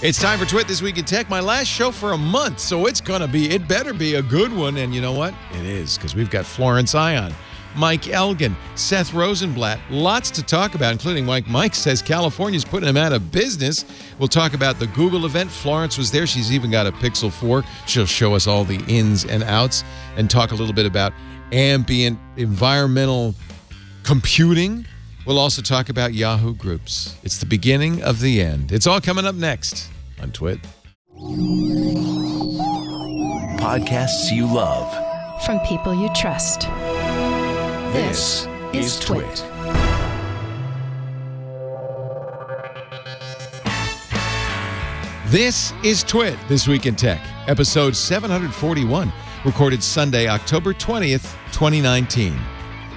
It's time for Twit This Week in Tech, my last show for a month, so it better be a good one. And you know what? It is, because we've got Florence Ion, Mike Elgin, Seth Rosenblatt, lots to talk about, including Mike says California's putting him out of business. We'll talk about the Google event. Florence was there. She's even got a Pixel 4. She'll show us all the ins and outs and talk a little bit about ambient environmental computing. We'll also talk about Yahoo Groups. It's the beginning of the end. It's all coming up next on Twit. Podcasts you love. From people you trust. This is Twit. This is Twit, This Week in Tech, episode 741, recorded Sunday, October 20th, 2019.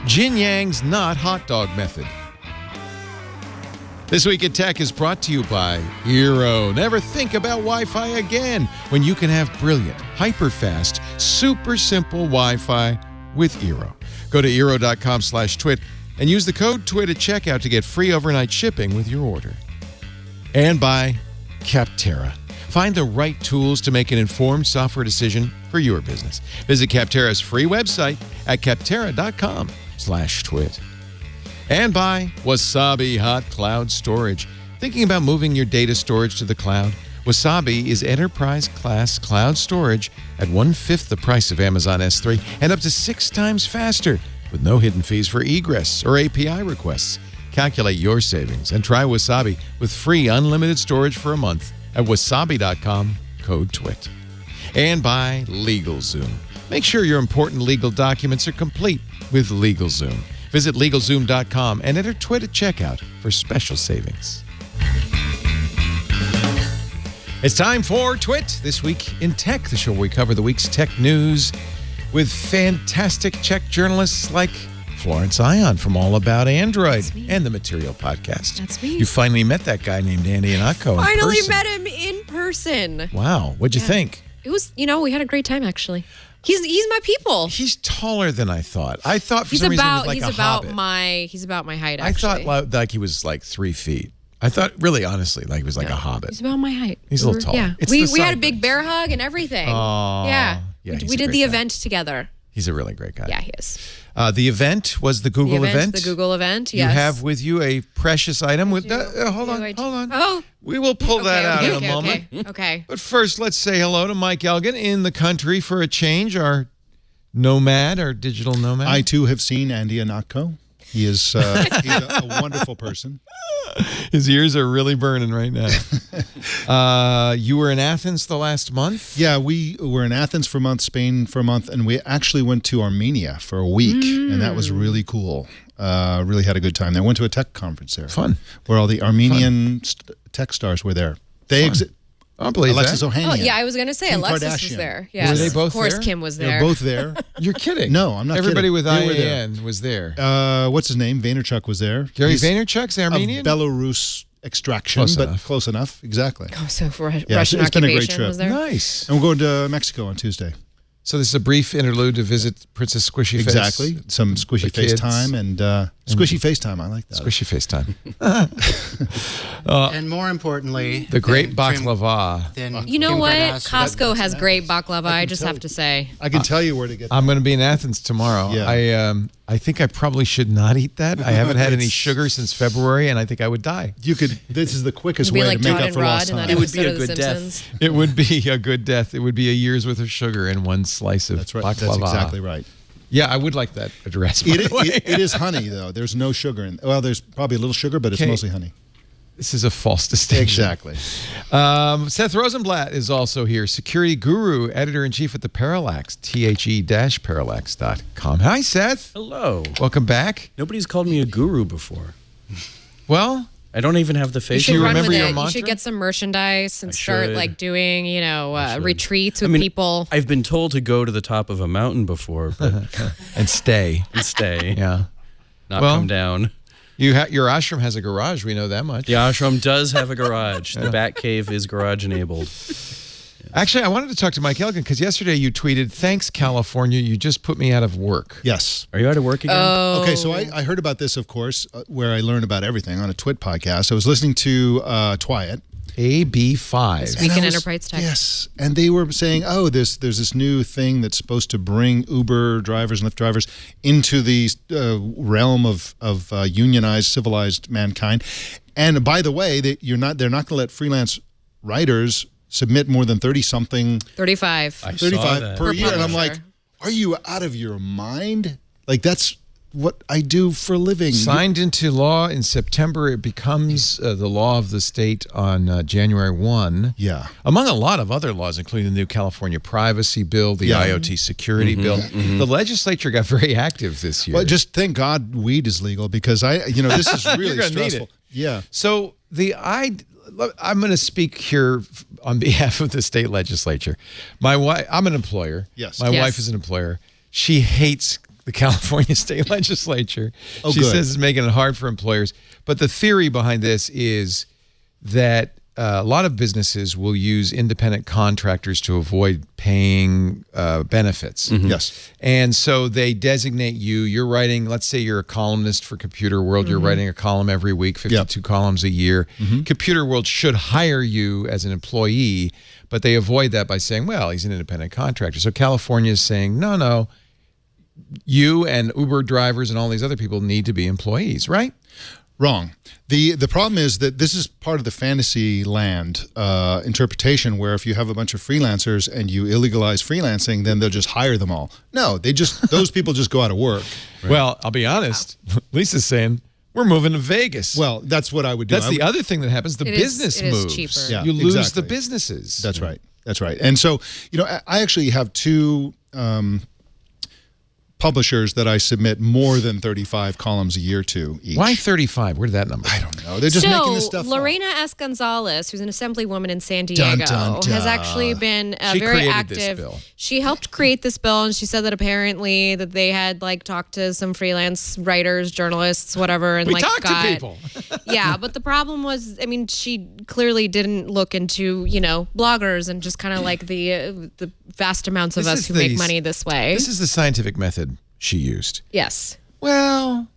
Jin Yang's not Hotdog method. This Week in Tech is brought to you by Eero. Never think about Wi-Fi again when you can have brilliant, hyper-fast, super simple Wi-Fi with Eero. Go to Eero.com/twit and use the code TWIT at checkout to get free overnight shipping with your order. And by Capterra. Find the right tools to make an informed software decision for your business. Visit Capterra's free website at capterra.com/twit. And by Wasabi Hot Cloud Storage. Thinking about moving your data storage to the cloud? Wasabi is enterprise-class cloud storage at 1/5 the price of Amazon S3 and up to 6 times faster with no hidden fees for egress or API requests. Calculate your savings and try Wasabi with free unlimited storage for a month at wasabi.com, code TWIT. And by LegalZoom. Make sure your important legal documents are complete with LegalZoom. Visit LegalZoom.com and enter TWIT at checkout for special savings. It's time for Twit, This Week in Tech, the show where we cover the week's tech news with fantastic tech journalists like Florence Ion from All About Android and the Material Podcast. That's me. You finally met that guy named Andy Anako in Finally person. met him in person. Wow. What'd you think? It was, we had a great time, actually. He's my people. He's taller than I thought. I thought for He's some reason he was about like he's a about hobbit. he's about my height, I actually. thought like he was like 3 feet. I thought, really, honestly, like he was like a hobbit. He's about my height. He's a little tall. Yeah. It's We the had a big sideburns. bear hug and everything. Aw. Yeah. Yeah, he's we a did great the guy. event together. He's a really great guy. Yeah, he is. The event was the Google event. The Google event, You yes. have with you a precious item. With hold on. Oh. We will pull that out in a moment. Okay. But first, let's say hello to Mike Elgin in the country for a change, our nomad, our digital nomad. I, too, have seen Andy Anako. He is he's a wonderful person. His ears are really burning right now. You were in Athens the last month? Yeah, we were in Athens for a month, Spain for a month, and we actually went to Armenia for a week, and that was really cool. Really had a good time. I went to a tech conference there. Fun. Where all the Armenian tech stars were there. They I don't believe Alexis that. Ohanian. Oh, yeah, I was going to say Kim Alexis Kardashian. was there. Yes. Were they both Of course, there? Kim was They there. were both there. You're kidding. No, I'm not Everybody kidding. with They were there. IAN was there. What's his name? Vaynerchuk was there. Gary He's Vaynerchuk's Armenian? of Belarus extraction, Close but enough. close enough. Exactly. Oh, so for Yeah, Russian it's been a great occupation trip. was there? Nice. And we're going to Mexico on Tuesday. So this is a brief interlude to visit Princess Squishy Face. Exactly. Some squishy The kids. FaceTime and squishy FaceTime. I like that. Squishy FaceTime. And more importantly, The great than baklava. You know Kim what? Kardashian. Costco has great baklava. I just have to say. I can tell you where to get. I'm going to be in Athens tomorrow. Yeah. I think I probably should not eat that. I haven't had any sugar since February, and I think I would die. You could. This is the quickest Be way like to make Todd up and for Rod lost in that time. It would be episode a of The good death. Simpsons. It would be a good death. It would be a year's worth of sugar in one slice of That's right. baklava. That's exactly right. Yeah, I would like that address. By the way. It is honey though. There's no sugar in. Well, there's probably a little sugar, but it's Okay. mostly honey. This is a false distinction. Exactly. Seth Rosenblatt is also here, security guru, editor-in-chief at the Parallax, the-parallax.com. Hi, Seth. Hello. Welcome back. Nobody's called me a guru before. Well, I don't even have the You face. should you run remember with your it. You mantra? should get some merchandise and I start should. like doing, should. retreats with people. I've been told to go to the top of a mountain before, but and stay. and stay, Yeah. not Well- come down. Your ashram has a garage. We know that much. The ashram does have a garage. The Bat Cave is garage enabled. Actually, I wanted to talk to Mike Elgin because yesterday you tweeted, "Thanks, California. You just put me out of work." Yes. Are you out of work again? Okay, so I heard about this, of course, where I learn about everything on a Twit podcast. I was listening to Twyet, AB5. This week in And I was- enterprise tech. Yes, and they were saying, oh, there's this new thing that's supposed to bring Uber drivers and Lyft drivers into the realm of unionized, civilized mankind. And by the way, they're not going to let freelance writers submit more than 30-something, 35. 35 per year. And I'm like, publisher. are you out of your mind? Like, that's what I do for a living. Signed into law in September, it becomes the law of the state on January 1. Yeah. Among a lot of other laws, including the new California privacy bill, the IoT security bill. The legislature got very active this year. Well, just thank God weed is legal, because this is really gonna need stressful. it. Yeah. So I'm going to speak here on behalf of the state legislature. My wife, I'm an employer. Yes. My Yes. wife is an employer. She hates the California state legislature. Oh, she good. says it's making it hard for employers. But the theory behind this is that a lot of businesses will use independent contractors to avoid paying benefits. Yes. And so they designate you. You're writing, let's say you're a columnist for Computer World. You're writing a column every week, 52 columns a year. Computer World should hire you as an employee, but they avoid that by saying, well, he's an independent contractor. So California is saying, no, you and Uber drivers and all these other people need to be employees, right? Wrong. The problem is that this is part of the fantasy land interpretation, where if you have a bunch of freelancers and you illegalize freelancing, then they'll just hire them all. No, those people just go out of work. Well, I'll be honest. Lisa's saying, we're moving to Vegas. Well, that's what I would do. That's the other thing that happens. The It is- business it is moves. cheaper. Yeah, you lose exactly. the businesses. That's right. That's right. And so, I actually have two publishers that I submit more than 35 columns a year to each. Why 35? Where did that number? I don't know. They're just making this stuff up. Lorena S. Gonzalez, who's an assemblywoman in San Dun, Diego, dun, dun. has actually been She very created active. this bill. She helped create this bill, and she said that apparently that they had talked to some freelance writers, journalists, whatever, and We talked to people. Yeah, but the problem was, she clearly didn't look into bloggers and just kind of the vast amounts of This us is who the- make money this way. This is the scientific method she used. Yes. Well,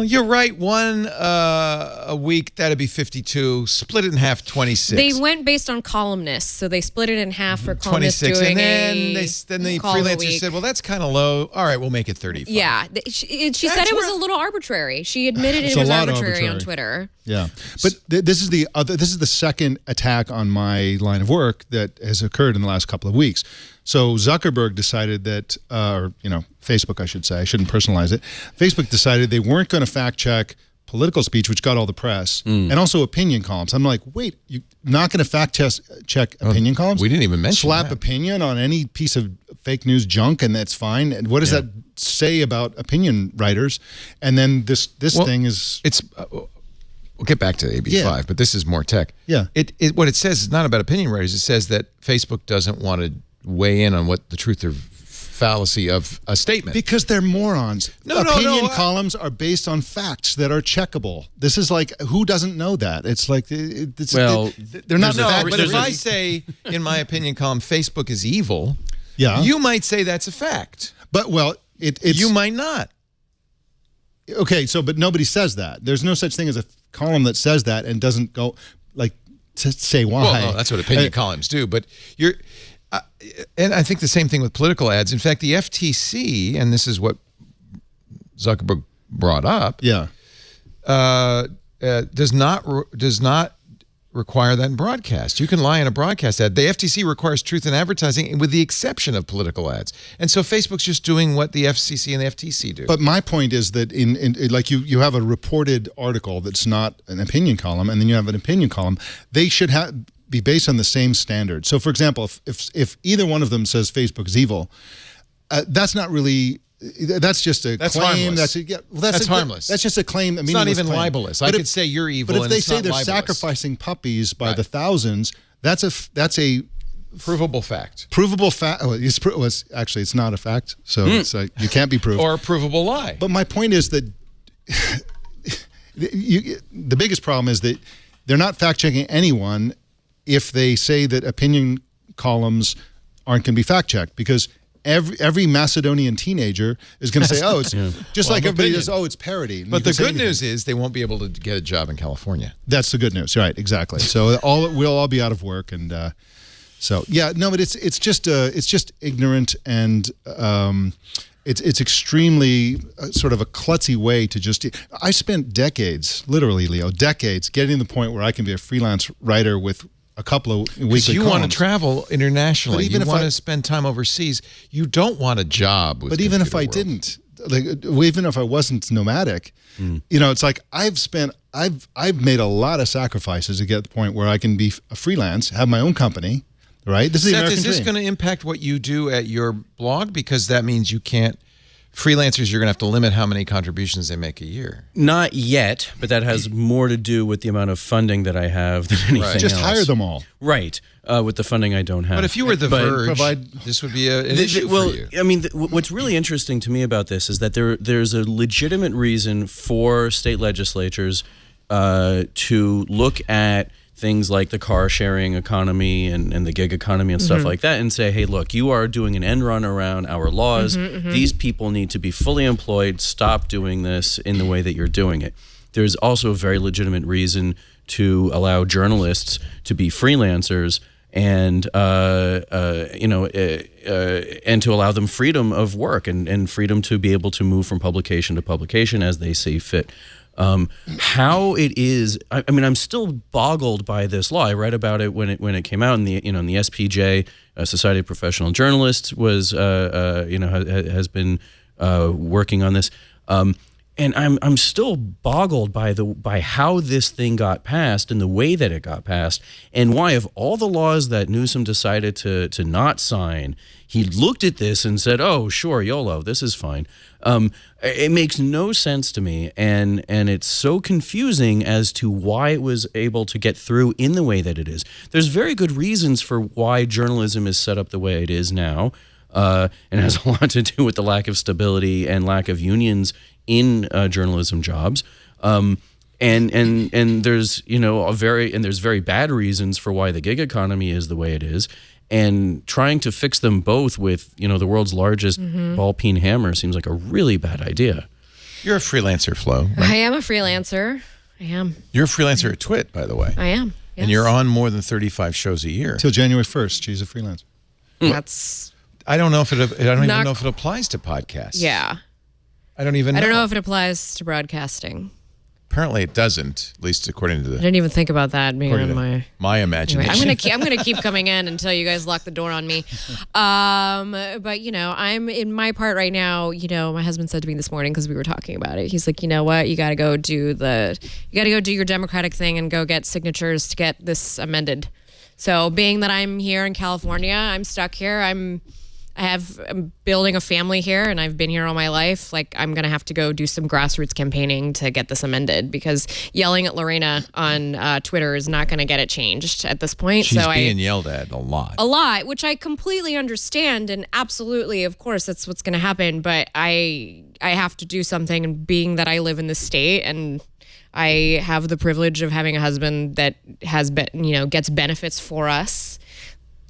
you're right. One a week, that'd be 52. Split it in half, 26. They went based on columnists, so they split it in half for columnists 26. doing And then a then the call of the freelancer week. said, well, that's kind of low. All right, we'll make it 35. Yeah, she said That's it was where- a little arbitrary. She admitted It's it a was lot arbitrary on arbitrary. Twitter. Yeah, but this is the second attack on my line of work that has occurred in the last couple of weeks. So Zuckerberg decided that, Facebook, I should say, I shouldn't personalize it. Facebook decided they weren't going to fact check political speech, which got all the press, and also opinion columns. I'm like, wait, you're not going to fact check opinion columns? we didn't even mention Slap that. opinion on any piece of fake news junk, and that's fine. And what does that say about opinion writers? And then this Well, thing is... It's we'll get back to AB5, Yeah. but this is more tech. Yeah. What it says is not about opinion writers. It says that Facebook doesn't want to weigh in on what the truth or fallacy of a statement. Because they're morons. No, Opinion columns are based on facts that are checkable. This is like, who doesn't know that? It's like, they're not No, fact. but if I say in my opinion column, Facebook is evil, Yeah. you might say that's a fact. But, well, it's... You might not. Okay, but nobody says that. There's no such thing as a column that says that and doesn't go, to say why. Well, no, that's what opinion columns do. But and I think the same thing with political ads. In fact, the FTC, and this is what Zuckerberg brought up, does not require that in broadcast. You can lie in a broadcast ad. The FTC requires truth in advertising with the exception of political ads. And so Facebook's just doing what the FCC and the FTC do. But my point is that you have a reported article that's not an opinion column, and then you have an opinion column. They should be based on the same standard. So, for example, if either one of them says Facebook is evil, that's not really... That's just a claim. Harmless. That's harmless. That's just a claim. It's not even claim. libelous. But I could say you're evil, But if and they it's say not they're libelous. sacrificing puppies by the thousands, that's a Provable fact. provable fact. Oh, it's not a fact, so it's you can't be proved. Or a provable lie. But my point is that the biggest problem is that they're not fact checking anyone if they say that opinion columns aren't going to be fact checked, because every Macedonian teenager is going to say, "Oh, it's just like everybody opinion. does. Oh, it's parody." And But you the can say good anything. news is they won't be able to get a job in California. That's the good news, right? Exactly. So we'll all be out of work, and but it's just ignorant, and it's extremely sort of a klutzy way to just. I spent decades, literally, Leo, decades, getting to the point where I can be a freelance writer with a couple of weekly Because you want to columns. travel internationally. But even You if want I- to spend time overseas. You don't want a job with But even if I Computer World. didn't, like, even if I wasn't nomadic, it's like I've made a lot of sacrifices to get to the point where I can be a freelance, have my own company, right? This is the Seth, American is this dream. going to impact what you do at your blog? Because that means you can't. Freelancers, you're going to have to limit how many contributions they make a year. Not yet, but that has more to do with the amount of funding that I have than anything Just else. hire them all. Right, with the funding I don't have. But if you were The But- Verge, this would be an issue well, for you. I mean, what's really interesting to me about this is that there's a legitimate reason for state legislatures to look at things like the car sharing economy and the gig economy and stuff like that and say, hey, look, you are doing an end run around our laws. These people need to be fully employed. Stop doing this in the way that you're doing it. There's also a very legitimate reason to allow journalists to be freelancers and and to allow them freedom of work and freedom to be able to move from publication to publication as they see fit. How it is, I mean, I'm still boggled by this law. I read about it when it came out in the in the SPJ, Society of Professional Journalists was has been working on this. And I'm still boggled by how this thing got passed and the way that it got passed, and why of all the laws that Newsom decided to not sign, he looked at this and said, "Oh, sure, YOLO, this is fine." It makes no sense to me, and it's so confusing as to why it was able to get through in the way that it is. There's very good reasons for why journalism is set up the way it is now, and it has a lot to do with the lack of stability and lack of unions in journalism jobs, and there's there's very bad reasons for why the gig economy is the way it is, and trying to fix them both with the world's largest ball peen hammer seems like a really bad idea. You're a freelancer, Flo. Right? I am a freelancer. I am. You're a freelancer at Twit, by the way. I am. And yes. you're on more than 35 shows a year. Till January 1st, she's a freelancer. That's I don't know if I don't even know if it applies to podcasts. yeah. I don't even know. I don't know if it applies to broadcasting. Apparently it doesn't, at least according to I the didn't even think about that being according on to my. my Anyway, imagination. I'm gonna keep coming in until you guys lock the door on me. But I'm in my part right now. My husband said to me this morning because we were talking about it. He's like, you know what? You got to go do your Democratic thing and go get signatures to get this amended. So being that I'm here in California, I'm stuck here. I'm building a family here, and I've been here all my life. Like, I'm gonna have to go do some grassroots campaigning to get this amended, because yelling at Lorena on Twitter is not gonna get it changed at this point. She's so being yelled at a lot. Which I completely understand, and absolutely, of course, that's what's gonna happen. But I have to do something, and being that I live in this state and I have the privilege of having a husband that has gets benefits for us,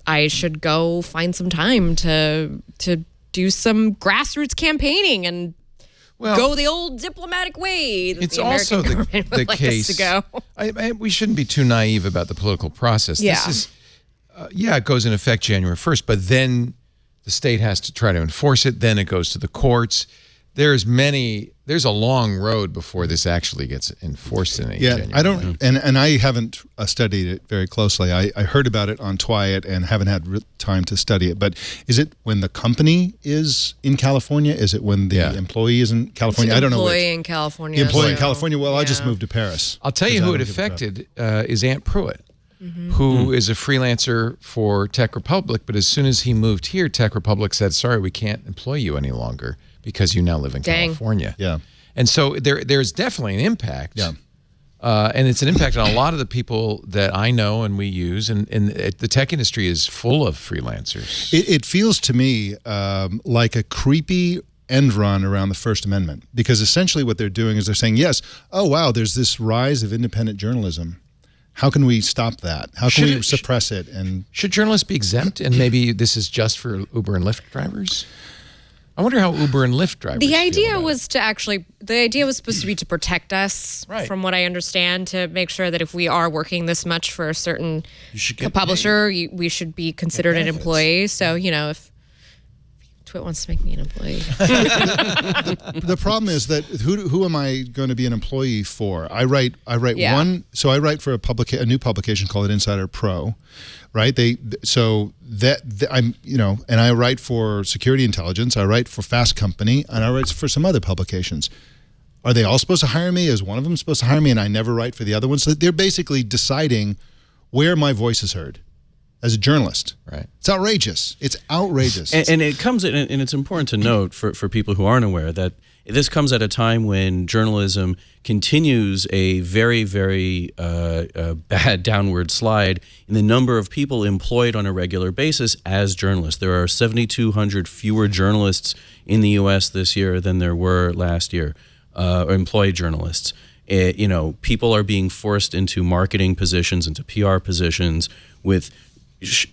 I should go find some time to do some grassroots campaigning and go the old diplomatic way. That It's the also American government would the like us case. to go. We shouldn't be too naive about the political process. Yeah. This is, it goes in effect January 1st, but then the state has to try to enforce it. Then it goes to the courts. There's a long road before this actually gets enforced in January. I don't, and I haven't studied it very closely. I heard about it on Twiat and haven't had time to study it. But is it when the company is in California? Is it when the employee is in California? I don't know. Employee in California. The employee in so, California. Well, I just yeah. moved to Paris. I'll tell you who it affected is Aunt Pruitt, who is a freelancer for Tech Republic. But as soon as he moved here, Tech Republic said, sorry, we can't employ you any longer because you now live in California. Yeah. And so there's definitely an impact. Yeah. And it's an impact on a lot of the people that I know and we use. And the tech industry is full of freelancers. It feels to me like a creepy end run around the First Amendment, because essentially what they're doing is they're saying, yes, oh, wow, there's this rise of independent journalism. How can we stop that? How can Should we suppress it? And should journalists be exempt? And maybe this is just for Uber and Lyft drivers? I wonder how Uber and Lyft drivers The feel idea about was to actually, the idea was supposed to be to protect us, Right. from what I understand, to make sure that if we are working this much for a certain should get publisher, we should be considered an benefits. employee. So, if Twit wants to make me an employee. the problem is that who am I going to be an employee for? I write Yeah. I write for a new publication called Insider Pro, right? I'm and I write for Security Intelligence, I write for Fast Company, and I write for some other publications. Are they all supposed to hire me? Is one of them supposed to hire me and I never write for the other one? So they're basically deciding where my voice is heard as a journalist. Right. It's outrageous. It's outrageous. And it comes, and it's important to note for people who aren't aware that this comes at a time when journalism continues a very, very bad downward slide in the number of people employed on a regular basis as journalists. There are 7,200 fewer journalists in the U.S. this year than there were last year, employed journalists. People are being forced into marketing positions, into PR positions with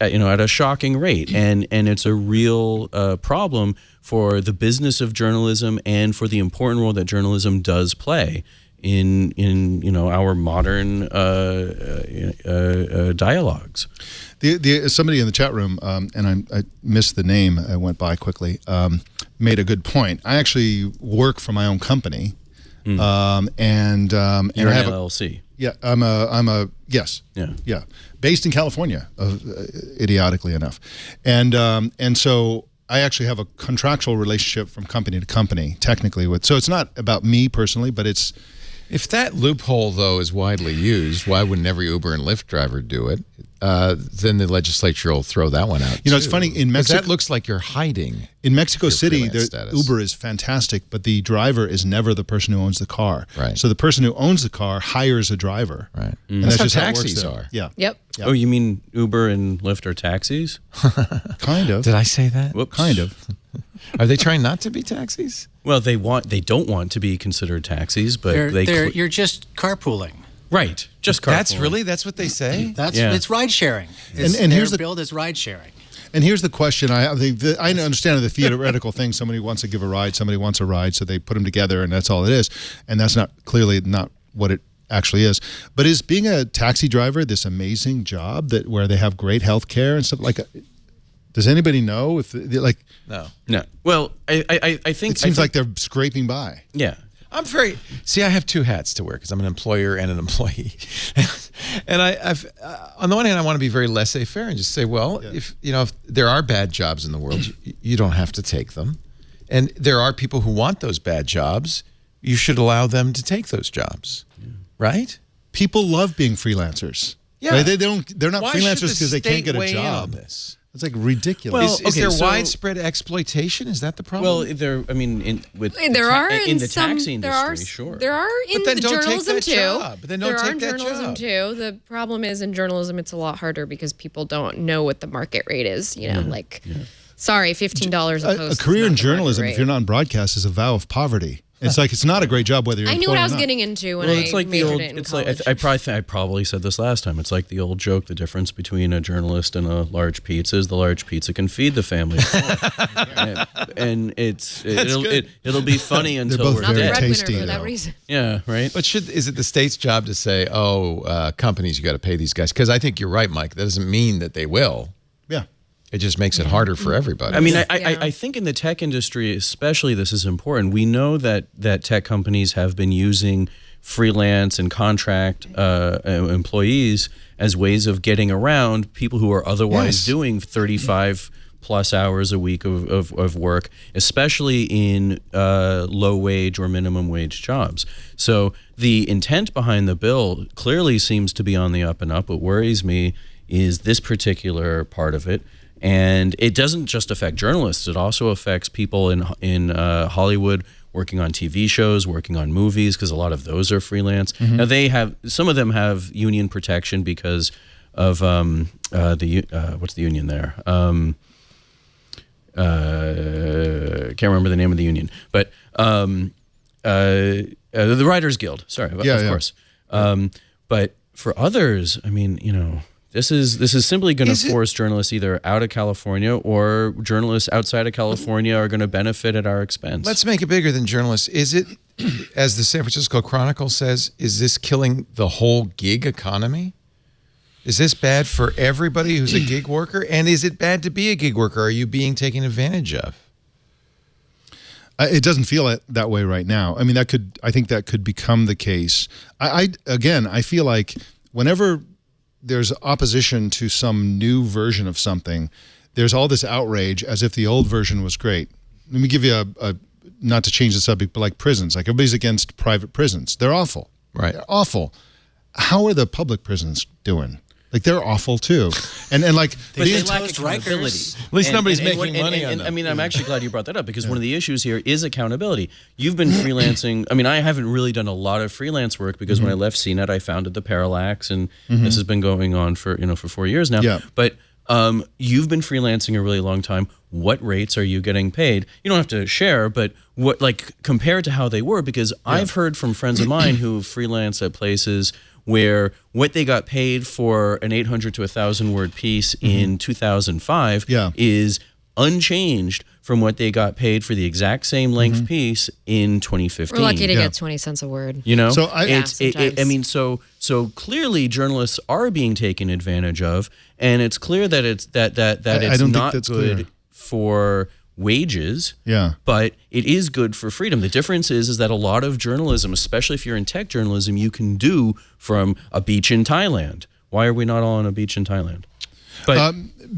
at a shocking rate, and it's a real problem for the business of journalism and for the important role that journalism does play in our modern dialogues. Somebody in the chat room, and I missed the name, I went by quickly, made a good point. I actually work for my own company, and You're I an have LLC. Yeah, I'm a yes. Yeah. Based in California, idiotically enough, and so I actually have a contractual relationship from company to company, technically. So it's not about me personally, but it's. If that loophole, though, is widely used, why wouldn't every Uber and Lyft driver do it? Then the legislature will throw that one out. It's funny in Mexico. That looks like you're hiding. In Mexico City, freelance status. Uber is fantastic, but the driver is never the person who owns the car. Right. So the person who owns the car hires a driver. Right. And That's how just how it works taxis there. are. Yeah. Yep. Yeah. Oh, you mean Uber and Lyft are taxis? Kind of. Did I say that? Whoops. Kind of. Are they trying not to be taxis? Well, they don't want to be considered taxis, but you're just carpooling. right, just carpooling. That's what they say? It's ride sharing. And here's the build is ride sharing. And here's the question. I understand the theoretical thing. Somebody wants to give a ride. Somebody wants a ride. So they put them together, and that's all it is. And that's clearly not what it actually is. But is being a taxi driver this amazing job where they have great health care and stuff like? Does anybody know if No. No. Well, I think it seems like they're scraping by. yeah. I have two hats to wear because I'm an employer and an employee. And I've on the one hand, I want to be very laissez-faire and just say, well, if there are bad jobs in the world, you don't have to take them. And there are people who want those bad jobs. You should allow them to take those jobs. Right? People love being freelancers. Yeah. Right? They're not Why should freelancers the because they can't state get a weigh in on job. this? It's like ridiculous. Well, Is there so- widespread exploitation? Is that the problem? Well, there are in the taxi industry, sure. There are in But then the don't take journalism that too. job. But then don't there are take in that journalism job. too. The problem is in journalism, it's a lot harder because people don't know what the market rate is. Sorry, $15 a post. a career is in not the journalism, market if you're rate. not in broadcast, is a vow of poverty. It's not a great job whether you're I employed knew what or I was not. getting into when Well, I it's like the majored old. it in It's college. like I probably said this last time. It's like the old joke: the difference between a journalist and a large pizza is the large pizza can feed the family. and it'll be funny until both we're not the very dead. breadwinner tasty, for that though. reason. Yeah, right. But is it the state's job to say, companies, you got to pay these guys? Because I think you're right, Mike. That doesn't mean that they will. Yeah. It just makes it harder for everybody. I mean, Yeah. I think in the tech industry, especially, this is important. We know that tech companies have been using freelance and contract employees as ways of getting around people who are otherwise doing 35 plus hours a week of work, especially in low wage or minimum wage jobs. So the intent behind the bill clearly seems to be on the up and up. What worries me is this particular part of it. And it doesn't just affect journalists. It also affects people in Hollywood working on TV shows, working on movies, because a lot of those are freelance. Now some of them have union protection because of what's the union there? Can't remember the name of the union, but the Writers Guild. Sorry, of course. But for others, I mean, this is simply going to force journalists either out of California, or journalists outside of California are going to benefit at our expense. Let's make it bigger than journalists. Is it, as the San Francisco Chronicle says, is this killing the whole gig economy? Is this bad for everybody who's a gig worker? And is it bad to be a gig worker? Are you being taken advantage of? It doesn't feel that way right now. I mean, I think that could become the case. Again, I feel like whenever there's opposition to some new version of something, there's all this outrage as if the old version was great. Let me give you not to change the subject, but like prisons. Like, everybody's against private prisons. They're awful. Right. They're awful. How are the public prisons doing? Like, they're awful too. And like, They lack toast accountability. Rikers. At least nobody's making money on and them. I mean, I'm actually glad you brought that up, because one of the issues here is accountability. You've been freelancing. I mean, I haven't really done a lot of freelance work, because when I left CNET, I founded the Parallax, and this has been going on for 4 years now. Yeah. But you've been freelancing a really long time. What rates are you getting paid? You don't have to share, but what, like, compared to how they were, because I've heard from friends of mine who freelance at places where what they got paid for an 800 to 1,000 word piece in 2005 is unchanged from what they got paid for the exact same length piece in 2015. We're lucky to get 20 cents a word. So I mean, so clearly journalists are being taken advantage of, and it's clear that it's it's don't think not that's good clear. for wages. Yeah. But it is good for freedom. The difference is that a lot of journalism, especially if you're in tech journalism, you can do from a beach in Thailand. Why are we not all on a beach in Thailand? But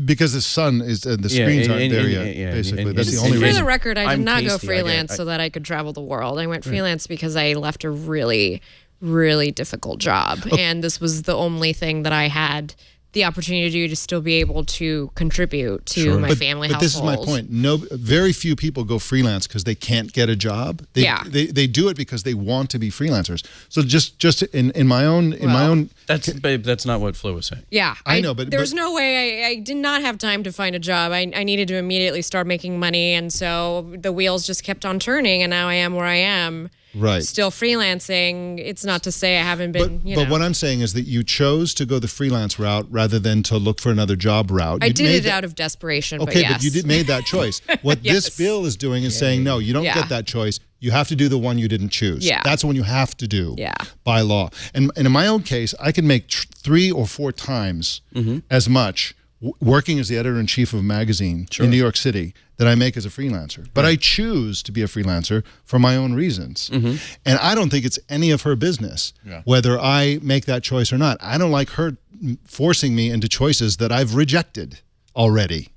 because the sun is the screens aren't there yet. Basically, that's the only For reason. the record, I did I'm not go pasty, freelance so that I could travel the world. I went freelance because I left a really, really difficult job, and this was the only thing that I had the opportunity to do to still be able to contribute to my family but household. this is my point. Very few people go freelance because they can't get a job. They do it because they want to be freelancers. So just in my own that's not what Flo was saying. Yeah, I know, but there's no way. I did not have time to find a job. I needed to immediately start making money, and so the wheels just kept on turning, and now I am where I am. Right. Still freelancing. It's not to say I haven't been. But what I'm saying is that you chose to go the freelance route rather than to look for another job route. I did it out of desperation. Okay, but yes. but you made that choice. What this bill is doing is saying, no, you don't get that choice. You have to do the one you didn't choose. Yeah. That's the one you have to do by law. And in my own case, I can make 3 or 4 times as much working as the editor-in-chief of a magazine in New York City that I make as a freelancer. But I choose to be a freelancer for my own reasons. And I don't think it's any of her business whether I make that choice or not. I don't like her forcing me into choices that I've rejected already.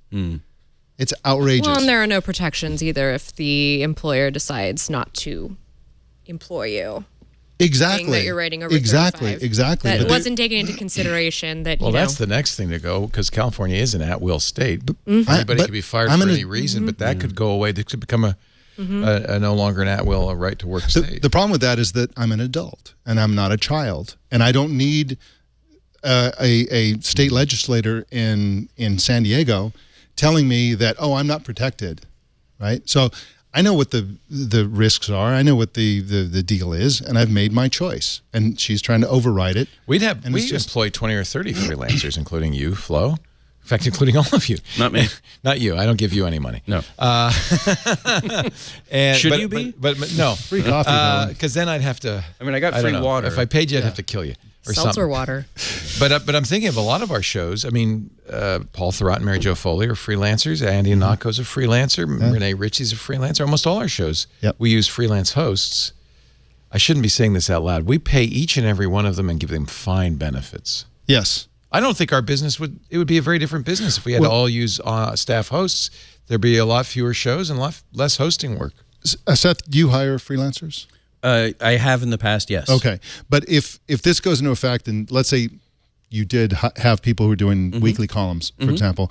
It's outrageous. Well, and there are no protections either if the employer decides not to employ you. Exactly. That you're writing over exactly. 35. Exactly. That But wasn't taken into consideration. That Well, that's the next thing to go, because California is an at-will state. Anybody could be fired for any reason, but that could go away. This could become a no longer an at-will, a right-to-work state. The problem with that is that I'm an adult and I'm not a child, and I don't need a state legislator in San Diego telling me that, oh, I'm not protected, right? So I know what the risks are. I know what the deal is, and I've made my choice. And she's trying to override it. We employ 20 or 30 freelancers, including you, Flo. In fact, including all of you. Not me. Not you. I don't give you any money. No. Should you be? But no. Free coffee. Because then I'd have to. I mean, I got don't free know. water. If I paid you, I'd have to kill you. Or seltzer something. water. But I'm thinking of a lot of our shows. I mean, Paul Thurrott and Mary Jo Foley are freelancers. Andy Anako's a freelancer. Renee Ritchie's a freelancer. Almost all our shows, we use freelance hosts. I shouldn't be saying this out loud. We pay each and every one of them and give them fine benefits. Yes. I don't think our business would be a very different business if we had to all use staff hosts. There'd be a lot fewer shows and a lot less hosting work. Seth, do you hire freelancers? I have in the past, yes. Okay. But if this goes into effect, and let's say you did have people who are doing weekly columns, for example,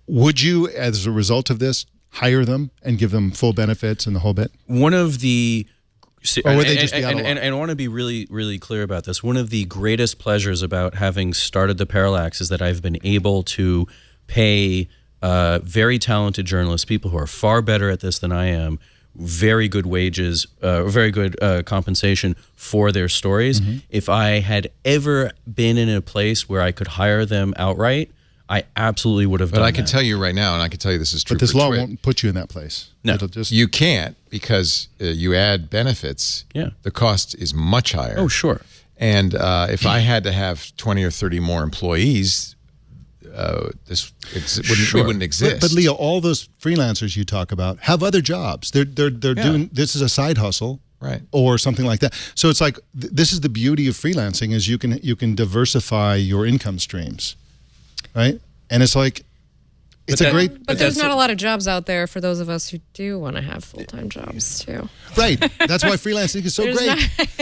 would you, as a result of this, hire them and give them full benefits and the whole bit? One of the... Or would they just be out of luck? And I want to be really, really clear about this. One of the greatest pleasures about having started the Parallax is that I've been able to pay very talented journalists, people who are far better at this than I am, very good wages, very good compensation for their stories. If I had ever been in a place where I could hire them outright, I absolutely would have done But that. I can tell you right now, and I can tell you this is true. But this for law Twit. won't put you in that place. No. It'll just You can't because you add benefits. Yeah. The cost is much higher. Oh, sure. And if I had to have 20 or 30 more employees, we wouldn't exist. But Leo, all those freelancers you talk about have other jobs. They're doing this is a side hustle, Right. or something like that. So it's like this is the beauty of freelancing is you can diversify your income streams, right? And it's like it's a great But there's not a lot of jobs out there for those of us who do want to have full-time jobs too. right. That's why freelancing is so There's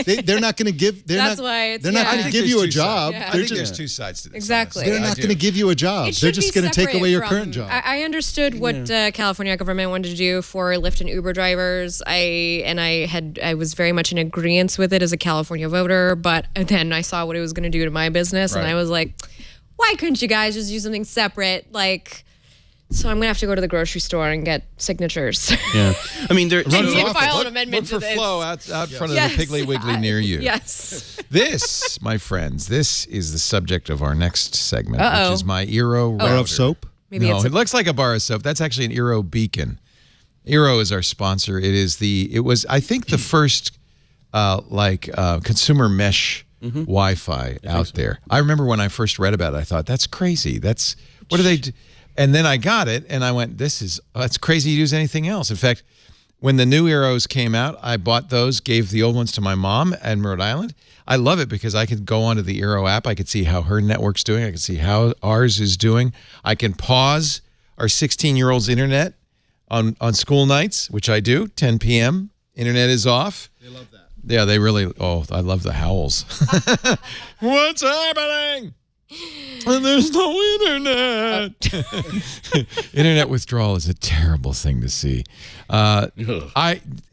great. They're not going to give. That's why it's- they're not yeah. going I to think give you a there's two job. sides. Yeah. I They're think just there's two sides to this. Exactly. they're honestly. not I do. going to give you a job. It They're should just be going to take separate away your from- current job. I understood what California government wanted to do for Lyft and Uber drivers. I was very much in agreement with it as a California voter, but then I saw what it was going to do to my business, and Right. I was like, why couldn't you guys just do something separate? Like, so I'm gonna have to go to the grocery store and get signatures. Yeah. I mean, there. I need to office. file an amendment Look for to this. Flo out front of Yes. the Piggly Wiggly near you. Yes. This, my friends, this is the subject of our next segment, Uh-oh. which is my Eero router. Bar of soap. Maybe no, it's it looks like a bar of soap. That's actually an Eero beacon. Eero is our sponsor. It was I think the first consumer mesh Wi-Fi out there. I remember when I first read about it, I thought that's crazy. What do they do? And then I got it, and I went, that's crazy to use anything else. In fact, when the new Eeros came out, I bought those, gave the old ones to my mom in Rhode Island. I love it because I can go onto the Eero app. I can see how her network's doing. I can see how ours is doing. I can pause our 16-year-old's internet on school nights, which I do, 10 p.m. Internet is off. They love that. Yeah, they really, I love the howls. What's happening? And there's no internet. Internet withdrawal is a terrible thing to see.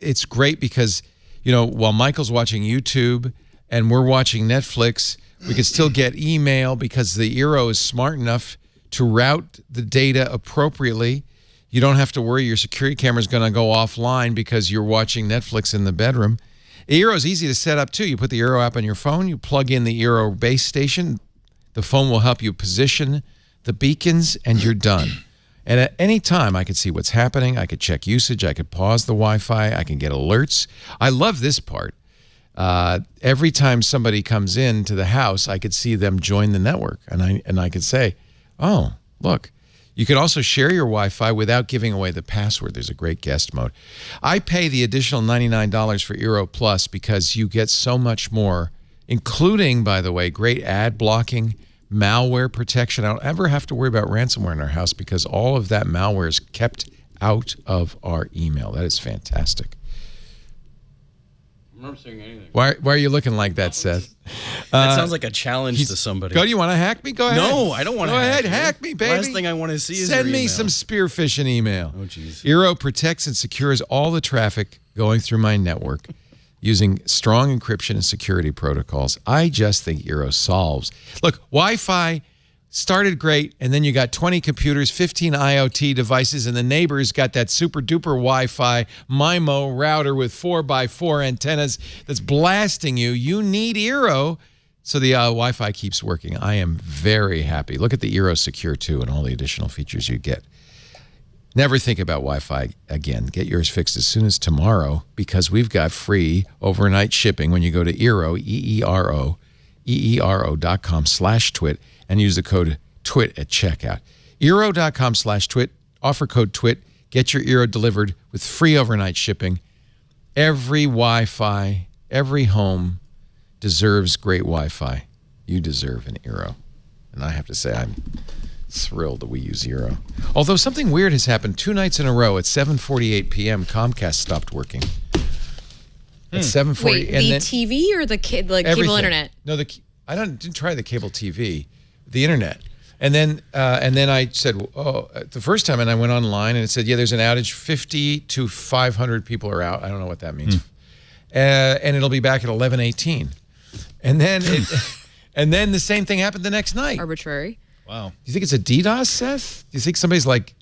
It's great because, while Michael's watching YouTube and we're watching Netflix, we can still get email because the Eero is smart enough to route the data appropriately. You don't have to worry your security camera is going to go offline because you're watching Netflix in the bedroom. Eero is easy to set up too. You put the Eero app on your phone, you plug in the Eero base station. The phone will help you position the beacons, and you're done. And at any time, I could see what's happening. I could check usage. I could pause the Wi-Fi. I can get alerts. I love this part. Every time somebody comes into the house, I could see them join the network, and I could say, "Oh, look." You could also share your Wi-Fi without giving away the password. There's a great guest mode. I pay the additional $99 for Eero Plus because you get so much more, including, by the way, great ad blocking, malware protection. I don't ever have to worry about ransomware in our house because all of that malware is kept out of our email. That is fantastic. I'm not saying anything. Why are you looking like that, Seth? That sounds like a challenge to somebody. Go, you want to hack me? Go ahead. No, I don't want to Go ahead, you. hack me, baby. Last thing I want to see is Send your me email. some spearfishing email. Oh, jeez. Eero protects and secures all the traffic going through my network using strong encryption and security protocols. I just think Eero solves. Look, Wi-Fi started great, and then you got 20 computers, 15 IoT devices, and the neighbors got that super-duper Wi-Fi MIMO router with 4x4 antennas that's blasting you. You need Eero, so the Wi-Fi keeps working. I am very happy. Look at the Eero Secure 2 and all the additional features you get. Never think about Wi-Fi again. Get yours fixed as soon as tomorrow because we've got free overnight shipping when you go to Eero, E-E-R-O, EERO.com/twit and use the code TWIT at checkout. Eero.com/twit, offer code TWIT. Get your Eero delivered with free overnight shipping. Every Wi-Fi, every home deserves great Wi-Fi. You deserve an Eero. And I have to say, I'm thrilled that we use Eero. Although something weird has happened 2 nights in a row at 7:48 p.m. Comcast stopped working. At 7:40. Wait, and the then TV or the cable everything. internet? No, I didn't try the cable TV, the internet. And then I said, the first time, and I went online and it said, yeah, there's an outage. 50 to 500 people are out. I don't know what that means. And it'll be back at 11:18. And then and then the same thing happened the next night. Arbitrary. Wow. Do you think it's a DDoS, Seth? Do you think somebody's like,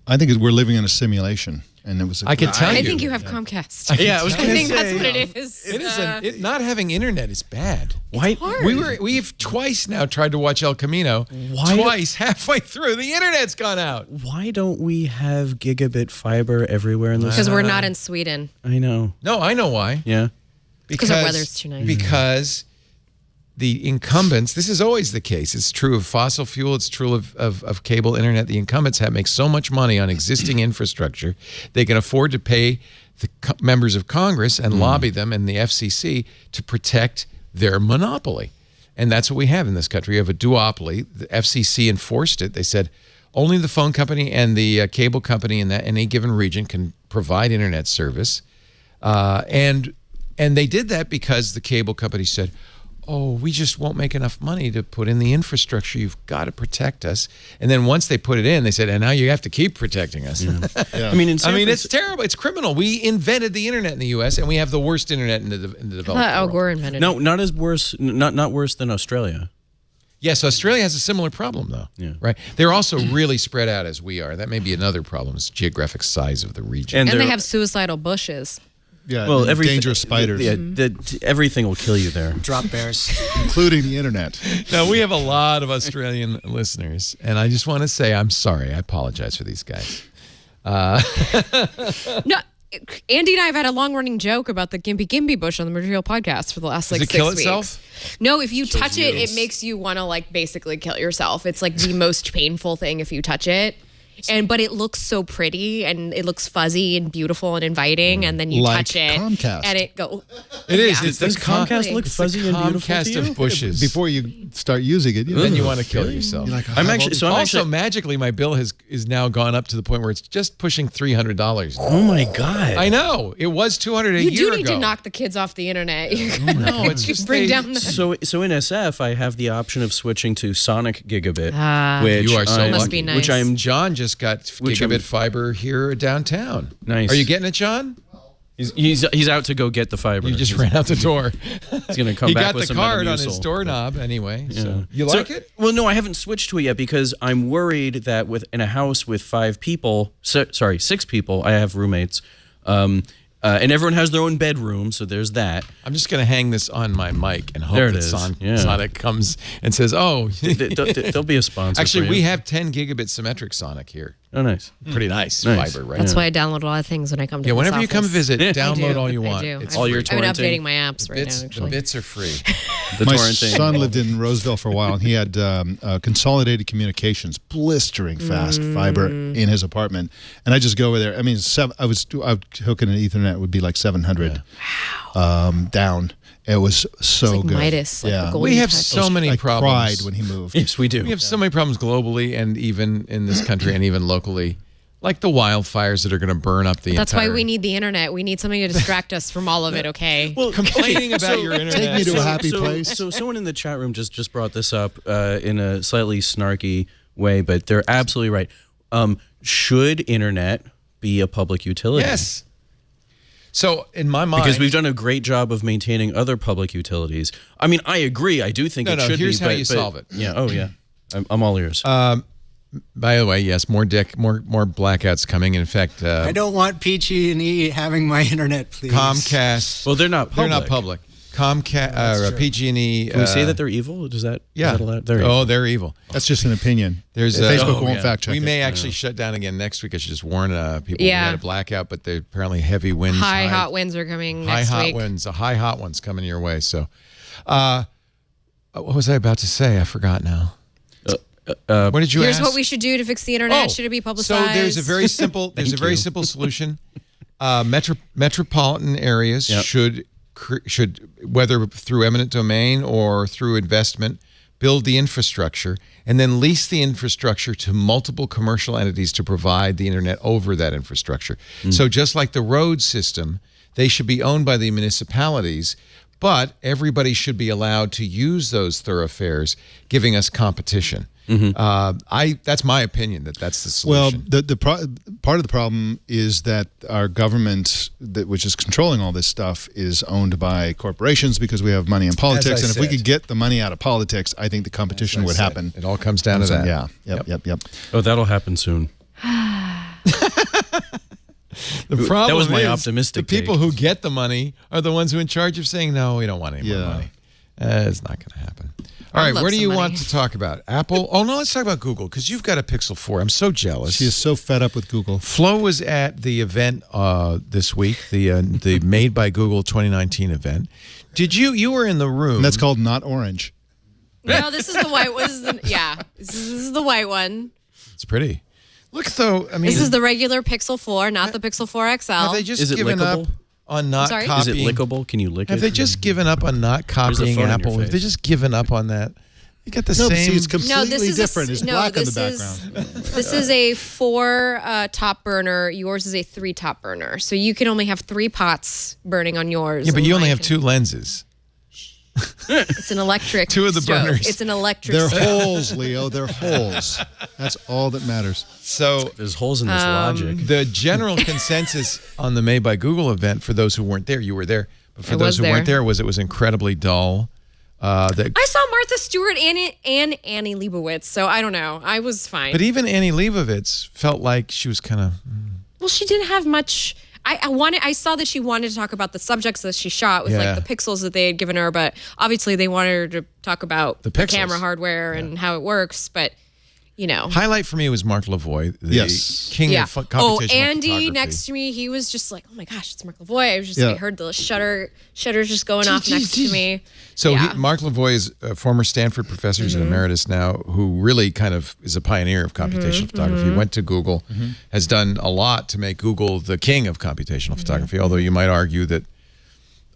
I think we're living in a simulation. and it was. I can tell I you. think you have Comcast. Yeah, I was I going to think say. that's what it is. It is not having internet is bad. Why? We've twice now tried to watch El Camino. Why- Twice, halfway through, the internet's gone out. Why don't we have gigabit fiber everywhere in this? Because we're not in Sweden. I know. No, I know why. Yeah. Because our weather's too nice. Because the incumbents, this is always the case. It's true of fossil fuel. It's true of cable internet. The incumbents make so much money on existing infrastructure, they can afford to pay the members of Congress and lobby them and the FCC to protect their monopoly. And that's what we have in this country. We have a duopoly. The FCC enforced it. They said only the phone company and the cable company in any given region can provide internet service. And they did that because the cable company said, oh, we just won't make enough money to put in the infrastructure. You've got to protect us. And then once they put it in, they said, and now you have to keep protecting us. Yeah. I mean, It's terrible. It's criminal. We invented the internet in the U.S., and we have the worst internet in the developed Al world. Gore invented it. no, not as worse. Not worse than Australia. Yes, Australia has a similar problem, though. Yeah. Right? They're also really spread out as we are. That may be another problem, is geographic size of the region. And they're- they have suicidal bushes. Yeah, well, and dangerous spiders, Yeah, everything will kill you there. Drop bears. including the internet. Now, we have a lot of Australian listeners, and I just want to say I'm sorry. I apologize for these guys. No, Andy and I have had a long-running joke about the Gimpy bush on the Material Podcast for the last Does like it 6 kill weeks. itself? No, if you touch it, it makes you want to like basically kill yourself. It's like the most painful thing if you touch it. But it looks so pretty and it looks fuzzy and beautiful and inviting, and then you Like touch it Comcast. and it go. It is. Yeah. It's Does the Comcast look it's fuzzy the and beautiful Comcast to you? of bushes. Before you start using it, then you want to kill yourself. You're like, I'm actually. So I'm also, actually. magically, my bill is now gone up to the point where it's just pushing $300. Oh my god! I know. It was $200 a You year do need ago. to knock the kids off the internet. No, it's just bring they- down the. So in SF, I have the option of switching to Sonic Gigabit, which You are so I, Must lucky. be nice. Which I am. John just got Which gigabit I'm- fiber here downtown. Nice. Are you getting it, John? He's out to go get the fiber. You just ran out the door. He's gonna come He back got with the some card on Metamucil. his doorknob anyway. So. Yeah. You So- like it? Well, no, I haven't switched to it yet because I'm worried that in a house with 5 people, 6 people, I have roommates, and everyone has their own bedroom, so there's that. I'm just going to hang this on my mic and hope There it that is. Yeah. Sonic comes and says, oh. There'll be a sponsor. Actually, for we you. have 10 gigabit symmetric Sonic here. Oh, nice. Pretty nice, Nice. fiber, right? That's why I download a lot of things when I come to Yeah, this whenever you come office. visit, Yeah. download do. all you I want. do. It's All your free. I've been torrenting. updating my apps right now. The Actually, bits are free. The My torrenting. son lived in Roseville for a while, and he had Consolidated Communications, blistering fast fiber in his apartment. And I just go over there. I mean, I would hook in an Ethernet would be like 700 down. It was so like good. Midas, like the yeah, golden We have touch. so many I problems. cried when he moved. Yes, we do. We have so many problems globally and even in this country and even locally, like the wildfires that are going to burn up the That's entire... why we need the internet. We need something to distract us from all of it. Okay. Well, Complaining okay, about so- your internet. Take me to a happy so, place. So someone in the chat room just brought this up in a slightly snarky way, but they're absolutely right. Should internet be a public utility? Yes. So in my mind... Because we've done a great job of maintaining other public utilities. I mean, I agree. I do think No, it no, should here's be. how but- you but- solve it. Yeah. Oh, yeah. I'm all ears. By the way, yes, more blackouts coming. In fact, I don't want PG&E having my internet, please. Comcast... well, they're not public. They're not public. Comcast, PG&E... Can we say that they're evil? Is that allowed? They're evil. they're evil. That's just an opinion. There's Facebook Oh, won't yeah. fact check We it. may actually shut down again next week. I should just warn people. Yeah. We had a blackout, but they're apparently heavy winds. High hot winds are coming High next hot week. winds. A high hot one's coming your way. So, what was I about to say? I forgot now. What did you Here's ask? what we should do to fix the internet. Should it be publicized? So there's a very simple. There's a very simple solution. Metropolitan areas Yep. should, whether through eminent domain or through investment, build the infrastructure and then lease the infrastructure to multiple commercial entities to provide the internet over that infrastructure. So just like the road system, they should be owned by the municipalities, but everybody should be allowed to use those thoroughfares, giving us competition. That's my opinion. That's the Well, solution. part of the problem is that our government, which is controlling all this stuff, is owned by corporations because we have money in politics. I And if we said. could get the money out of politics, I think the competition would happen. It all comes down to that. Yeah. Yep. Oh, that'll happen soon. The problem That was my is optimistic the people take. who get the money are the ones who are in charge of saying, no, we don't want any more money. It's not going to happen. All right, love where do you some want money. to talk about? Apple? Oh, no, let's talk about Google, because you've got a Pixel 4. I'm so jealous. She is so fed up with Google. Flo was at the event this week, the Made by Google 2019 event. Did you were in the room. And that's called Not Orange. No, this is the white one. This is the white one. It's pretty. Look, though, I mean. This is the regular Pixel 4, not the Pixel 4 XL. Have they just Is it given lickable? up on not Sorry? copying? Is it lickable? Can you lick it? Have they just given up on not There's a copying phone in your Apple? Have they face. just given up on that? You got the No, but same. see, it's completely this is different. It's black on the background. This is a 4 top burner. Yours is a 3 top burner. So you can only have 3 pots burning on yours. Yeah, but and you only mine have can- 2 lenses. It's an electric. 2 of the stove. burners. It's an electric. They're stove. holes, Leo. They're holes. That's all that matters. So There's holes in this logic. the general consensus on the Made by Google event, for those who weren't there, you were there, but for I those was who weren't there. there, was it was incredibly dull. I saw Martha Stewart and Annie Leibovitz, so I don't know. I was fine. But even Annie Leibovitz felt like she was kind of. Well, she didn't have much. I saw that she wanted to talk about the subjects that she shot with Yeah. like the pixels that they had given her, but obviously they wanted her to talk about The the pixels. camera hardware and how it works. But you know, Highlight for me was Mark Lavoie, the Yes. king of oh, computational Andy photography. next to me, he was just like, "Oh my gosh, it's Mark Lavoie." I was just, Yeah. I heard the shutters just going off next to me. So Yeah. Mark Lavoie is a former Stanford professor, he's an emeritus now, who really kind of is a pioneer of computational photography. Went to Google, has done a lot to make Google the king of computational photography, although you might argue that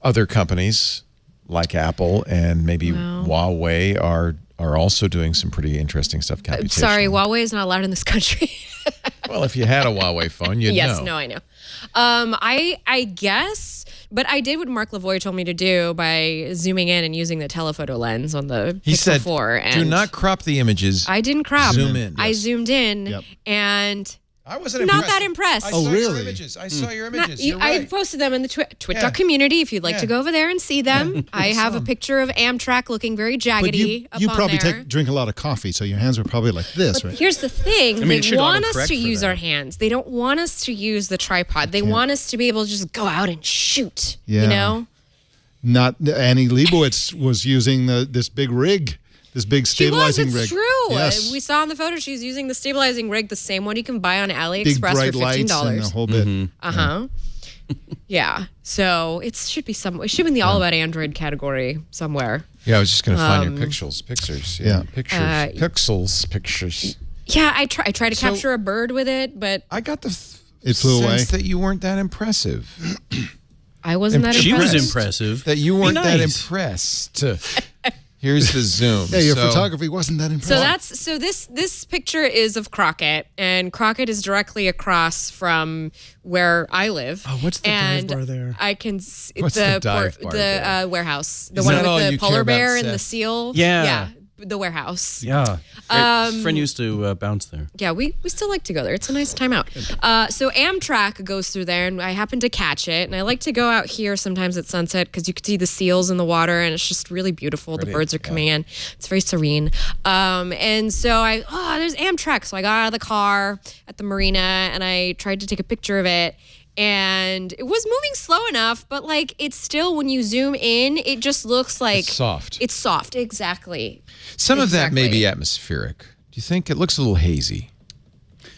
other companies like Apple and maybe Huawei are also doing some pretty interesting stuff computationally. Sorry, Huawei is not allowed in this country. Well, if you had a Huawei phone, you'd Yes, know. no, I know. I guess, but I did what Mark Lavoie told me to do by zooming in and using the telephoto lens on the He Pixel said, 4. And do not crop the images. I didn't crop. Zoom in. I Yes. zoomed in Yep. and I wasn't not impressed. that impressed. I Oh, saw really? your images. I saw your Not- images. You're I right. posted them in the Twit Yeah. community if you'd like Yeah. to go over there and see them. I have a picture of Amtrak looking very But jaggedy you up probably on there. drink a lot of coffee, so your hands were probably like this, right? Here's the thing. mean, it They should want us autocorrect to for use that. our hands. They don't want us to use the tripod. They want us to be able to just go out and shoot. Yeah. You know? Not Annie Leibovitz was using this big rig, this big She was, stabilizing it's rig. true. Yes. We saw in the photo she's using the stabilizing rig, the same one you can buy on Big AliExpress bright for lights and $15. a whole bit. Uh-huh. Yeah. So it should be in the all about Android category somewhere. Yeah, I was just going to find your pictures. Yeah. Pictures. Pixels. Yeah, I tried to So- capture a bird with it, but I got the It flew away. sense that you weren't that impressive. I wasn't that She impressed. was impressive. That you weren't that nice. impressed. Here's the zoom. Yeah, your So- photography wasn't that impressive. So this picture is of Crockett, and Crockett is directly across from where I live. Oh, what's the dive and bar there? I can What's the dive bar there? warehouse, the Is one that all with you the care polar about, bear and the Seth? seal. Yeah. the warehouse. Yeah. Friend used to bounce there. Yeah, we still like to go there. It's a nice time out. So Amtrak goes through there, and I happened to catch it. And I like to go out here sometimes at sunset because you can see the seals in the water, and it's just really beautiful. The birds are coming in. It's very serene. And so there's Amtrak. So I got out of the car at the marina, and I tried to take a picture of it. And it was moving slow enough, but like it's still, when you zoom in, it just looks like It's soft. It's soft, exactly. Some of that may Exactly. be atmospheric. Do you think it looks a little hazy?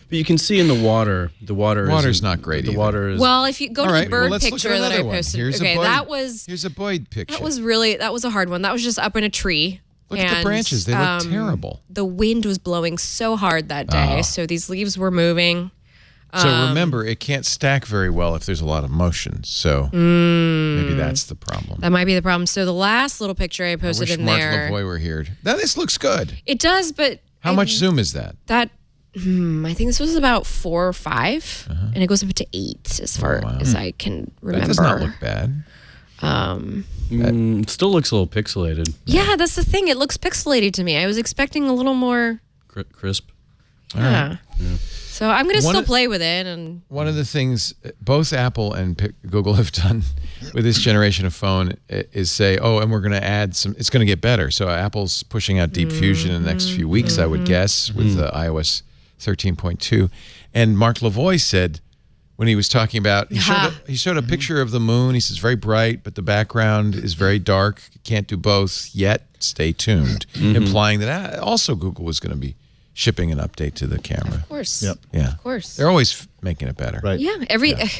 But you can see in the water. The water's Water's not great The either. water is. Well, if you go All to right, the bird let's look at picture that I another one. posted, Here's a okay, Boyd- here's a Boyd picture. that was a hard one. That was just up in a tree. Look at the And, branches. They look terrible. The wind was blowing so hard that day, so these leaves were moving. So remember, it can't stack very well if there's a lot of motion. So maybe that's the problem. That might be the problem. So the last little picture I I posted wish in Mark there, Lavoie were here. Now this looks good. it does, but How much zoom is that? that I think this was about 4 or 5, and it goes up to 8 as far as I can remember. That does not look bad. it still looks a little pixelated. Yeah, that's the thing. It looks pixelated to me. I was expecting a little more. Crisp. Yeah. So I'm gonna One still of- play with it, and One of the things both Apple and Google have done with this generation of phone is say, oh, and we're going to add some, it's going to get better. So Apple's pushing out Deep Fusion in the next few weeks, I would guess, with iOS 13.2. And Mark Lavoie said, when he was talking about, he showed a picture of the moon. He says very bright, but the background is very dark. Can't do both yet. Stay tuned, implying that also Google was going to be shipping an update to the camera. Of course. Yep. Yeah. Of course. They're always making it better. Right. Yeah.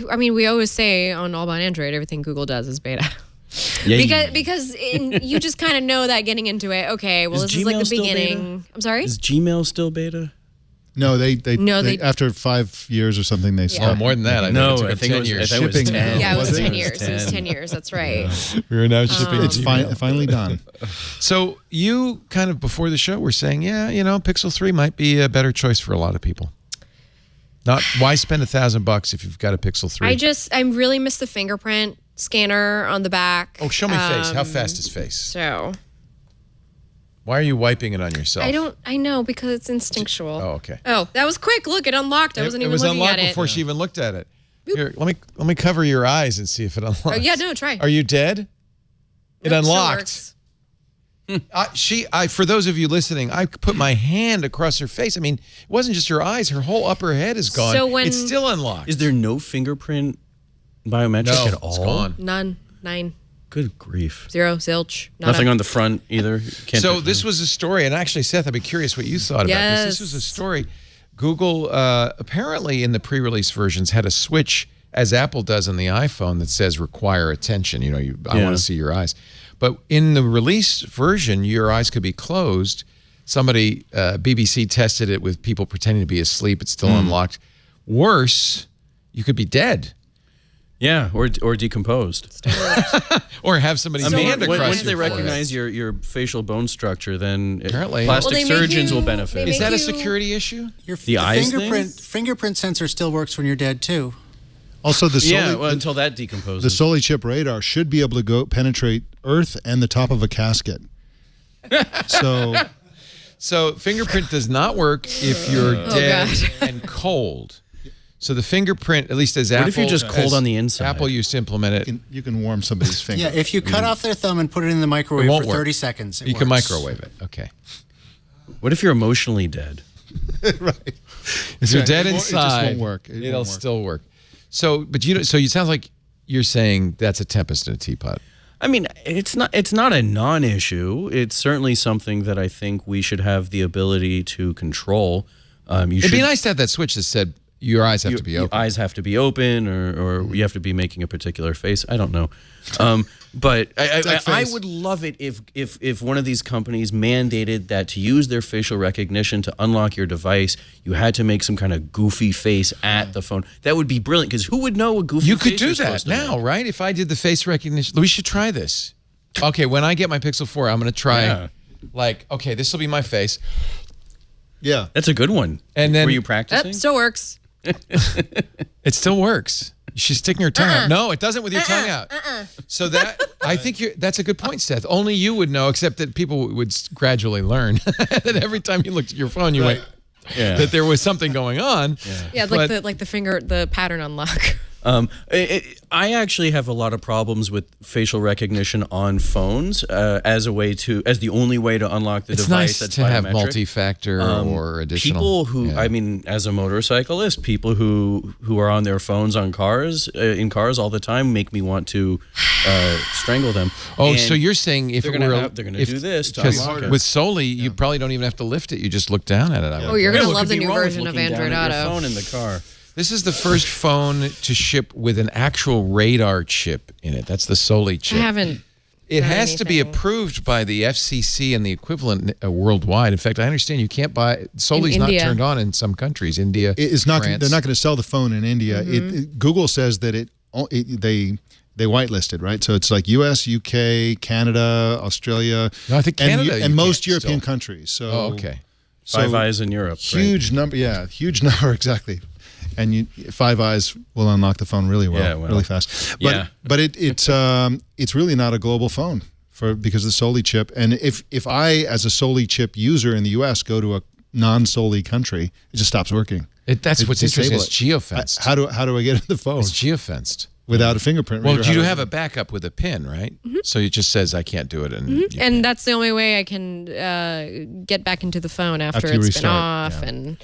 I mean, we always say on All About Android, everything Google does is beta. Because you just kind of know that getting into it. Okay, well, this is like the beginning. I'm sorry? Is Gmail still beta? No, they they after 5 years or something they Oh, stopped. more than that. I No, think I it took think 10 it was, years. I think it was Shipping 10. Yeah, it was Was it? 10 years. It was 10 years. That's right. We're now shipping It's Gmail. finally done. So you kind of before the show were saying, yeah, Pixel 3 might be a better choice for a lot of people. Not why spend $1,000 if you've got a Pixel 3? I really miss the fingerprint scanner on the back. Oh, show me face. How fast is face? So Why are you wiping it on yourself? I know because it's instinctual. Oh, okay. Oh, that was quick. Look, it unlocked. I wasn't even it was looking unlocked at it. before she even looked at it. Here, let me cover your eyes and see if it unlocks. Oh, yeah, no, try. Are you dead? It Nope, still unlocked. works. For those of you listening, I put my hand across her face. I mean, it wasn't just her eyes; her whole upper head is gone. So when- it's still unlocked. Is there no fingerprint biometric at all? It's gone. None. 9. Good grief. 0. Zilch. Nothing on the front either? Can't So do- this was a story, and actually, Seth, I'd be curious what you thought about this. This was a story. Google apparently in the pre-release versions had a switch, as Apple does on the iPhone, that says "require attention." I want to see your eyes. But in the release version, your eyes could be closed. Somebody, BBC tested it with people pretending to be asleep. It's still unlocked. Worse, you could be dead. Yeah, or decomposed. Or have somebody's hand across Once your they forehead. recognize your facial bone structure, then Apparently. plastic Well, they make surgeons you- will they benefit. make Is that a you- security issue? The eyes fingerprint sensor still works when you're dead too. Also, the Yeah, Soli, well, until that decomposes. the Soli chip radar should be able to penetrate Earth and the top of a casket. So fingerprint does not work if you're dead and cold. So the fingerprint, at least as Apple, if you're just cold as on the inside? Apple used to implement it. you can warm somebody's finger. Yeah, if you cut off their thumb and put it in the microwave won't for work. 30 seconds, You can microwave it. Okay. What if you're emotionally dead? Right. If you're dead It just inside, won't work. it'll still work. So, but so it sounds like you're saying that's a tempest in a teapot. I mean, it's not a non-issue. It's certainly something that I think we should have the ability to control. It'd be nice to have that switch that said your eyes have to be Your open. eyes have to be open, or you have to be making a particular face. I don't know. But I would love it if one of these companies mandated that to use their facial recognition to unlock your device, you had to make some kind of goofy face at the phone. That would be brilliant, because who would know a goofy You face could do you're that supposed to now, make? right? If I did the face recognition, we should try this. Okay, when I get my Pixel 4, I'm going to try, okay, this will be my face. Yeah. That's a good one. And then- were you practicing? Still works. It still works. She's sticking her tongue out. No, it doesn't with your tongue out. So that I think that's a good point, Seth. Only you would know, except that people would gradually learn that every time you looked at your phone, you went that there was something going on. Yeah, like the pattern unlock. I actually have a lot of problems with facial recognition on phones as the only way to unlock the It's device. nice that's to have biometric. multi-factor or additional. People who, I mean, as a motorcyclist, people who are on their phones on cars in cars all the time make me want to strangle them. Oh, And so you're saying if they're it gonna were have- they're gonna do this to because unlock it. with Soli, you probably don't even have to lift it. You just look down at it. Oh, you're Yeah, gonna what love could the be new wrong with version of looking down Android at your Auto. phone in the car. This is the first phone to ship with an actual radar chip in it. That's the Soli I chip. haven't. It done has to be anything. approved by the FCC and the equivalent worldwide. In fact, I understand you can't buy Soli's not India. turned on in some countries. India, It's not. France. They're not going to sell the phone in India. Mm-hmm. Google says that they whitelisted, right? So it's like U.S., U.K., Canada, Australia. No, I think Canada you and most can't European still. countries. So Oh, okay. Five Eyes in Europe. right? huge number. Yeah, huge number exactly. And Five Eyes will unlock the phone really well, Yeah, well, really fast. But yeah. but it's really not a global phone because of the Soli chip. And if I, as a Soli chip user in the U.S., go to a non-Soli country, it just stops working. That's what's interesting. Disable It's it. geofenced. How do I get into the phone It's geofenced. without a fingerprint Well, reader? you How do I have do a backup with a pin, right? So it just says I can't do it, And that's the only way I can get back into the phone after After you it's been restart, off. yeah. And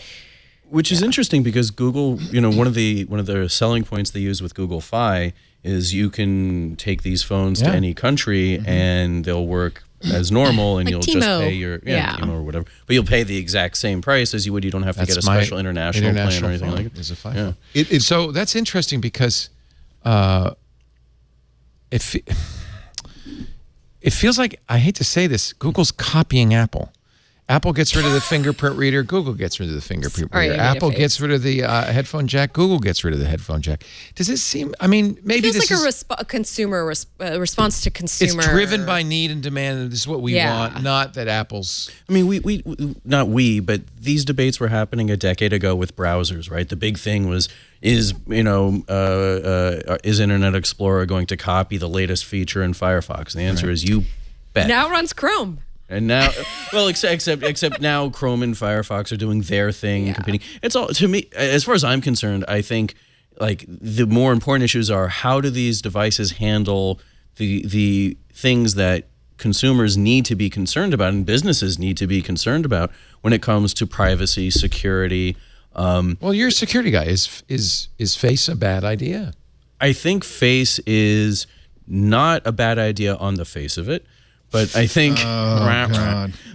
Which is interesting because Google, one of the selling points they use with Google Fi is you can take these phones to any country and they'll work as normal, and Like you'll T-Mo. just pay your T-Mo or whatever. But you'll pay the exact same price as you would. You don't have to get a special international plan or anything like it. Is a Fi phone. So that's interesting because it feels like, I hate to say this, Google's copying Apple. Apple gets rid of the fingerprint reader. Google gets rid of the fingerprint reader. Apple gets rid of the headphone jack. Google gets rid of the headphone jack. Does it seem? I mean, maybe It feels like a consumer response to consumer. It's driven by need and demand. And this is what we want, not that Apple's. I mean, but these debates were happening a decade ago with browsers, right? The big thing was, is Internet Explorer going to copy the latest feature in Firefox? And the answer is, you bet. Now it runs Chrome. And now, well, except now Chrome and Firefox are doing their thing and competing. It's all, to me, as far as I'm concerned, I think like the more important issues are, how do these devices handle the things that consumers need to be concerned about and businesses need to be concerned about when it comes to privacy, security. Well, you're a security guy. Is Face a bad idea? I think Face is not a bad idea on the face of it. But I think,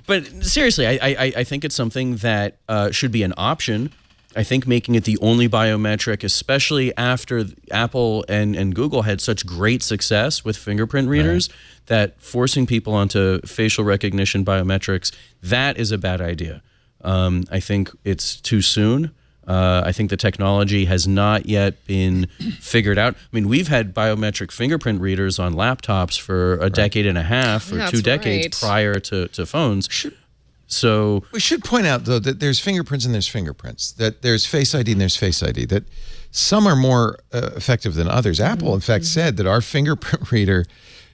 but seriously, I think it's something that should be an option. I think making it the only biometric, especially after Apple and Google had such great success with fingerprint readers, that forcing people onto facial recognition biometrics, that is a bad idea. I think it's too soon. I think the technology has not yet been figured out. I mean, we've had biometric fingerprint readers on laptops for a decade and a half or 2 decades prior to phones. So we should point out, though, that there's fingerprints and there's fingerprints, that there's Face ID and there's Face ID, that some are more effective than others. Apple, in fact, said that our fingerprint reader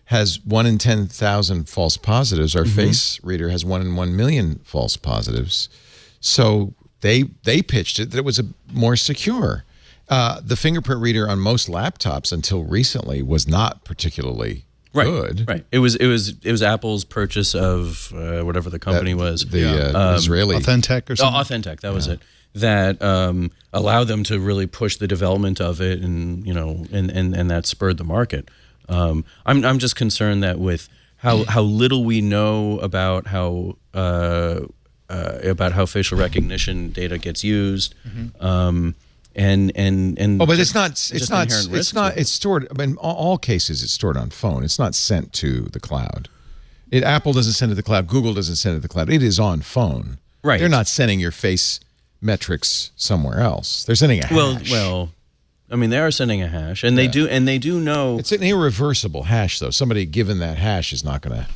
has 1 in 10,000 false positives. Our face reader has 1 in 1 million false positives. So they pitched it that it was more secure. The fingerprint reader on most laptops until recently was not particularly good. Right. It was Apple's purchase of whatever the company was. The Israeli Authentic or something. Oh, Authentic. That was it. That allowed them to really push the development of it, and and that spurred the market. I'm just concerned that with how little we know about how facial recognition data gets used, but it's stored. I mean, all cases it's stored on phone. It's not sent to the cloud. Apple doesn't send it to the cloud. Google doesn't send it to the cloud. It is on phone. Right. They're not sending your face metrics somewhere else. They're sending a hash. Well, I mean, they are sending a hash, and they do know it's an irreversible hash, though. Somebody given that hash is not going to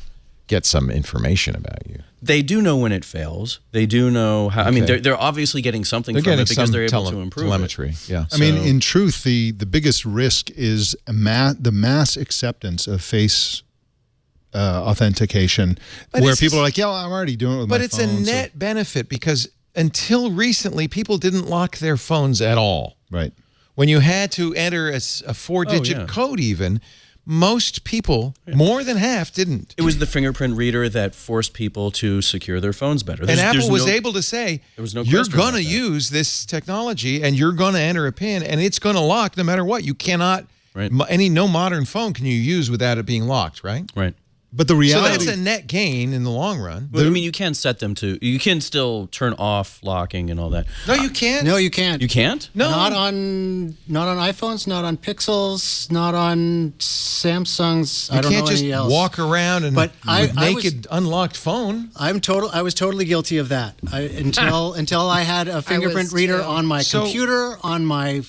get some information about you. They do know when it fails. They do know how. I mean, they're obviously getting something from it because they're able to improve telemetry. It. Yeah. I mean, in truth, the biggest risk is the mass acceptance of face authentication, where people are like, "Yeah, I'm already doing it with my phone." But it's a net benefit because until recently, people didn't lock their phones at all. Right. When you had to enter a 4-digit code, even. Most people, more than half, didn't. It was the fingerprint reader that forced people to secure their phones better. And Apple was able to say, you're going to use this technology and you're going to enter a PIN and it's going to lock no matter what. You cannot, no modern phone can you use without it being locked, right? Right. But the reality... So that's a net gain in the long run. Well, I mean, you can set them to... You can still turn off locking and all that. No, you can't. No, you can't. You can't? No. Not on iPhones, not on Pixels, not on Samsungs. I don't know any else. You can't just walk around and with naked, unlocked phone. I was totally guilty of that until I had a fingerprint reader on my computer, on my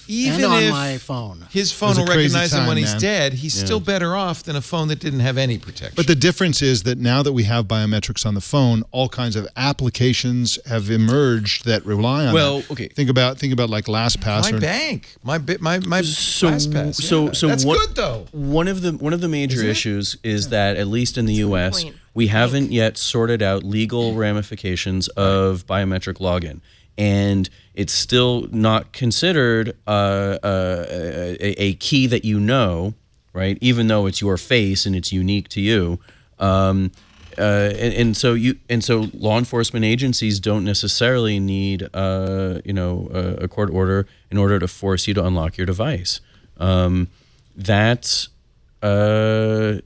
phone. His phone will recognize him when he's dead. He's still better off than a phone that didn't have any protection. But the difference is that now that we have biometrics on the phone, all kinds of applications have emerged that rely on that. Okay. Think about like LastPass. My bank, my LastPass. So that's good though. One of the major issues is that at least in the U.S. we haven't yet sorted out legal ramifications of biometric login, and it's still not considered a key that you know. Right, even though it's your face and it's unique to you, and so law enforcement agencies don't necessarily need a court order in order to force you to unlock your device. That for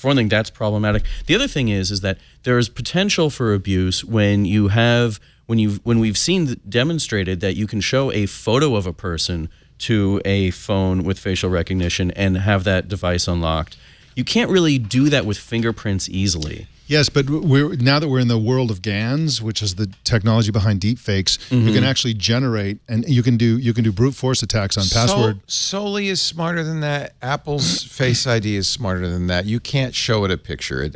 one thing, that's problematic. The other thing is that there is potential for abuse when we've seen demonstrated that you can show a photo of a person to a phone with facial recognition and have that device unlocked. You can't really do that with fingerprints easily. Yes, but now that we're in the world of GANs, which is the technology behind deepfakes, you can actually generate, and you can do brute force attacks on password. Soli is smarter than that. Apple's Face ID is smarter than that. You can't show it a picture.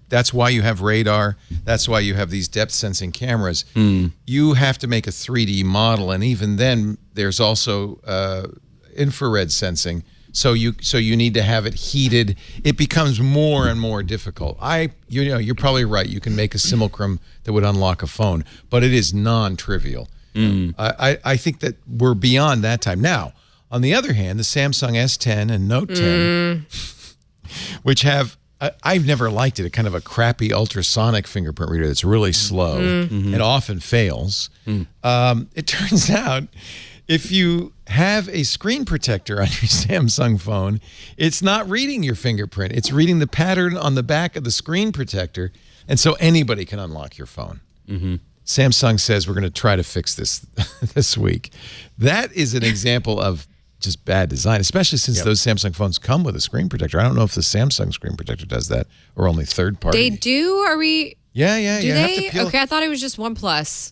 That's why you have radar. That's why you have these depth sensing cameras. You have to make a 3D model, and even then, there's also infrared sensing. So you need to have it heated. It becomes more and more difficult. You're probably right. You can make a simulacrum that would unlock a phone, but it is non-trivial. I think that we're beyond that time. Now, on the other hand, the Samsung S10 and Note 10, which have I've never liked it. A kind of a crappy ultrasonic fingerprint reader that's really slow. It often fails. It turns out, if you have a screen protector on your Samsung phone, it's not reading your fingerprint. It's reading the pattern on the back of the screen protector, and so anybody can unlock your phone. Samsung says we're going to try to fix this this week. That is an example of just bad design, especially since those Samsung phones come with a screen protector. I don't know if the Samsung screen protector does that or only third party. They do? Are we? Yeah. Do they? Okay, I thought it was just OnePlus.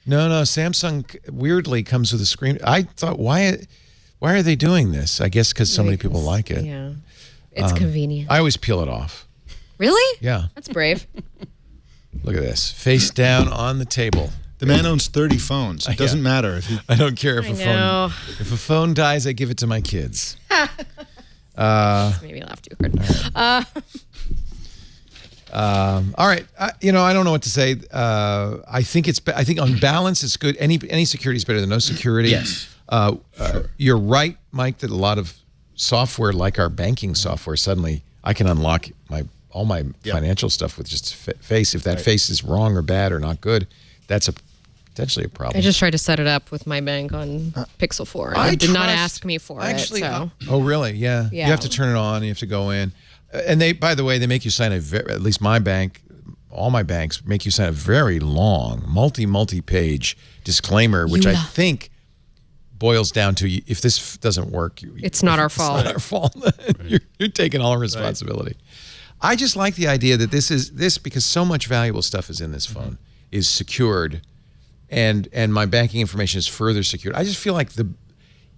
No, Samsung weirdly comes with a screen. I thought, why are they doing this? I guess because so many people like it. Yeah, it's convenient. I always peel it off. Really? Yeah. That's brave. Look at this, face down on the table. The man owns 30 phones. It doesn't matter if he. I don't care if a phone dies. I give it to my kids. Maybe laugh too hard. All right. I don't know what to say. I think on balance, it's good. Any security is better than no security. Yes. You're right, Mike, that a lot of software, like our banking software, suddenly I can unlock all my financial stuff with just face. If that face is wrong or bad or not good, that's potentially a problem. I just tried to set it up with my bank on Pixel 4. It did not ask me for it. So. Oh, really? Yeah. You have to turn it on. You have to go in. And by the way, they make you sign at least my bank, all my banks make you sign a very long, multi-page disclaimer, which I think boils down to, if this doesn't work, it's not our fault. It's not our fault. You're taking all responsibility. I just like the idea that this because so much valuable stuff is in this phone, is secured, and my banking information is further secured. I just feel like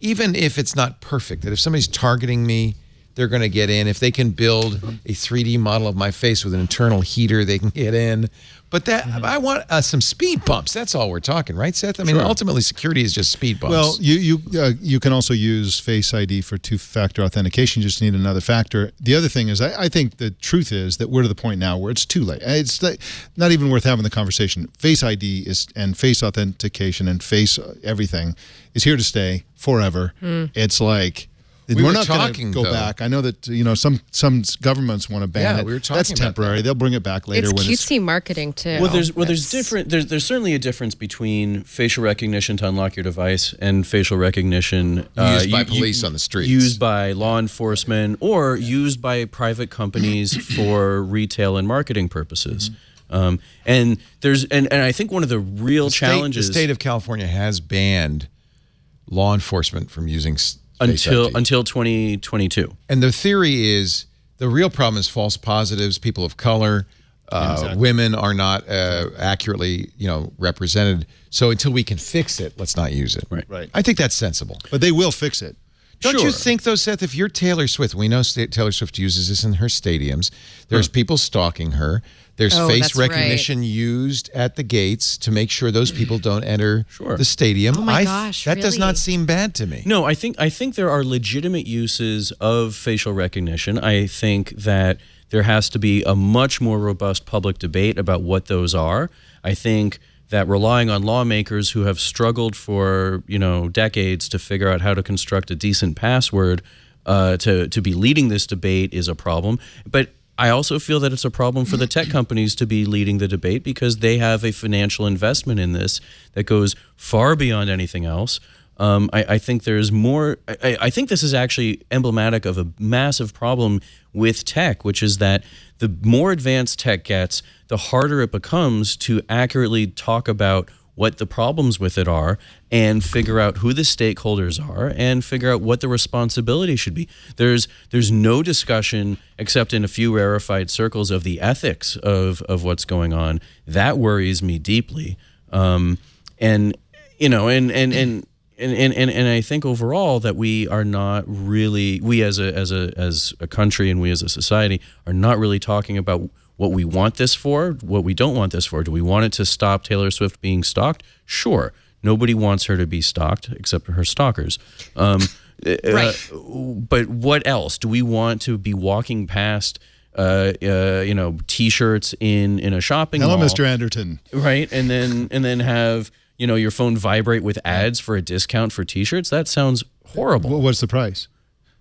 even if it's not perfect, that if somebody's targeting me, they're going to get in. If they can build a 3D model of my face with an internal heater, they can get in. But I want some speed bumps. That's all we're talking, right, Seth? I mean, ultimately, security is just speed bumps. Well, you can also use Face ID for two-factor authentication. You just need another factor. The other thing is, I think the truth is that we're to the point now where it's too late. It's not even worth having the conversation. Face ID and face authentication and face everything is here to stay forever. It's like... We're not going to go back. I know that some governments want to ban it. We were talking That's temporary. They'll bring it back later. It's cutesy marketing too. Well, there's certainly a difference between facial recognition to unlock your device and facial recognition used by police on the streets, used by law enforcement, or used by private companies for retail and marketing purposes. And I think one of the real challenges, the state of California has banned law enforcement from using until 2022. And the theory is the real problem is false positives, people of color, women are not accurately represented. So until we can fix it, let's not use it. Right. I think that's sensible. But they will fix it. Don't you think, though, Seth, if you're Taylor Swift, we know Taylor Swift uses this in her stadiums, there's people stalking her, there's face recognition used at the gates to make sure those people don't enter the stadium. Oh my gosh, that does not seem bad to me. No, I think there are legitimate uses of facial recognition. I think that there has to be a much more robust public debate about what those are. I think that relying on lawmakers who have struggled for decades to figure out how to construct a decent password to be leading this debate is a problem. But I also feel that it's a problem for the tech companies to be leading the debate because they have a financial investment in this that goes far beyond anything else. I think there's more. I think this is actually emblematic of a massive problem with tech, which is that the more advanced tech gets, the harder it becomes to accurately talk about what the problems with it are and figure out who the stakeholders are and figure out what the responsibility should be. There's no discussion except in a few rarefied circles of the ethics of what's going on. That worries me deeply. And I think overall that we are not really, we as a country and we as a society are not really talking about what we want this for, what we don't want this for. Do we want it to stop Taylor Swift being stalked? Sure. Nobody wants her to be stalked except her stalkers. Right. But what else? Do we want to be walking past T-shirts in a shopping mall? Hello, Mr. Anderton. Right, and then have your phone vibrate with ads for a discount for T-shirts? That sounds horrible. What's the price?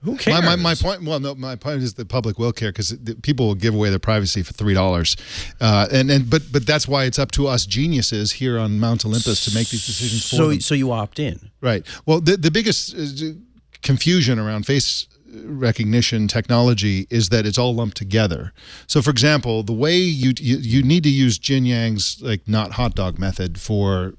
Who cares? My point. Well, no. My point is the public will care because people will give away their privacy for $3, but that's why it's up to us geniuses here on Mount Olympus to make these decisions for them. So you opt in, right? Well, the biggest confusion around face recognition technology is that it's all lumped together. So, for example, the way you need to use Jin Yang's not Hotdog method for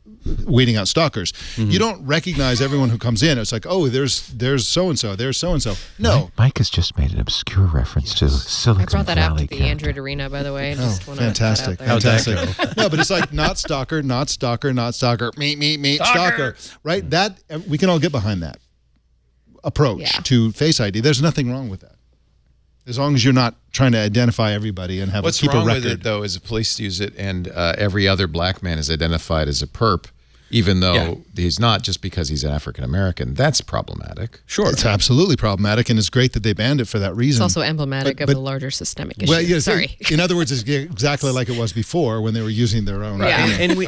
weeding out stalkers. You don't recognize everyone who comes in. It's like, oh, there's so-and-so, there's so-and-so. No. Mike has just made an obscure reference to Silicon I brought that Valley up to the Android Arena, by the way. Fantastic. Fantastic. No, but it's like not stalker, not stalker, not stalker, meet, stalker. Right? That we can all get behind that approach to Face ID. There's nothing wrong with that. As long as you're not trying to identify everybody and keep a record. What's wrong with it, though, is the police use it and every other black man is identified as a perp, even though he's not, just because he's African-American. That's problematic. Sure. It's absolutely problematic, and it's great that they banned it for that reason. It's also emblematic of a larger systemic issue. Well, yeah, sorry. In other words, it's exactly like it was before when they were using their own. Yeah. And we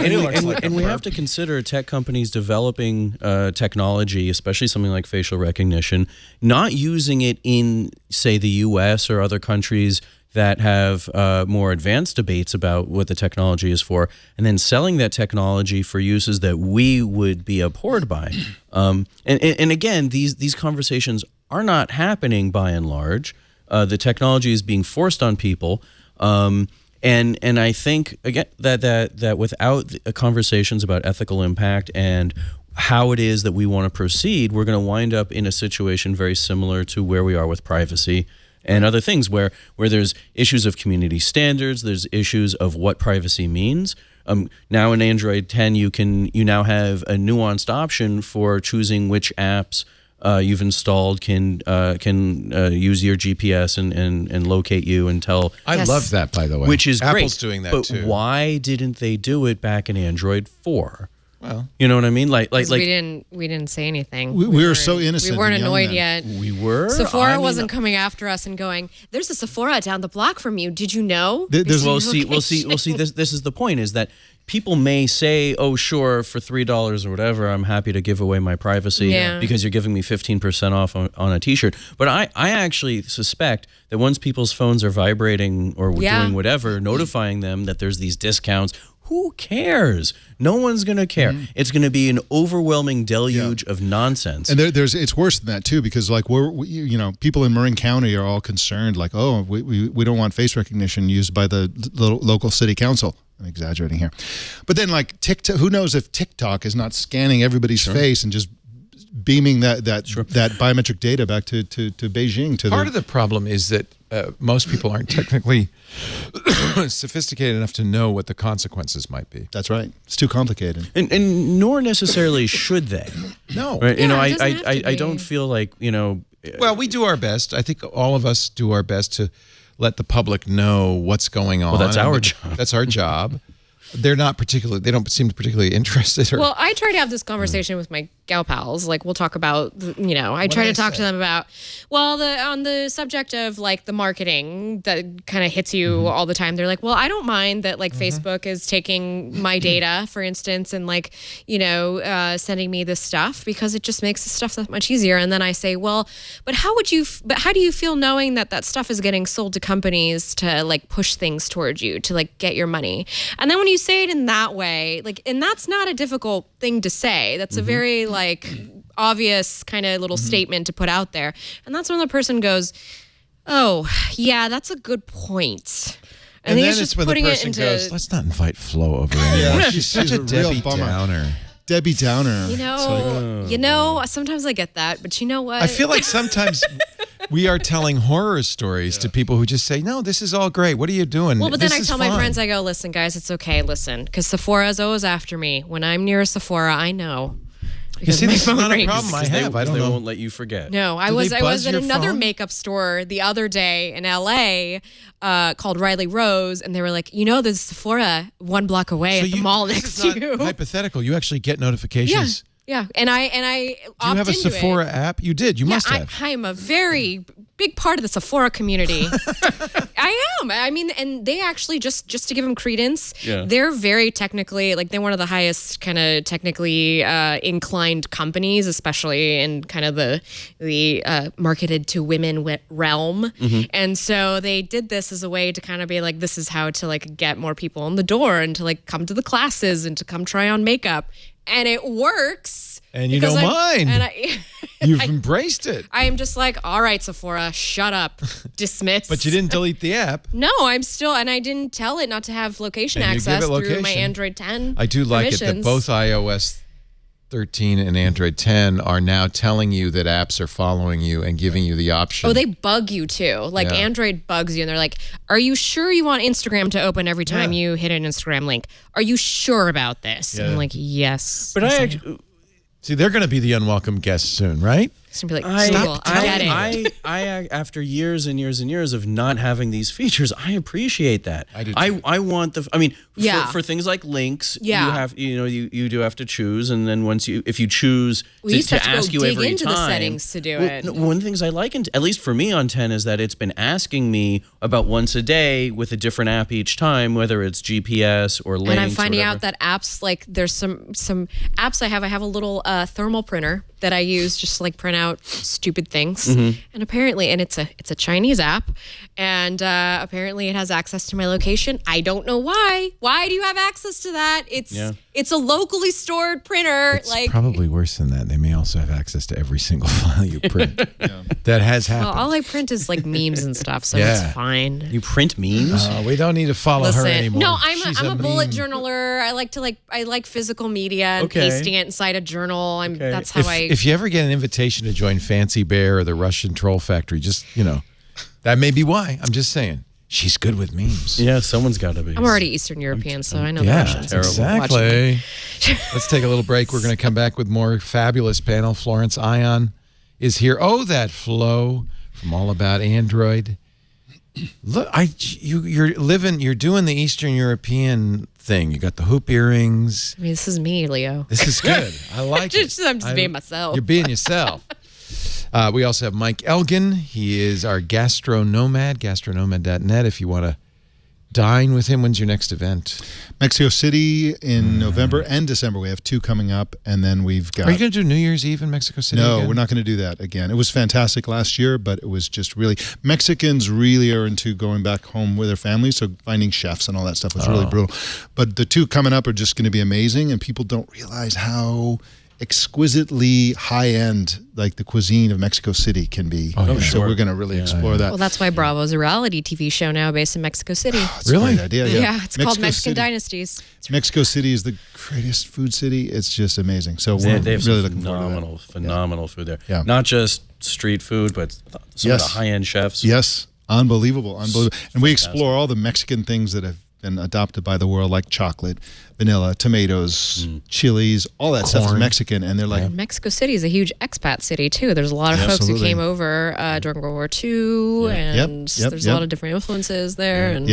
have to consider tech companies developing technology, especially something like facial recognition, not using it in, say, the U.S. or other countries that have more advanced debates about what the technology is for, and then selling that technology for uses that we would be abhorred by. And again, these conversations are not happening by and large. The technology is being forced on people. And I think, again, that without conversations about ethical impact and how it is that we want to proceed, we're going to wind up in a situation very similar to where we are with privacy and other things where there's issues of community standards, there's issues of what privacy means. Now in Android 10, you now have a nuanced option for choosing which apps you've installed can use your GPS and locate you and tell. I love that, by the way. Which is great. Apple's doing that too. But why didn't they do it back in Android 4? Well, you know what I mean? Like we didn't say anything. We were so innocent. We weren't and young annoyed then. yet. We were. Sephora wasn't coming after us and going, "There's a Sephora down the block from you. Did you know?" We'll see. This is the point: is that people may say, "Oh, sure, for $3 or whatever, I'm happy to give away my privacy because you're giving me 15% off on a T-shirt." But I actually suspect that once people's phones are vibrating or doing whatever, notifying them that there's these discounts. Who cares? No one's going to care. It's going to be an overwhelming deluge of nonsense. And it's worse than that too, because people in Marin County are all concerned, like, oh, we don't want face recognition used by the local city council. I'm exaggerating here, but then like TikTok, who knows if TikTok is not scanning everybody's face and just beaming that biometric data back to Beijing. Part of the problem is that most people aren't technically sophisticated enough to know what the consequences might be. That's right. It's too complicated. And nor necessarily should they. No. Right? I don't feel like, Well, we do our best. I think all of us do our best to let the public know what's going on. Well, that's our job. That's our job. They don't seem particularly interested. Well, I try to have this conversation with my gal pals, like we'll talk about, you know, I try to talk to them about, well, on the subject of like the marketing that kind of hits you all the time. They're like, well, I don't mind that like Facebook is taking my data, for instance, and like, you know, sending me this stuff because it just makes the stuff that much easier. And then I say, well, but how do you feel knowing that that stuff is getting sold to companies to like push things towards you to like get your money? And then when you say it in that way, like, and that's not a difficult thing to say. That's a very like obvious kind of little statement to put out there. And that's when the person goes, oh, yeah, that's a good point. And then it's when the person goes, let's not invite Flo over anymore. Yeah, she's such a Debbie Downer. Debbie Downer. You know, sometimes I get that, but you know what? I feel like sometimes we are telling horror stories to people who just say, no, this is all great. What are you doing? Well, but then I tell my friends, I go, listen, guys, it's okay. Listen, because Sephora's always after me. When I'm near a Sephora, I know. You see, this is not a problem I have. I don't know. They won't let you forget. No, I was at another makeup store the other day in LA called Riley Rose, and they were like, you know, there's Sephora 1 block away at the mall next to you. Hypothetical. You actually get notifications. Yeah, and I Do you have a Sephora app? You did. You must have. I am a very big part of the Sephora community. I am. I mean, and they actually just to give them credence, they're very technically, like, they're one of the highest kind of technically inclined companies, especially in kind of the marketed to women realm. And so they did this as a way to kind of be like, this is how to like get more people in the door and to like come to the classes and to come try on makeup. And it works. And you don't mind. And You've embraced it. I am just like, all right, Sephora, shut up. Dismiss. But you didn't delete the app. No, I'm still, and I didn't tell it not to have location access through my Android 10. I do like it that both iOS 13 and Android 10 are now telling you that apps are following you and giving you the option. Oh, they bug you too. Like Android bugs you and they're like, are you sure you want Instagram to open every time you hit an Instagram link? Are you sure about this? And I'm like, yes. But I actually... See, they're going to be the unwelcome guests soon, right? It's going to be like, Google, I after years and years and years of not having these features, I appreciate that. I do too. I want the, I mean, for things like links, you have, you do have to choose. And then once if you choose to ask you every into time. The settings to do it. One of the things I like, at least for me on 10, is that it's been asking me about once a day with a different app each time, whether it's GPS or links. And I'm finding out that apps, like there's some apps I have a little thermal printer that I use just to like print out stupid things. And apparently, and it's a Chinese app, and apparently it has access to my location. I don't know why. Why do you have access to that? It's a locally stored printer. It's probably worse than that. They may also have access to every single file you print. That has happened. Well, all I print is like memes and stuff, so it's fine. You print memes? We don't need to follow her anymore. No, I'm a bullet journaler. I like physical media and pasting it inside a journal. That's how If you ever get an invitation to join Fancy Bear or the Russian Troll Factory, just, that may be why. I'm just saying. She's good with memes. Yeah, someone's got to be. I'm already Eastern European, so I know the Russians. Exactly. Let's take a little break. We're going to come back with more fabulous panel. Florence Ion is here. Oh, that Flo from All About Android. Look, you're doing the Eastern European thing. You got the hoop earrings. I mean, this is me, Leo. This is good. I like it. I'm just being myself. You're being yourself. We also have Mike Elgin. He is our gastro nomad, gastronomad.net. If you want to dine with him, when's your next event? Mexico City in November and December. We have 2 coming up, and then we've got... Are you going to do New Year's Eve in Mexico City again? We're not going to do that again. It was fantastic last year, but it was just really... Mexicans really are into going back home with their families, so finding chefs and all that stuff was really brutal. But the 2 coming up are just going to be amazing, and people don't realize how exquisitely high-end like the cuisine of Mexico City can be. So we're going to really explore that. Well, that's why Bravo's a reality TV show now based in Mexico City. It's a great idea. Yeah, it's called Mexican Dynasties. Mexico City is the greatest food city. It's just amazing. So we're really looking forward to phenomenal food there. Yeah. Not just street food, but some of the high-end chefs. Yes, unbelievable. And we explore all the Mexican things that have been adopted by the world, like chocolate, vanilla, tomatoes, chilies, all that stuff is Mexican, and they're like Mexico City is a huge expat city too. There's a lot of folks who came over during World War II, and there's a lot of different influences there. And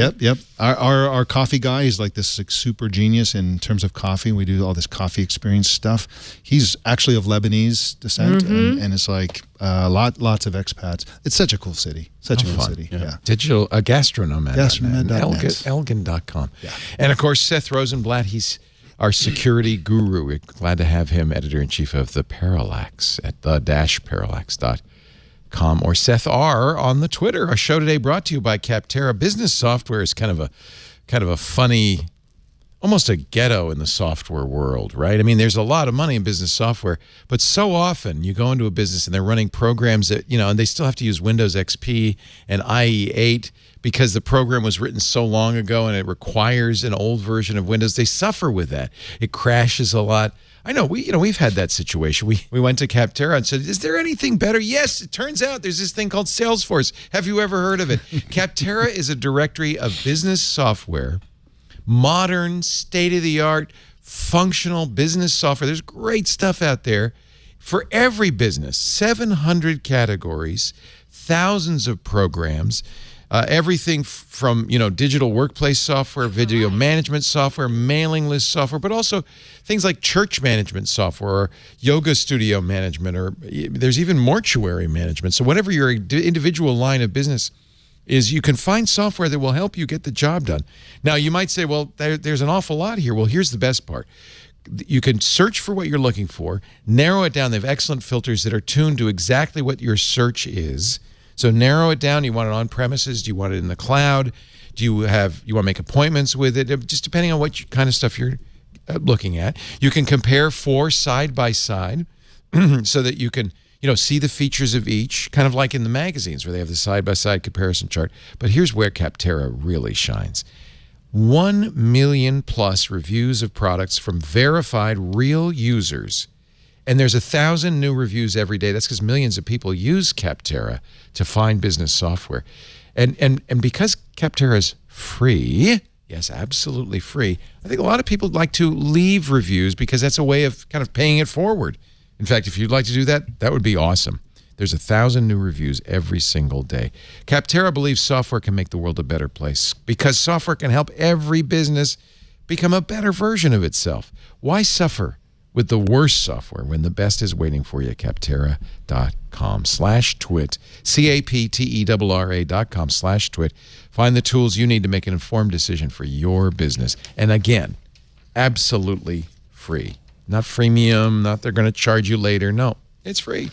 Our coffee guy is like this like, super genius in terms of coffee. We do all this coffee experience stuff. He's actually of Lebanese descent, and it's like lots of expats. It's such a cool city. Such a cool city. Yeah. Digital gastronomad. Gastronomad.net. Elgin.com. Yeah. And of course, Seth Rosenblatt, he's our security guru. We're glad to have him, editor-in-chief of The Parallax at the-parallax.com, or Seth R. on the Twitter. Our show today brought to you by Capterra. Business software is kind of a funny, almost a ghetto in the software world, right? I mean, there's a lot of money in business software, but so often you go into a business and they're running programs that, and they still have to use Windows XP and IE8 because the program was written so long ago and it requires an old version of Windows. They suffer with that. It crashes a lot. I know we've had that situation. We went to Capterra and said, "Is there anything better?" Yes, it turns out there's this thing called Salesforce. Have you ever heard of it? Capterra is a directory of business software, modern, state-of-the-art, functional business software. There's great stuff out there for every business. 700 categories, thousands of programs. Everything from digital workplace software, video management software, mailing list software, but also things like church management software or yoga studio management, or there's even mortuary management. So whatever your individual line of business is, you can find software that will help you get the job done. Now you might say, well, there's an awful lot here. Well, here's the best part. You can search for what you're looking for, narrow it down. They have excellent filters that are tuned to exactly what your search is. So narrow it down. You want it on premises? Do you want it in the cloud? Do you want to make appointments with it? Just depending on what kind of stuff you're looking at. You can compare 4 side by side so that you can see the features of each, kind of like in the magazines where they have the side by side comparison chart. But here's where Capterra really shines. 1 million plus reviews of products from verified real users. And there's 1,000 new reviews every day. That's because millions of people use Capterra to find business software. And because Capterra is free, yes, absolutely free, I think a lot of people like to leave reviews because that's a way of kind of paying it forward. In fact, if you'd like to do that, that would be awesome. There's 1,000 new reviews every single day. Capterra believes software can make the world a better place because software can help every business become a better version of itself. Why suffer with the worst software when the best is waiting for you? Capterra.com/twit, CAPTERRA.com/twit. Find the tools you need to make an informed decision for your business. And again, absolutely free. Not freemium, not they're going to charge you later. No, it's free.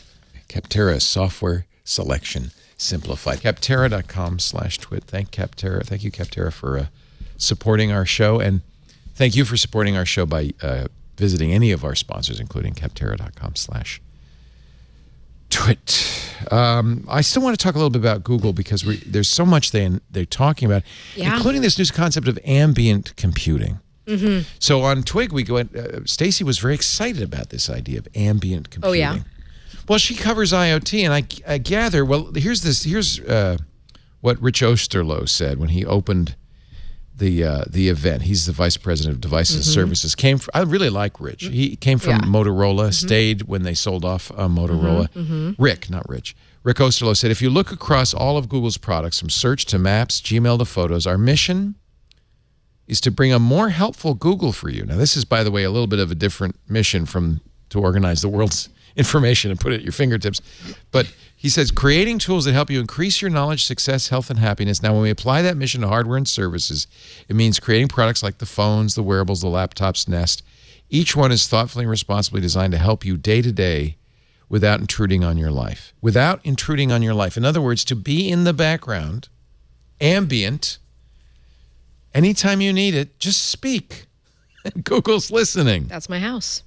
Capterra software selection simplified. Capterra.com/twit. Thank you, Capterra, for supporting our show. And thank you for supporting our show by visiting any of our sponsors, including Capterra.com/twit. I still want to talk a little bit about Google because there's so much they're talking about, including this new concept of ambient computing. So on Twig, Stacy was very excited about this idea of ambient computing. Oh, yeah? Well, she covers IoT, and I gather, here's what Rich Osterloh said when he opened the event. He's the vice president of devices and services. I really like Rich. He came from Motorola, stayed when they sold off Motorola. Rick, not Rich. Rick Osterloh said, if you look across all of Google's products, from search to maps, Gmail to photos, our mission is to bring a more helpful Google for you. Now, this is, by the way, a little bit of a different mission to organize the world's information and put it at your fingertips. But he says, creating tools that help you increase your knowledge, success, health, and happiness. Now, when we apply that mission to hardware and services, it means creating products like the phones, the wearables, the laptops, Nest. Each one is thoughtfully and responsibly designed to help you day to day without intruding on your life. Without intruding on your life. In other words, to be in the background, ambient. Anytime you need it, just speak. Google's listening. That's my house.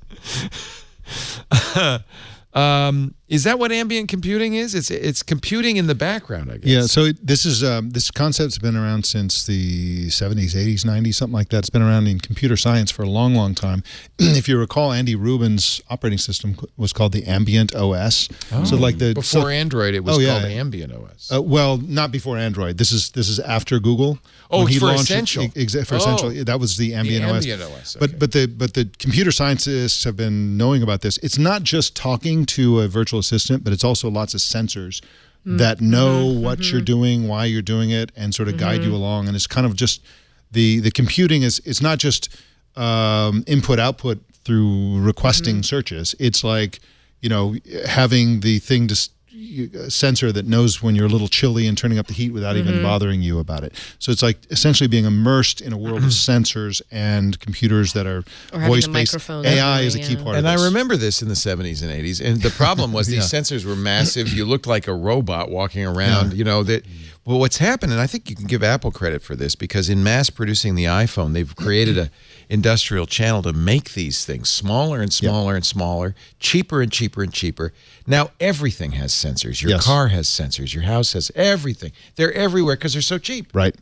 Is that what ambient computing is? It's computing in the background, I guess. Yeah, so this concept's been around since the 70s, 80s, 90s, something like that. It's been around in computer science for a long, long time. If you recall, Andy Rubin's operating system was called the Ambient Os. Oh. So like before Android, it was called Ambient Os. Well, not before Android. This is after Google. Oh, when he for launched Essential. For Essential, that was the Ambient OS. Okay. But the computer scientists have been knowing about this. It's not just talking to a virtual assistant, but it's also lots of sensors that know what you're doing, why you're doing it, and sort of guide you along. And it's kind of just the computing it's not just input output through requesting searches. It's like having the thing to sensor that knows when you're a little chilly and turning up the heat without even bothering you about it. So it's like essentially being immersed in a world of sensors and computers that are voice-based. AI is a key part of this. And I remember this in the 70s and 80s. And the problem was these sensors were massive. You looked like a robot walking around. Well, what's happened, and I think you can give Apple credit for this, because in mass producing the iPhone, they've created a industrial channel to make these things smaller and smaller and smaller, cheaper and cheaper and cheaper. Now everything has sensors. Your car has sensors. Your house has everything. They're everywhere because they're so cheap. Right.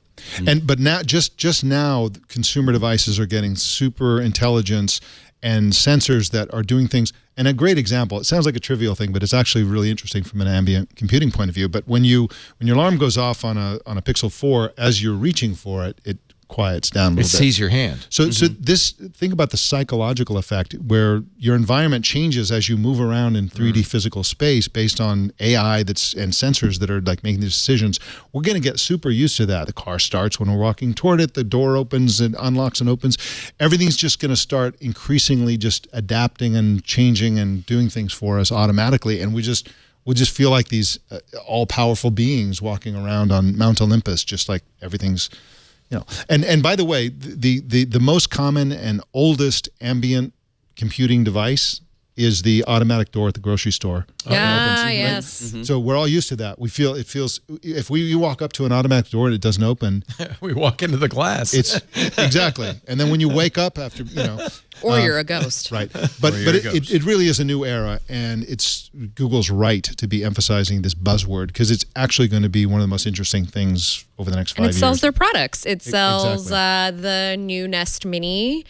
But now, just now, consumer devices are getting super intelligence and sensors that are doing things. And a great example, it sounds like a trivial thing, but it's actually really interesting from an ambient computing point of view. But when your alarm goes off on a Pixel 4, as you're reaching for it, it quiets down a little bit. It sees your hand. So think about the psychological effect where your environment changes as you move around in 3D physical space based on AI and sensors that are like making these decisions. We're going to get super used to that. The car starts when we're walking toward it. The door opens and unlocks and opens. Everything's just going to start increasingly just adapting and changing and doing things for us automatically. And we'll just feel like these all-powerful beings walking around on Mount Olympus, just like everything's. And by the way, the most common and oldest ambient computing device is the automatic door at the grocery store. Yes. So we're all used to that. It feels if we walk up to an automatic door and it doesn't open, we walk into the glass. It's exactly. And then when you wake up after, or you're a ghost. Right. But it really is a new era, and it's Google's right to be emphasizing this buzzword because it's actually going to be one of the most interesting things over the next 5 years. And it sells their products. It sells the new Nest Mini,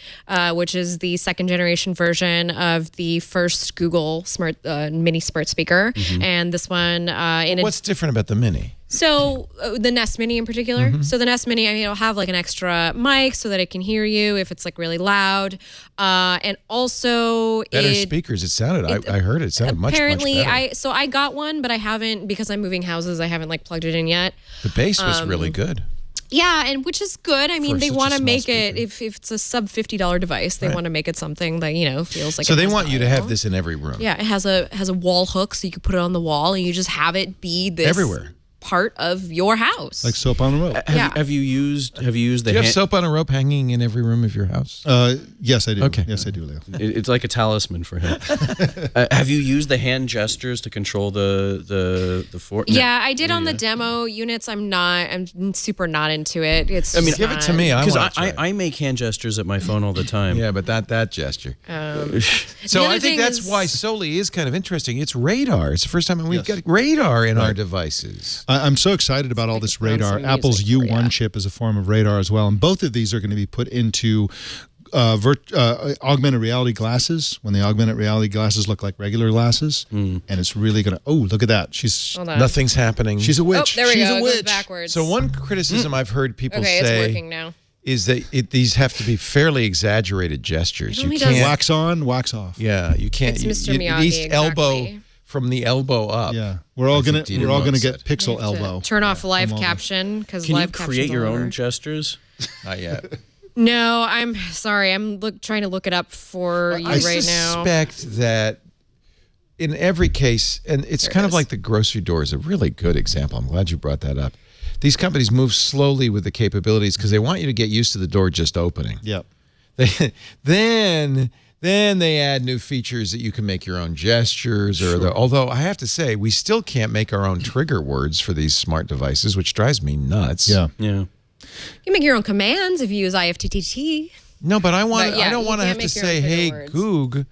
which is the second generation version of the first Google smart mini smart speaker. And this one what's different about the Mini? So the Nest Mini in particular. So the Nest Mini, it'll have like an extra mic so that it can hear you if it's like really loud, and also better speakers. It sounded. I heard it sounded much better. Apparently, I got one, but I haven't because I'm moving houses. I haven't like plugged it in yet. The bass was really good. Yeah, and which is good. I mean, they want to make speaker. it if it's a sub $50 device, they want to make it something that feels like. So it they has want you to value. have this in every room. Yeah, it has a wall hook, so you can put it on the wall, and you just have it be this everywhere. Part of your house, like soap on a rope. Have you used the? Do you have soap on a rope hanging in every room of your house? Yes, I do. Okay. Yes, I do, Leo. It's like a talisman for him. Have you used the hand gestures to control the Fortnite? Yeah, I did on the demo units. I'm super not into it. Give it to me. Because I make hand gestures at my phone all the time. Yeah, but that gesture. So I think that's why Soli is kind of interesting. It's radar. It's the first time we've got radar in our devices. I'm so excited about all this radar. Apple's U1 chip is a form of radar as well, and both of these are going to be put into augmented reality glasses. When the augmented reality glasses look like regular glasses, and it's really going to. Oh, look at that! Nothing's happening. She's a witch. Oh, there we She's go. a It goes witch. backwards. So one criticism I've heard people okay, say it's working now. is that these have to be fairly exaggerated gestures. You only can't does- Wax on, wax off. Yeah, you can't. It's Mr. At Miyagi, least elbow exactly. from the elbow up. Yeah, we're all gonna get pixel To elbow. turn off live caption because Can live you create your caption's own gestures? Not yet. No, I'm sorry. I'm trying to look it up for you I right now. suspect that in every case, and it's kind of like the grocery door is a really good example. I'm glad you brought that up. These companies move slowly with the capabilities because they want you to get used to the door just opening. Yep. Then they add new features that you can make your own gestures. Although I have to say, we still can't make our own trigger words for these smart devices, which drives me nuts. Yeah. You make your own commands if you use IFTTT. No, but I But yeah, don't you want to can't have to make your own say, trigger "Hey, words. Goog,"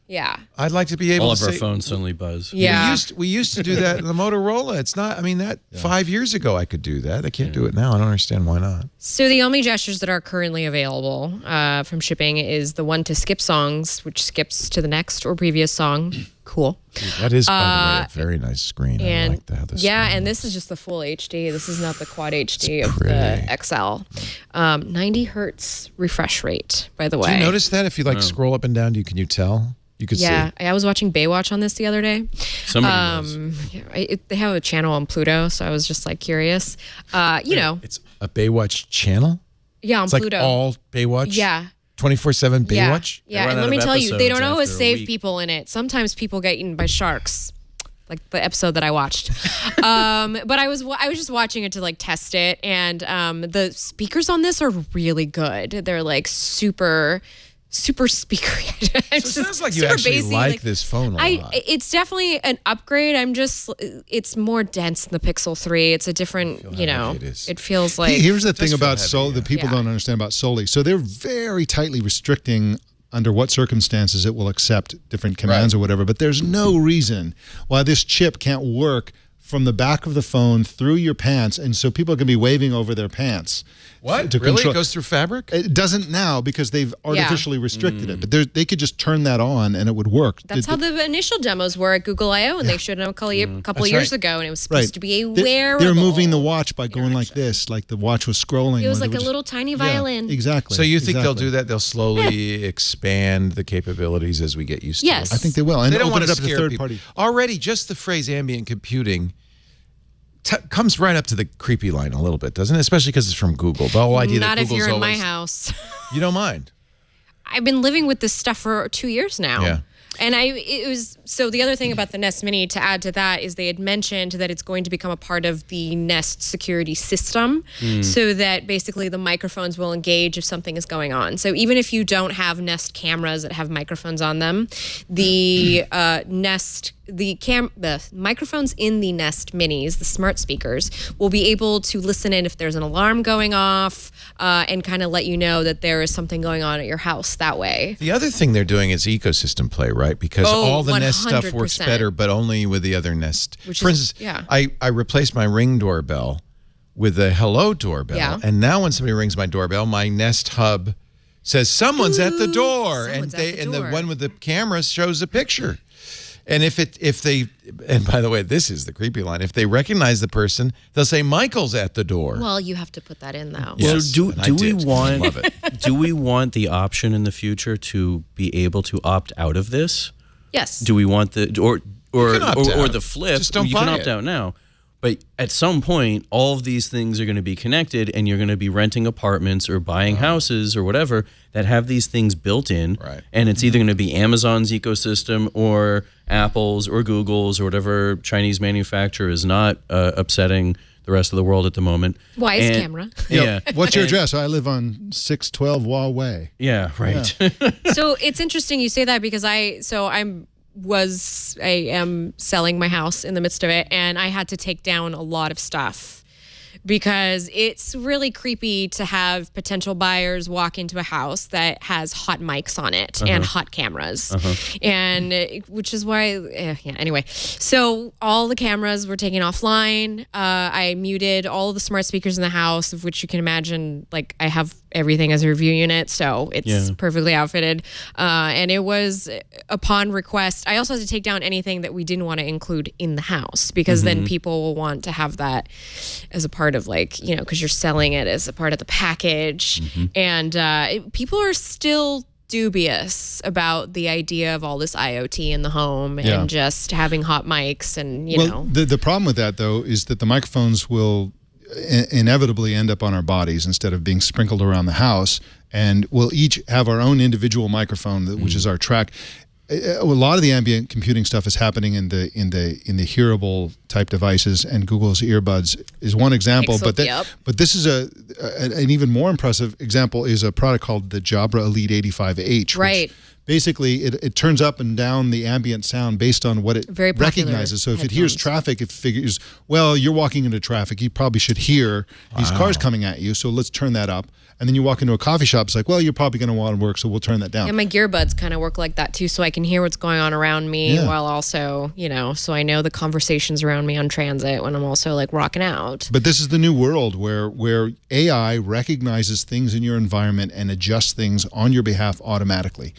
Yeah. I'd like to be able All to of our say, phones suddenly buzz. Yeah. We used to do that in the Motorola. It's not, I mean, 5 years ago I could do that. I can't do it now. I don't understand why not. So the only gestures that are currently available from shipping is the one to skip songs, which skips to the next or previous song. Cool. That is, by the way, a very nice screen. And I like that. and this is just the full HD. This is not the quad HD of the XL. 90 hertz refresh rate, by the way. Do you notice that if you scroll up and down, can you tell? You could see. Yeah, I was watching Baywatch on this the other day. Somebody They have a channel on Pluto, so I was just curious. It's a Baywatch channel? Yeah, on It's Pluto. like all Baywatch? Yeah. 24/7 Baywatch? Yeah, and let me tell you, they don't always after a save week. people in it. Sometimes people get eaten by sharks, like the episode that I watched. But I was just watching it to test it, and the speakers on this are really good. They're super speakery. It sounds like you actually like this phone a lot. It's definitely an upgrade. It's more dense than the Pixel 3. It's a different, it feels like. Here's the thing feel about heavy, Soli that people don't understand about Soli. So they're very tightly restricting under what circumstances it will accept different commands or whatever. But there's no reason why this chip can't work from the back of the phone through your pants, and so people can be waving over their pants. What? To Really? control. It goes through fabric? It doesn't now because they've artificially restricted it, but they could just turn that on and it would work. That's how the initial demos were at Google I/O, and they showed them a couple of years ago, and it was supposed to be a wearable. They're moving the watch by going like this, like the watch was scrolling. It was when like they a would little tiny violin. Yeah, exactly. So you think they'll exactly. do that? They'll slowly expand the capabilities as we get used to Yes. it? I think they will. And They don't open want it to up to scare third people. party. Already, just the phrase ambient computing comes right up to the creepy line a little bit, doesn't it? Especially because it's from Google. The whole idea Not that if Google's you're in my always- house. You don't mind? I've been living with this stuff for 2 years now. Yeah. And so the other thing about the Nest Mini, to add to that, is they had mentioned that it's going to become a part of the Nest security system, so that basically the microphones will engage if something is going on. So even if you don't have Nest cameras that have microphones on them, the the microphones in the Nest Minis, the smart speakers, will be able to listen in if there's an alarm going off, and kind of let you know that there is something going on at your house that way. The other thing they're doing is ecosystem play, right? Because all the Nest stuff works 100%. better, but only with the other Nest. Which For is- instance, yeah. I replaced my Ring doorbell with a Hello doorbell, Yeah. and now when somebody rings my doorbell, my Nest Hub says someone's at the door, Someone's at the and the door. one with the camera shows a picture. And if they and by the way, this is the creepy line. If they recognize the person, they'll say Michael's at the door. Well, you have to put that in though. Yes, So and I do we did. want Love it. do we want the option in the future to be able to opt out of this? Yes. Do we want the or can opt or out. the flip? Just don't you can buy opt it. out now. But at some point, all of these things are going to be connected, and you're going to be renting apartments or buying houses or whatever that have these things built in. Right. And it's either going to be Amazon's ecosystem or Apple's or Google's or whatever Chinese manufacturer is not upsetting the rest of the world at the moment. Wise And- camera. Yeah. What's your address? I live on 612 Huawei. Yeah, right. So it's interesting you say that because I am selling my house in the midst of it, and I had to take down a lot of stuff because it's really creepy to have potential buyers walk into a house that has hot mics on it and hot cameras, and which is why anyway, so all the cameras were taken offline. I muted all of the smart speakers in the house, of which you can imagine, like, I have everything as a review unit, so it's perfectly outfitted, and it was upon request. I also had to take down anything that we didn't want to include in the house, because then people will want to have that as a part of, like, because you're selling it as a part of the package, and people are still dubious about the idea of all this IoT in the home and just having hot mics and you know. The problem with that, though, is that the microphones will inevitably end up on our bodies instead of being sprinkled around the house, and we'll each have our own individual microphone, which is our track. A lot of the ambient computing stuff is happening in the hearable type devices, and Google's earbuds is one example. But this is an even more impressive example is a product called the Jabra Elite 85H, Right. which basically it turns up and down the ambient sound based on what it recognizes. So if it hears traffic, it figures, well, you're walking into traffic. You probably should hear these cars coming at you. So let's turn that up. And then you walk into a coffee shop, it's like, well, you're probably going to want to work, so we'll turn that down. And my earbuds kind of work like that too, so I can hear what's going on around me while also, so I know the conversations around me on transit when I'm also like rocking out. But this is the new world where AI recognizes things in your environment and adjusts things on your behalf automatically.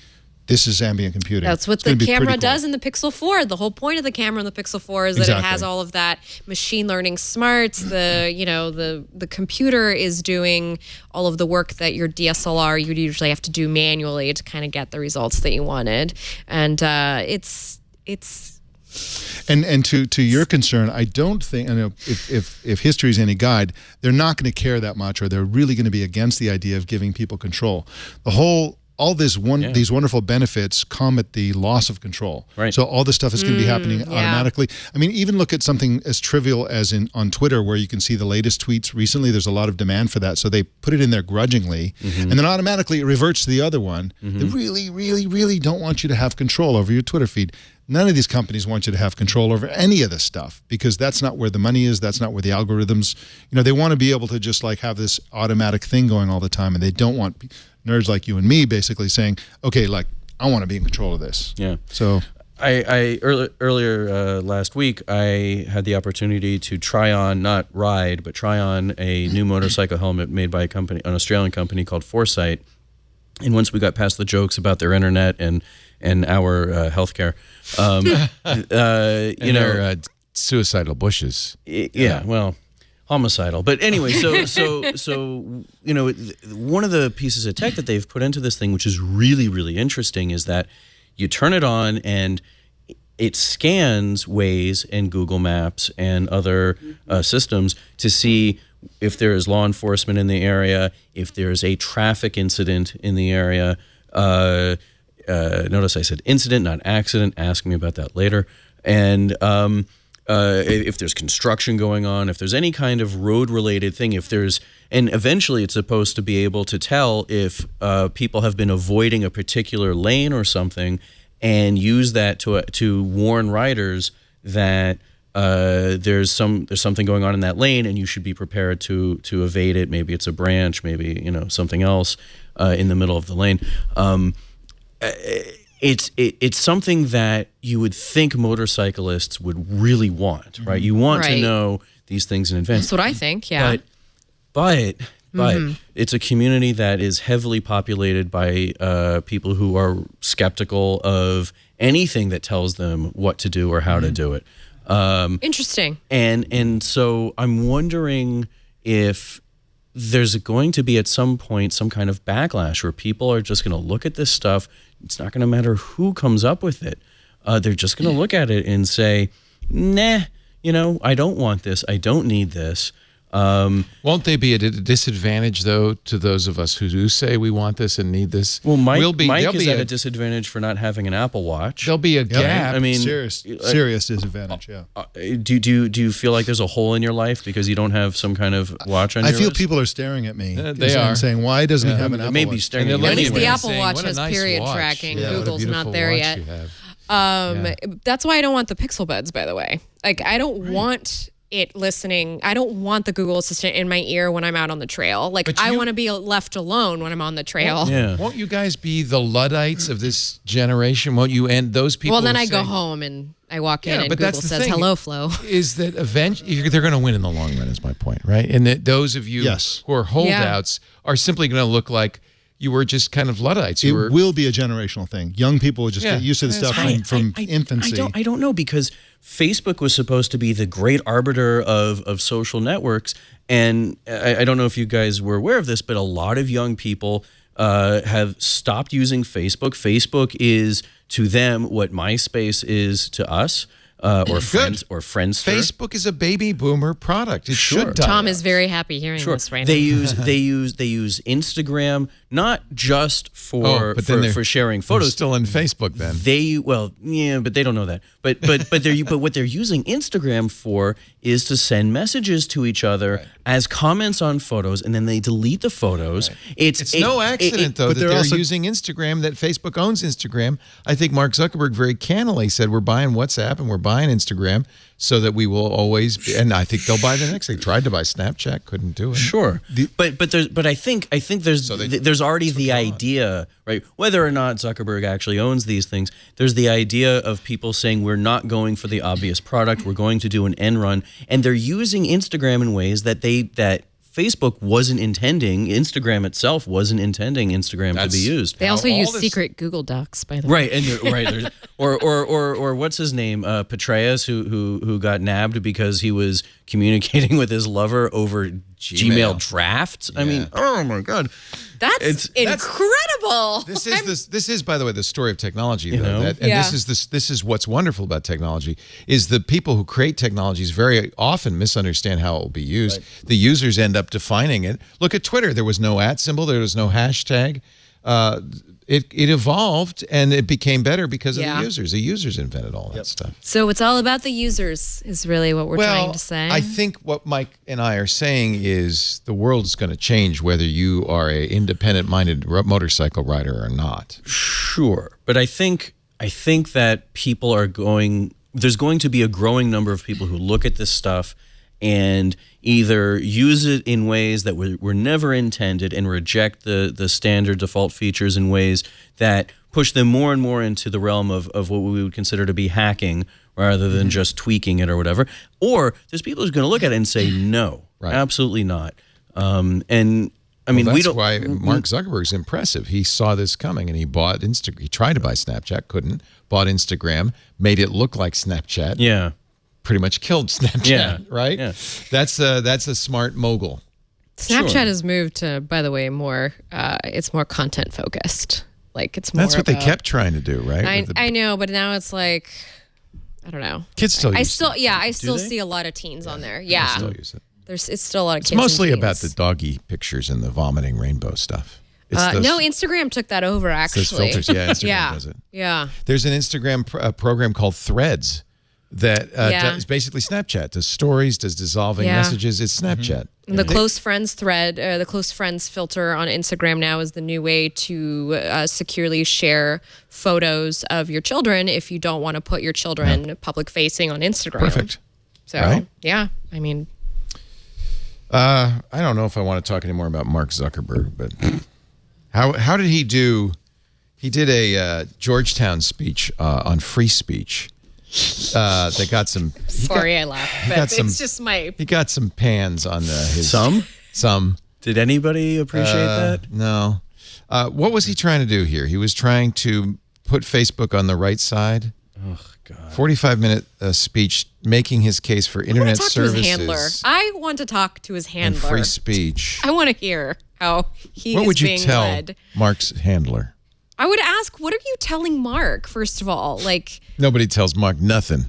This is ambient computing. That's what the camera does in the Pixel 4. The whole point of the camera in the Pixel 4 is that it has all of that machine learning smarts. The computer is doing all of the work that your DSLR you'd usually have to do manually to kind of get the results that you wanted. And it's And to your concern, I don't think, if history is any guide, they're not going to care that much, or they're really going to be against the idea of giving people control. All these wonderful benefits come at the loss of control. Right. So all this stuff is going to be happening automatically. I mean, even look at something as trivial as on Twitter, where you can see the latest tweets recently. There's a lot of demand for that, so they put it in there grudgingly, and then automatically it reverts to the other one. They really, really, really don't want you to have control over your Twitter feed. None of these companies want you to have control over any of this stuff, because that's not where the money is. That's not where the algorithms, they want to be able to just like have this automatic thing going all the time, and they don't want nerds like you and me basically saying, okay, like I want to be in control of this. Yeah. So earlier last week, I had the opportunity to try on, not ride, but try on a new motorcycle helmet made by an Australian company called Foresight. And once we got past the jokes about their internet and our healthcare, their suicidal bushes. Well, homicidal. But anyway, so one of the pieces of tech that they've put into this thing, which is really, really interesting, is that you turn it on and it scans Waze and Google Maps and other systems to see if there is law enforcement in the area, if there's a traffic incident in the area. Notice I said incident, not accident. Ask me about that later. And if there's construction going on, if there's any kind of road-related thing, and eventually it's supposed to be able to tell if people have been avoiding a particular lane or something, and use that to warn riders that there's something going on in that lane, and you should be prepared to evade it. Maybe it's a branch, maybe something else in the middle of the lane. It's something that you would think motorcyclists would really want, right? You want to know these things in advance. That's what I think, yeah. But it's a community that is heavily populated by people who are skeptical of anything that tells them what to do or how to do it. Interesting. And so I'm wondering if there's going to be at some point some kind of backlash where people are just going to look at this stuff. It's not going to matter who comes up with it. They're just going to look at it and say, nah, I don't want this. I don't need this. Won't they be at a disadvantage, though, to those of us who do say we want this and need this? Well, Mike is at a disadvantage for not having an Apple Watch. There'll be a gap. I mean, serious disadvantage. Yeah. Do you feel like there's a hole in your life because you don't have some kind of watch on your wrist? People are staring at me. They are saying, "Why doesn't he have an Apple maybe Watch?" staring at At least anyway. the Apple saying, Watch "What a has nice period watch." tracking. Yeah, Google's not there yet. That's why I don't want the Pixel Buds, by the way. Like, I don't want it listening. I don't want the Google Assistant in my ear when I'm out on the trail. Like, I want to be left alone when I'm on the trail. Won't you guys be the Luddites of this generation? Won't you end those people? Well, then I go home and I walk in and Google says, hello, Flo. Is that eventually they're going to win in the long run is my point, right? And that those of you who are holdouts are simply going to look like you were just kind of Luddites. It will be a generational thing. Young people will just get used to the stuff from infancy. I don't know, because Facebook was supposed to be the great arbiter of social networks. And I don't know if you guys were aware of this, but a lot of young people have stopped using Facebook. Facebook is to them what MySpace is to us. Or Friends or Friendster. Facebook is a baby boomer product. It should die. Tom is very happy hearing this right now. They use Instagram not just for sharing photos. They're still in Facebook then. But they don't know that. But what they're using Instagram for is to send messages to each other as comments on photos, and then they delete the photos. It's no accident though that they're also using Instagram. That Facebook owns Instagram. I think Mark Zuckerberg very cannily said we're buying WhatsApp and we're buying Instagram so that we will always be, and I think they'll buy the next. They tried to buy Snapchat, couldn't do it. Sure, but I think there's already the idea, right? Whether or not Zuckerberg actually owns these things, there's the idea of people saying we're not going for the obvious product, we're going to do an end run, and they're using Instagram in ways that Facebook wasn't intending. Instagram itself wasn't intending Instagram to be used. They also use secret Google Docs, by the way. Right, and or what's his name, Petraeus, who got nabbed because he was communicating with his lover over Gmail drafts. Yeah. I mean, oh my God, that's incredible. This is, by the way, the story of technology. This is what's wonderful about technology is the people who create technologies very often misunderstand how it will be used. Right. The users end up defining it. Look at Twitter. There was no @ symbol. There was no hashtag. It evolved and it became better because of the users. The users invented all that stuff. So it's all about the users is really what we're trying to say. I think what Mike and I are saying is the world is going to change whether you are an independent-minded motorcycle rider or not. Sure, but I think that people are there's going to be a growing number of people who look at this stuff and either use it in ways that were never intended and reject the standard default features in ways that push them more and more into the realm of what we would consider to be hacking rather than just tweaking it or whatever. Or there's people who's going to look at it and say, no, absolutely not. That's why Mark Zuckerberg's impressive. He saw this coming and he bought Instagram. He tried to buy Snapchat, couldn't. Bought Instagram, made it look like Snapchat. Yeah. Pretty much killed Snapchat, right? Yeah. That's a smart mogul. Snapchat has moved to, by the way, more. It's more content focused. Like it's more. That's what they kept trying to do, right? I know, but now it's like, I don't know. Kids still. I still see a lot of teens on there. Yeah, I still use it. It's still a lot of kids. It's mostly and about the doggy pictures and the vomiting rainbow stuff. No, Instagram took that over actually. Those filters, Instagram does it. Yeah. There's an Instagram program called Threads. That is basically Snapchat. Does stories, does dissolving messages. It's Snapchat. And the close friends thread, the close friends filter on Instagram now is the new way to securely share photos of your children if you don't want to put your children public facing on Instagram. Perfect. So, I mean. I don't know if I want to talk anymore about Mark Zuckerberg, but how did he do? He did a Georgetown speech on free speech. They got some. I laughed. He got some pans on his. Some. Did anybody appreciate that? No. What was he trying to do here? He was trying to put Facebook on the right side. Oh God. 45-minute speech making his case for internet services. I want to talk to his handler. And free speech. I want to hear how he is being led. What would you tell Mark's handler? I would ask, what are you telling Mark, first of all? Like nobody tells Mark nothing.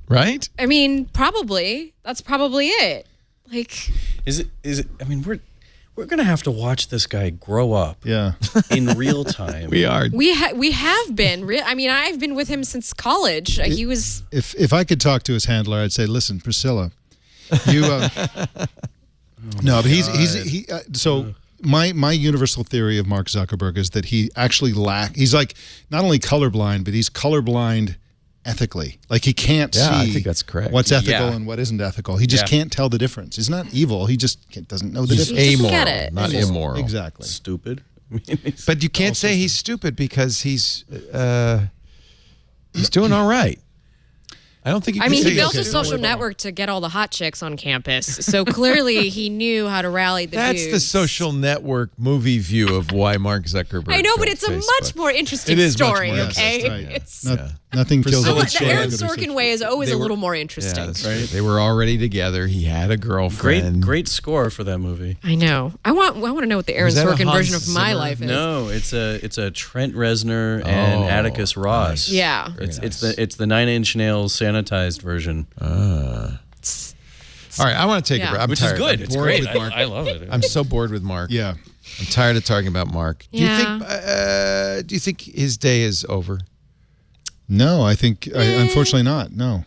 Right? I mean, probably. That's probably it. Like is it I mean, we're going to have to watch this guy grow up. Yeah. In real time. We are. We have been. I mean, I've been with him since college. He was If I could talk to his handler, I'd say, "Listen, Priscilla, you no, but he so my universal theory of Mark Zuckerberg is that he actually he's like not only colorblind, but he's colorblind ethically. Like he can't see I think that's correct. what's ethical and what isn't ethical. He just can't tell the difference. He's not evil. He just doesn't know the difference. He's amoral, not immoral. Exactly. Stupid. But you can't say he's stupid because he's doing all right. I don't think you can he built a social network to get all the hot chicks on campus. So clearly he knew how to rally the dudes. That's the social network movie view of why Mark Zuckerberg. I know, but it's Facebook. a much more interesting story, okay? Nothing kills the Aaron Sorkin way is always a little more interesting. Right? They were already together. He had a girlfriend. Great score for that movie. I know. I want to know what the Aaron Sorkin version of my life is. No, it's a Trent Reznor and Atticus Ross. Nice. Yeah. It's the 9 Inch Nails sanitized version. All right, I want to take a break. I'm Which tired. is good. It's great. I love it. I'm so bored with Mark. Yeah. I'm tired of talking about Mark. Yeah. Do you think his day is over? No, I think unfortunately not. No.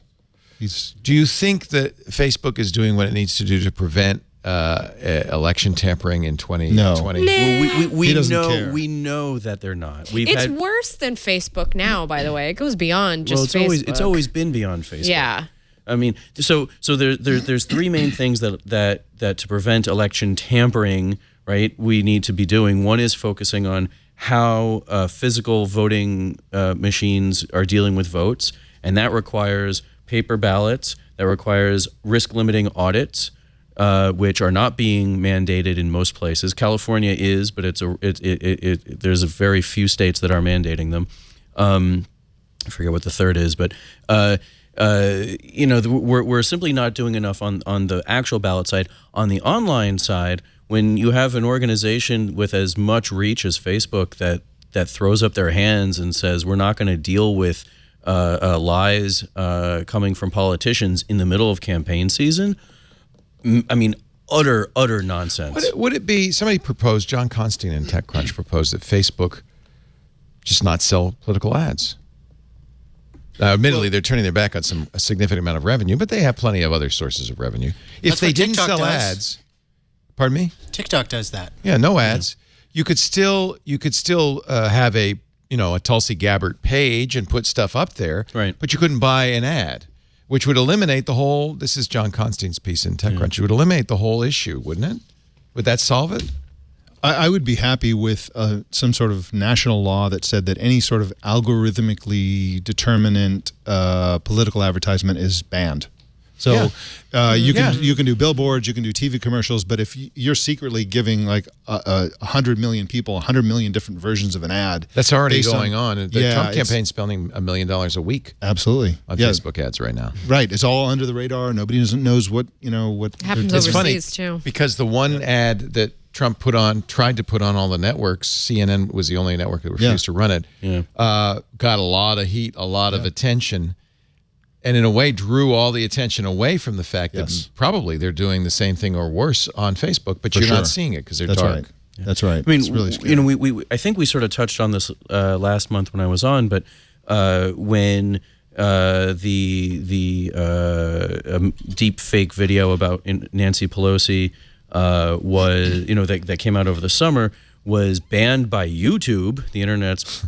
Do you think that Facebook is doing what it needs to do to prevent election tampering in 2020? No. Well, we know that they're not. It's worse than Facebook now, by the way. It goes beyond just Facebook. It's always been beyond Facebook. Yeah. I mean, so there's three main things that to prevent election tampering, right, we need to be doing. One is focusing on how physical voting machines are dealing with votes, and that requires paper ballots, that requires risk-limiting audits, which are not being mandated in most places. California is, but there's a very few states that are mandating them. I forget what the third is, but we're simply not doing enough on the actual ballot side. On the online side, when you have an organization with as much reach as Facebook that throws up their hands and says we're not going to deal with lies coming from politicians in the middle of campaign season, I mean, utter nonsense. Would it be, somebody proposed, John Constantine in TechCrunch proposed that Facebook just not sell political ads? Admittedly, they're turning their back on a significant amount of revenue, but they have plenty of other sources of revenue. If they didn't sell ads, pardon me? TikTok does that. Yeah, no ads. You could still have a Tulsi Gabbard page and put stuff up there, right? But you couldn't buy an ad, which would eliminate the whole. This is John Constantine's piece in TechCrunch. It would eliminate the whole issue, wouldn't it? Would that solve it? I would be happy with some sort of national law that said that any sort of algorithmically determinant political advertisement is banned. So you can do billboards, you can do TV commercials, but if you're secretly giving like 100 million people 100 million different versions of an ad, that's already going on. The Trump campaign's spending $1 million a week. Absolutely, on Facebook ads right now. Right, it's all under the radar. Nobody knows what happens overseas too. Because the one ad that Trump tried to put on all the networks, CNN was the only network that refused to run it, got a lot of heat, a lot of attention, and in a way drew all the attention away from the fact that probably they're doing the same thing or worse on Facebook, but you're not seeing it because they're dark. Right. Yeah. That's right. I mean, it's really scary. I think we sort of touched on this last month when I was on, but when the deep fake video about Nancy Pelosi was, that came out over the summer, was banned by YouTube, the internet's,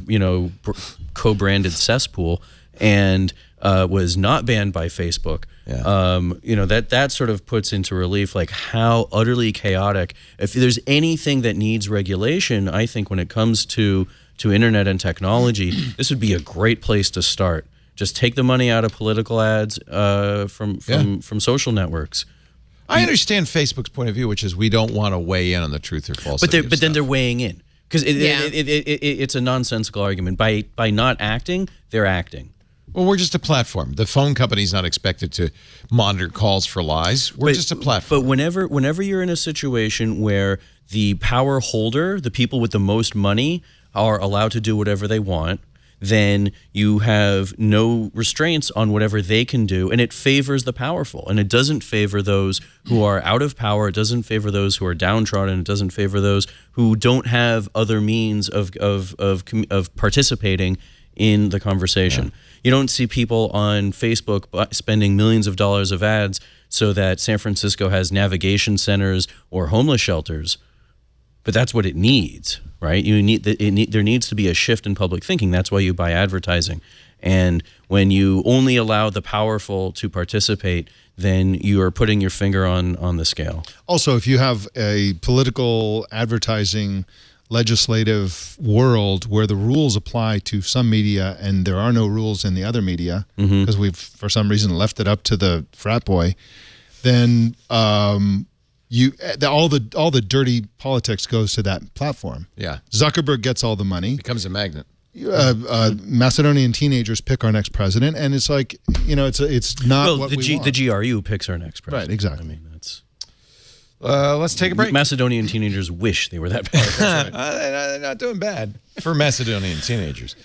co-branded cesspool, and was not banned by Facebook. That sort of puts into relief like how utterly chaotic. If there's anything that needs regulation, I think when it comes to internet and technology, this would be a great place to start. Just take the money out of political ads from social networks. I understand Facebook's point of view, which is we don't want to weigh in on the truth or falsity. But then they're weighing in because it's a nonsensical argument. By not acting, they're acting. Well, we're just a platform. The phone company's not expected to monitor calls for lies. We're just a platform. But whenever you're in a situation where the power holder, the people with the most money, are allowed to do whatever they want, then you have no restraints on whatever they can do, and it favors the powerful. And it doesn't favor those who are out of power. It doesn't favor those who are downtrodden. It doesn't favor those who don't have other means of participating in the conversation. You don't see people on Facebook spending millions of dollars of ads so that San Francisco has navigation centers or homeless shelters. But that's what it needs, right? There needs to be a shift in public thinking. That's why you buy advertising. And when you only allow the powerful to participate, then you are putting your finger on the scale. Also, if you have a political advertising legislative world where the rules apply to some media and there are no rules in the other media because we've for some reason left it up to the frat boy, then all the dirty politics goes to that platform. Yeah, Zuckerberg gets all the money, becomes a magnet. Macedonian teenagers pick our next president, and it's like it's not what we want. The GRU picks our next president. Right, exactly. I mean, that's. Let's take a break. Macedonian teenagers wish they were that powerful. They're not doing bad for Macedonian teenagers.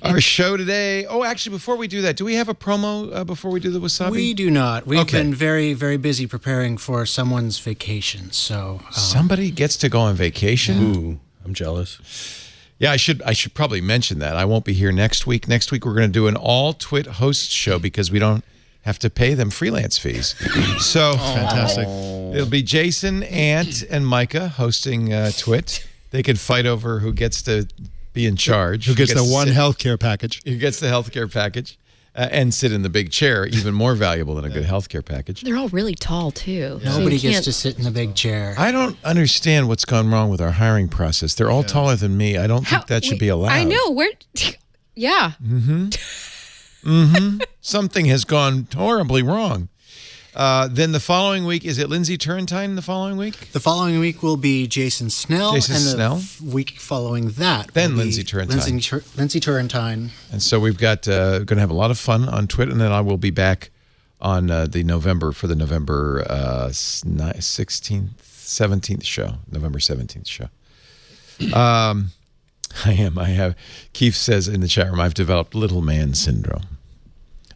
Our show today. Oh, actually, before we do that, do we have a promo before we do the wasabi? We do not. We've been very, very busy preparing for someone's vacation. So somebody gets to go on vacation. Ooh, I'm jealous. Yeah, I should probably mention that. I won't be here next week. Next week we're going to do an all-twit host show because we don't have to pay them freelance fees. So fantastic. It'll be Jason, Ant, and Micah hosting Twit. They could fight over who gets to be in charge. Who gets the one healthcare package. Who gets the healthcare package and sit in the big chair, even more valuable than a good healthcare package. They're all really tall, too. Nobody gets to sit in the big chair. I don't understand what's gone wrong with our hiring process. They're all taller than me. I don't think that should be allowed. I know. Yeah. Something has gone horribly wrong. Then the following week, is it Lindsay Turrentine the following week? The following week will be Jason Snell. Week following that. Then Lindsay Turrentine. Lindsay Turrentine. And so we've got going to have a lot of fun on Twitter, and then I will be back on the November 16th, 17th show, November 17th show. I have. Keith says in the chat room, I've developed little man syndrome.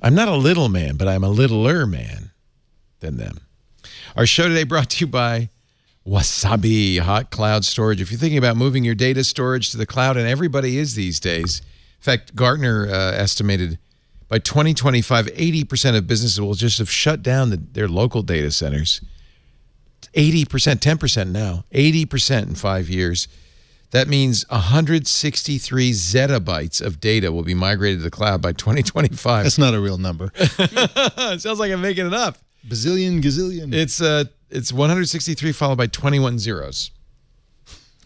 I'm not a little man, but I'm a littler man than them. Our show today brought to you by Wasabi Hot Cloud Storage. If you're thinking about moving your data storage to the cloud, and everybody is these days. In fact, Gartner estimated by 2025, 80% of businesses will just have shut down their local data centers. 80%, 10% now, 80% in 5 years. That means 163 zettabytes of data will be migrated to the cloud by 2025. That's not a real number. It sounds like I'm making it up. Bazillion, gazillion. It's 163 followed by 21 zeros.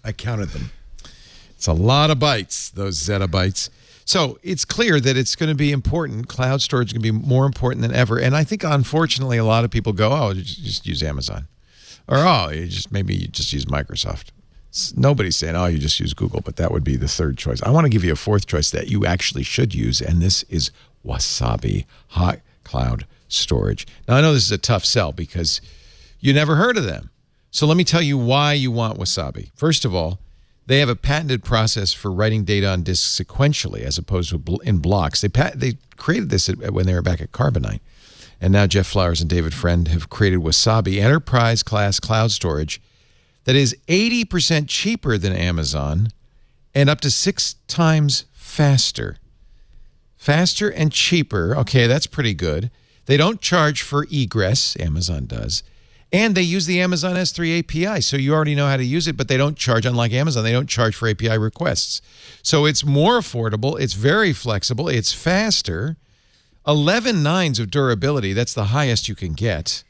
I counted them. It's a lot of bytes, those zettabytes. So it's clear that it's going to be important. Cloud storage is going to be more important than ever. And I think, unfortunately, a lot of people go, oh, just use Amazon. Or, oh, maybe you just use Microsoft. Nobody's saying, oh, you just use Google, but that would be the third choice. I want to give you a fourth choice that you actually should use, and this is Wasabi Hot Cloud Storage. Now, I know this is a tough sell because you never heard of them. So let me tell you why you want Wasabi. First of all, they have a patented process for writing data on disks sequentially as opposed to in blocks. They created this when they were back at Carbonite. And now Jeff Flowers and David Friend have created Wasabi Enterprise-class cloud storage that is 80% cheaper than Amazon and up to 6 times faster. Faster and cheaper. Okay, that's pretty good. They don't charge for egress. Amazon does. And they use the Amazon S3 API, so you already know how to use it, but they don't charge, unlike Amazon, they don't charge for API requests. So it's more affordable, it's very flexible, it's faster. 11 nines of durability, that's the highest you can get.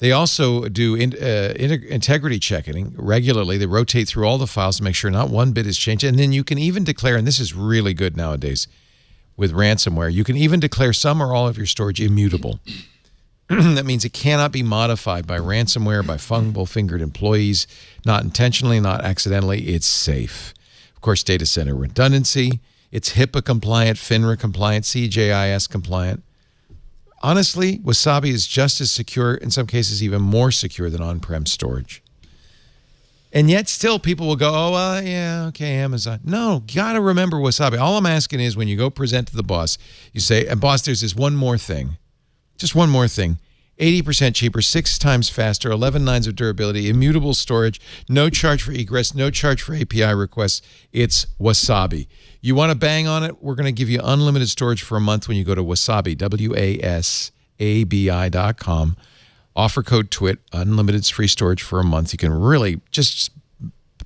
They also do integrity checking regularly. They rotate through all the files to make sure not one bit is changed. And then you can even declare, and this is really good nowadays with ransomware, you can even declare some or all of your storage immutable. That means it cannot be modified by ransomware, by fungal-fingered employees, not intentionally, not accidentally. It's safe. Of course, data center redundancy. It's HIPAA-compliant, FINRA-compliant, CJIS-compliant. Honestly, Wasabi is just as secure, in some cases even more secure than on-prem storage. And yet still people will go, oh, well, yeah, okay, Amazon. No, got to remember Wasabi. All I'm asking is when you go present to the boss, you say, and boss, there's this one more thing. Just one more thing. 80% cheaper, 6 times faster, 11 nines of durability, immutable storage, no charge for egress, no charge for API requests. It's Wasabi. You want to bang on it? We're going to give you unlimited storage for a month when you go to Wasabi, WASABI.com. Offer code TWIT, unlimited free storage for a month. You can really just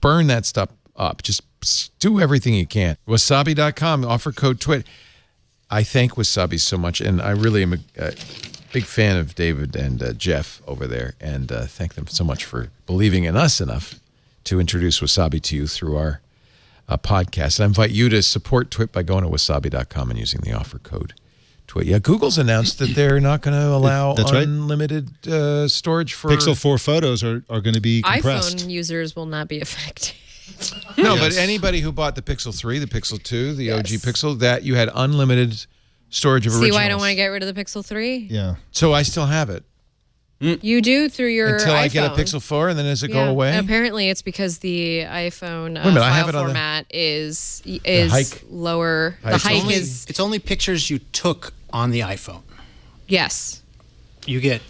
burn that stuff up. Just do everything you can. Wasabi.com, offer code TWIT. I thank Wasabi so much, and I really am a big fan of David and Jeff over there, and thank them so much for believing in us enough to introduce Wasabi to you through our podcast. And I invite you to support TWIT by going to wasabi.com and using the offer code TWIT. Yeah, Google's announced that they're not going to allow unlimited storage for... Pixel 4 photos are going to be compressed. iPhone users will not be affected. No, but anybody who bought the Pixel 3, the Pixel 2, the OG Pixel, that you had unlimited storage of originals. See why I don't want to get rid of the Pixel 3? Yeah. So I still have it. You do through your until iPhone. I get a Pixel 4, and then does it go away? And apparently, it's because the iPhone Wait a minute, I have file it on format is hike. lower. The hike is It's only pictures you took on the iPhone. yes. You get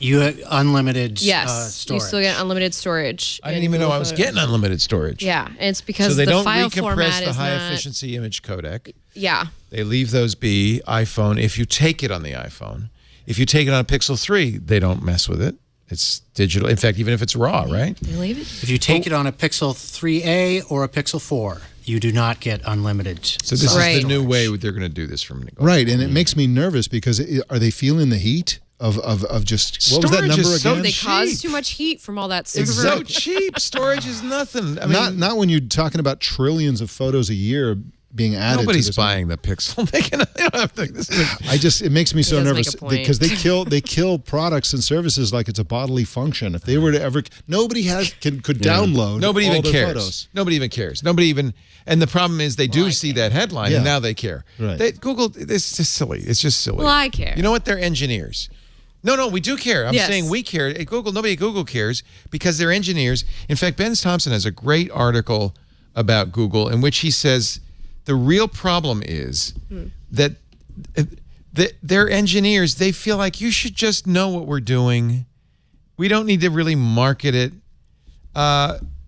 unlimited Yes, storage. you still get unlimited storage. I didn't even know I was getting unlimited storage. Yeah, and it's because So they the don't file recompress format the is high not. efficiency image codec. Yeah, They leave those be iPhone if you take it on the iPhone. If you take it on a Pixel 3, they don't mess with it. It's digital. In fact, even if it's raw, right? you leave it. If you take it on a Pixel 3a or a Pixel 4, you do not get unlimited. So this Right. is the new way they're going to do this from Right, and it makes me nervous because are they feeling the heat of just what was that Storage number is so again? They cheap. cause too much heat from all that server. It's so cheap. Storage is nothing. I mean, not when you're talking about trillions of photos a year being added. nobody's to this. buying the Pixel. They don't have to, this is It makes me so does make nervous a point. because they kill products and services like it's a bodily function. If they were to ever, nobody could download. Nobody all even their cares. Photos. Nobody even cares. Nobody even. And the problem is they do see that headline and Yeah. now they care. Right. Google. It's just silly. It's just silly. Well, I care. You know what? They're engineers. No, we do care. I'm Yes. saying we care. At Google, nobody at Google cares because they're engineers. In fact, Ben Thompson has a great article about Google in which he says the real problem is that they're engineers. They feel like you should just know what we're doing. We don't need to really market it.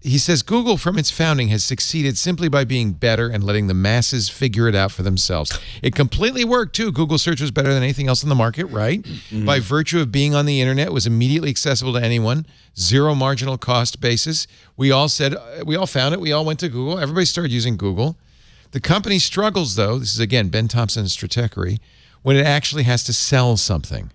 He says Google, from its founding, has succeeded simply by being better and letting the masses figure it out for themselves. It completely worked, too. Google search was better than anything else on the market, right? Mm-hmm. By virtue of being on the internet, it was immediately accessible to anyone, zero marginal cost basis. We all found it. We all went to Google. Everybody started using Google. The company struggles, though, this is, again, Ben Thompson's stratechery, when it actually has to sell something.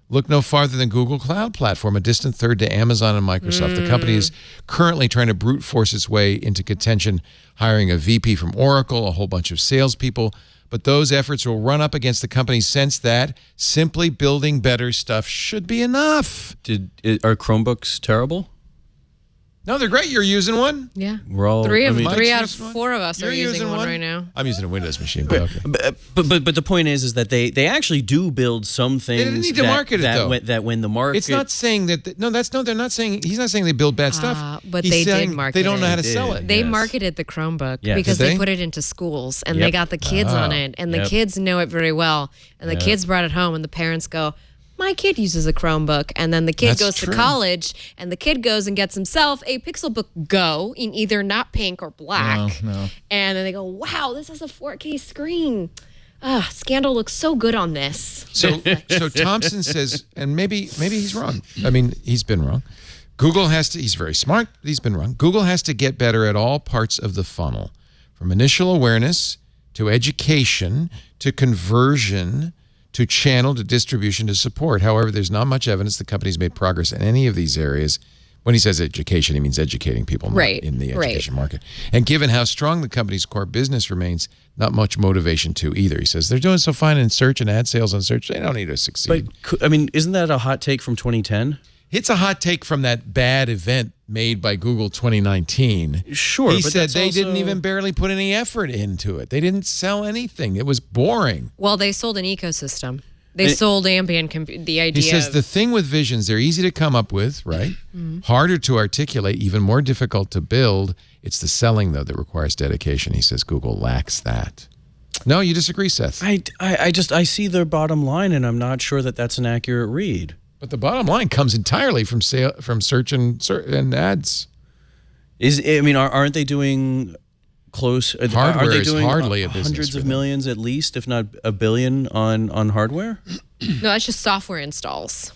Look no farther than Google Cloud Platform, a distant third to Amazon and Microsoft. The company is currently trying to brute force its way into contention, hiring a VP from Oracle, a whole bunch of salespeople. But those efforts will run up against the company's sense that simply building better stuff should be enough. Are Chromebooks terrible? No, they're great. You're using one? Yeah. We're all, Three out Mike's of using one? 4 of us You're are using one right now. I'm using a Windows machine, but okay. But the point is that they actually do build some things. They didn't need to market it, though. That when the market, It's not saying that. They're not saying. He's not saying they build bad stuff. But He's they saying did market they don't know it. how to sell it. They Yes. marketed the Chromebook Yes. because Did they they? put it into schools and Yep. they got the kids on it and the Yep. kids know it very well. And the kids brought it home and the parents go, my kid uses a Chromebook. And then the kid That's goes true. to college and the kid goes and gets himself a Pixelbook Go in either not pink or black. No. And then they go, wow, this has a 4K screen. Scandal looks so good on this. So Thompson says, and maybe he's wrong. I mean, he's been wrong. Google has to. He's very smart. But he's been wrong. Google has to get better at all parts of the funnel, from initial awareness to education to conversion to channel to distribution to support. However, there's not much evidence the company's made progress in any of these areas. When he says education, he means educating people not Right, in the right. education market. And given how strong the company's core business remains, not much motivation to either. He says they're doing so fine in search and ad sales on search, they don't need to succeed. But I mean, isn't that a hot take from 2010? It's a hot take from that bad event made by Google 2019. Sure, He but said that's they didn't also- even barely put any effort into it. They didn't sell anything. It was boring. Well, they sold an ecosystem. They sold Ambient Computing, the idea He says of, the thing with visions, they're easy to come up with, right? Harder to articulate, even more difficult to build. It's the selling, though, that requires dedication. He says Google lacks that. No, you disagree, Seth. I see their bottom line, and I'm not sure that that's an accurate read. But the bottom line comes entirely from search and ads. Aren't they doing close? Hardware are they is doing hardly a business hundreds for of them. millions at least, if not $1 billion on hardware? no, that's just software installs.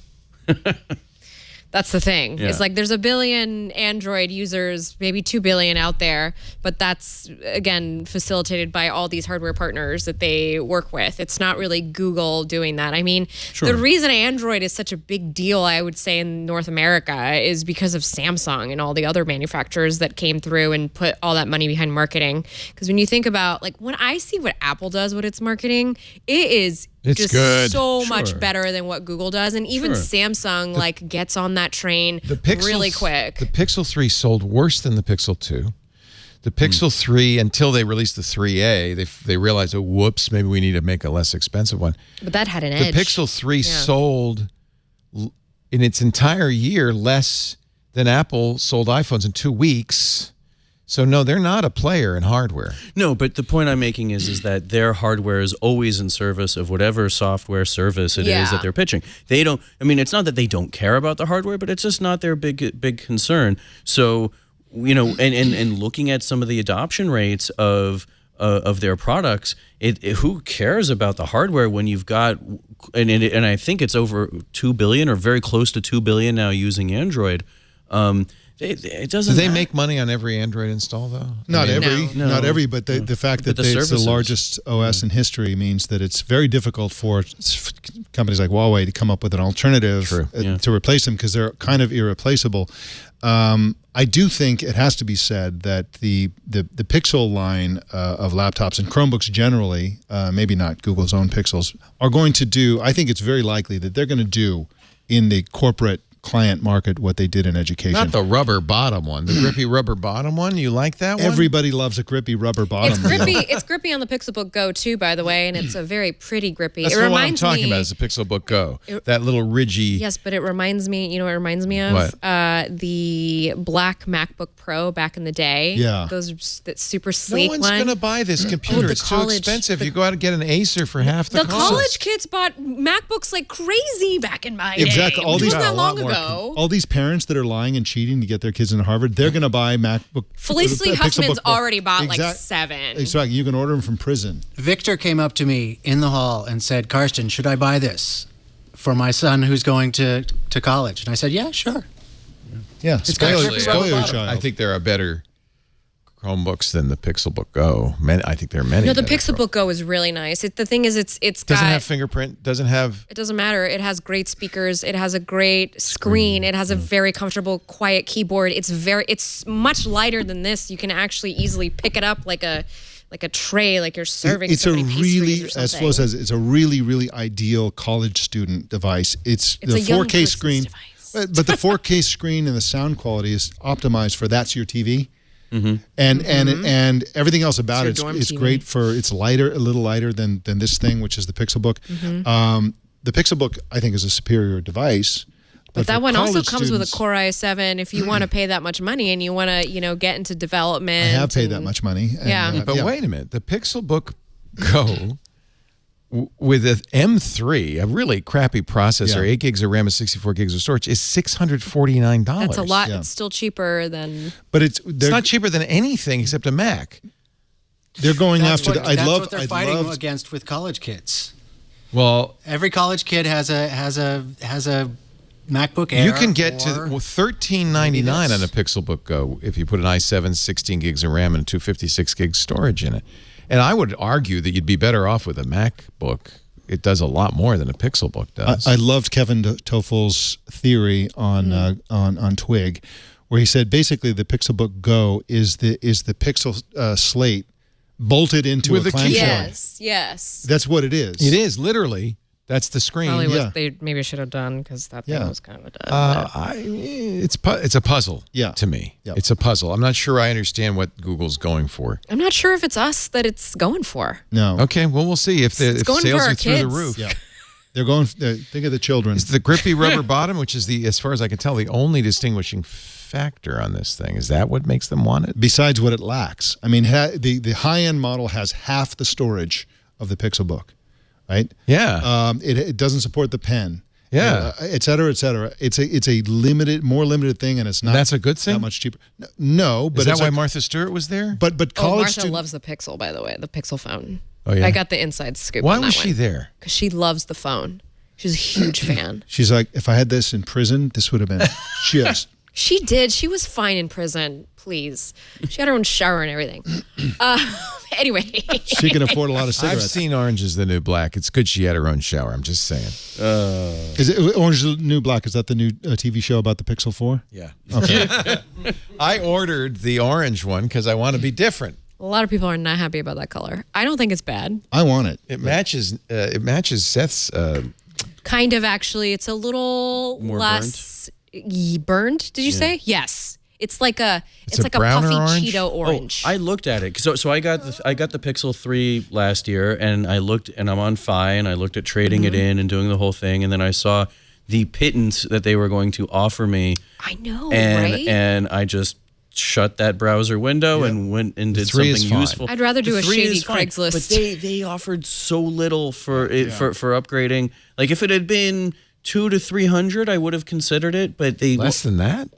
That's the thing. Yeah. It's like there's 1 billion Android users, maybe 2 billion out there, but that's, again, facilitated by all these hardware partners that they work with. It's not really Google doing that. I mean, the reason Android is such a big deal, I would say, in North America is because of Samsung and all the other manufacturers that came through and put all that money behind marketing. Because when you think about, like, when I see what Apple does with its marketing, it's just good. so much better than what Google does. And even Samsung gets on that train really quick. The Pixel 3 sold worse than the Pixel 2. The Pixel 3, until they released the 3A, they realized, oh, whoops, maybe we need to make a less expensive one. But that had an The edge. Pixel 3 sold in its entire year less than Apple sold iPhones in 2 weeks. So no, they're not a player in hardware. No, but the point I'm making is that their hardware is always in service of whatever software service it is that they're pitching. They don't. I mean, it's not that they don't care about the hardware, but it's just not their big concern. So, you know, and looking at some of the adoption rates of their products, who cares about the hardware when you've got and I think it's over 2 billion or very close to 2 billion now using Android. It doesn't. Do they make money on every Android install though? Not every, but the fact that it's the largest OS in history means that it's very difficult for companies like Huawei to come up with an alternative to replace them because they're kind of irreplaceable. I do think it has to be said that the Pixel line of laptops and Chromebooks generally, maybe not Google's own Pixels, are going to do. I think it's very likely that they're going to do in the corporate client market what they did in education. Not the rubber bottom one, the grippy rubber bottom one. You like that one? Everybody loves a grippy rubber bottom. It's grippy. It's grippy on the Pixelbook Go too, by the way, and it's a very pretty grippy. That's what I'm talking about. Is the Pixelbook Go, that little ridgy. Yes, but it reminds me. You know what it reminds me of? What? The black MacBook Pro back in the day. Yeah, that super sleek one. No one's going to buy this computer. It's too expensive. You go out and get an Acer for half the cost. The college kids bought MacBooks like crazy back in my day. Exactly. All these not long ago. All these parents that are lying and cheating to get their kids into Harvard, they're going to buy MacBook. Felicity Huffman's already bought like 7. Exactly. You can order them from prison. Victor came up to me in the hall and said, "Karsten, should I buy this for my son who's going to college?" And I said, "Yeah, sure." Yeah, I think there are better Chromebooks than the Pixelbook Go. I think there are many. No, the Pixelbook Go is really nice. The thing is, it's doesn't have fingerprint. Doesn't have. It doesn't matter. It has great speakers. It has a great screen. It has a very comfortable, quiet keyboard. It's much lighter than this. You can actually easily pick it up like a tray, like you're serving. It's a really, as Flo says, it's a really ideal college student device. It's the 4K screen, but the 4K screen and the sound quality is optimized for that's your TV. Mm-hmm. And everything else about it's great for it's lighter, a little lighter than this thing, which is the Pixelbook. Mm-hmm. The Pixelbook, I think, is a superior device. But that one also comes with a Core i7. If you want to pay that much money and you want to, get into development, I have paid that much money. And, but wait a minute, the Pixelbook Go with an M3, a really crappy processor, 8 gigs of RAM and 64 gigs of storage, is $649. That's a lot. It's still cheaper than. But it's not cheaper than anything except a Mac. They're going after. That's what they're fighting against with college kids. Well, every college kid has a MacBook Air. You can get to $13.99 on a Pixelbook Go if you put an i7, 16 gigs of RAM, and 256 gigs storage in it. And I would argue that you'd be better off with a MacBook. It does a lot more than a Pixelbook does. I loved Kevin Tofel's theory on Twig, where he said basically the Pixelbook Go is the Pixel slate bolted into a clamshell. Yes. That's what it is. It is literally. That's the screen. Probably what they maybe should have done because that thing was kind of done. It's a puzzle to me. Yep. It's a puzzle. I'm not sure I understand what Google's going for. I'm not sure if it's us that it's going for. No. Okay, well, we'll see if sales are through the roof. Yeah. They're going, think of the children. It's the grippy rubber bottom, which is, as far as I can tell, the only distinguishing factor on this thing. Is that what makes them want it? Besides what it lacks. I mean, the high-end model has half the storage of the Pixelbook. Right? Yeah. It doesn't support the pen. Yeah. Et cetera, et cetera. It's a more limited thing, and it's not. That's a good thing. That much cheaper. No, but is that why Martha Stewart was there? But college. Martha loves the Pixel, by the way, the Pixel phone. Oh yeah. I got the inside scoop. Why on that was she there? Because she loves the phone. She's a huge fan. She's like, if I had this in prison, this would have been just. She did. She was fine in prison. Please. She had her own shower and everything. Anyway. She can afford a lot of cigarettes. I've seen Orange is the New Black. It's good she had her own shower. I'm just saying. Is it Orange is the New Black? Is that the new TV show about the Pixel 4? Yeah. Okay. I ordered the orange one because I want to be different. A lot of people are not happy about that color. I don't think it's bad. I want it. It matches. It Seth's. Kind of, actually. It's a little more less burned. Did you say? Yes. It's like a puffy orange? Cheeto orange. Oh, I looked at it. So I got the Pixel 3 last year, and I looked, and I'm on Fi, and I looked at trading it in and doing the whole thing, and then I saw the pittance that they were going to offer me. I know, and, right? And I just shut that browser window and went and did something useful. I'd rather do The a 3 shady is fine, Craigslist. But they offered so little for upgrading. Like if it had been $200 to $300, I would have considered it. But they less than that.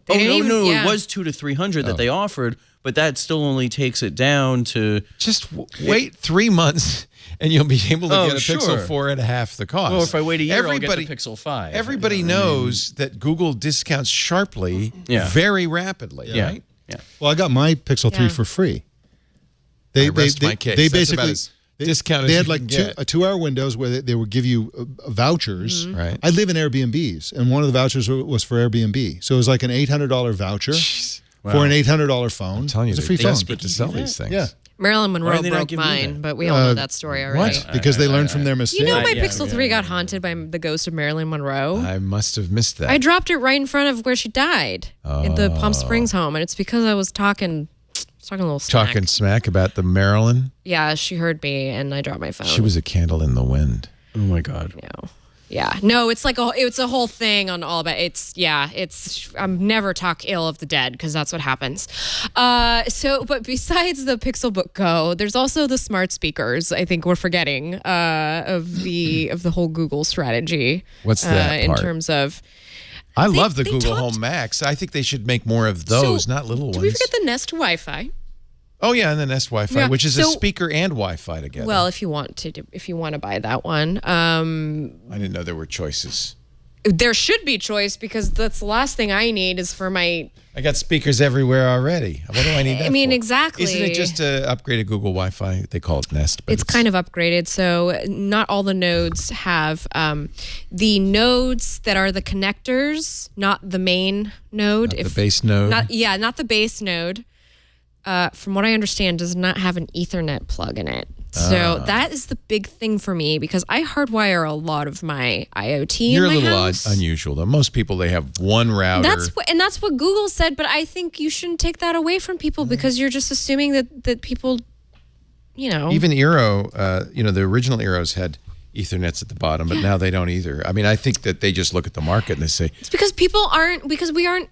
Oh no, it was $200 to $300 that they offered, but that still only takes it down to just wait 3 months. And you'll be able to get a Pixel sure. 4 at half the cost. Well, if I wait a year, I'll get the Pixel 5. Everybody knows that Google discounts sharply, very rapidly, right? Yeah. Well, I got my Pixel 3 for free. I rest my case. They That's about basically as discounted they as had you like can get. 2 hour windows where they would give you vouchers. Right. I live in Airbnbs, and one of the vouchers was for Airbnb. So it was like an $800 voucher for an $800 phone. I'm telling you, it's a free they're phone. desperate to sell these things. Yeah. Marilyn Why Monroe are they not broke giving you mine, that? but we all know that story already. What? Because they learned from their mistake. You know my Pixel 3 got haunted by the ghost of Marilyn Monroe? I must have missed that. I dropped it right in front of where she died in the Palm Springs home, and it's because I was talking a little smack. Talking smack about the Marilyn. Yeah, she heard me, and I dropped my phone. She was a candle in the wind. Oh my God. No, it's like it's a whole thing on all about it's I'm never talk ill of the dead because that's what happens. But besides the Pixelbook Go, there's also the smart speakers. I think we're forgetting of the whole Google strategy. What's that in part? terms of? I love the Google Home Max. I think they should make more of those, not little ones. Did we forget the Nest Wi-Fi? Oh yeah, and the Nest Wi-Fi, Yeah, which is a speaker and Wi-Fi together. Well, if you want to buy that one, I didn't know there were choices. there should be choice because that's the last thing I need is for my. I got speakers everywhere already. What do I need that I mean, for? exactly. Isn't it just to upgrade a Google Wi-Fi? They call it Nest. But It's kind of upgraded. So not all the nodes have the nodes that are the connectors, not the main node. the base node. Not the base node. From what I understand, does not have an Ethernet plug in it. So that is the big thing for me because I hardwire a lot of my IoT You're in my a little house. unusual though. Most people, they have one router. That's what Google said, but I think you shouldn't take that away from people because you're just assuming that people, Even Eero, the original Eeros had Ethernets at the bottom, but now they don't either. I mean, I think that they just look at the market and they say it's because we aren't.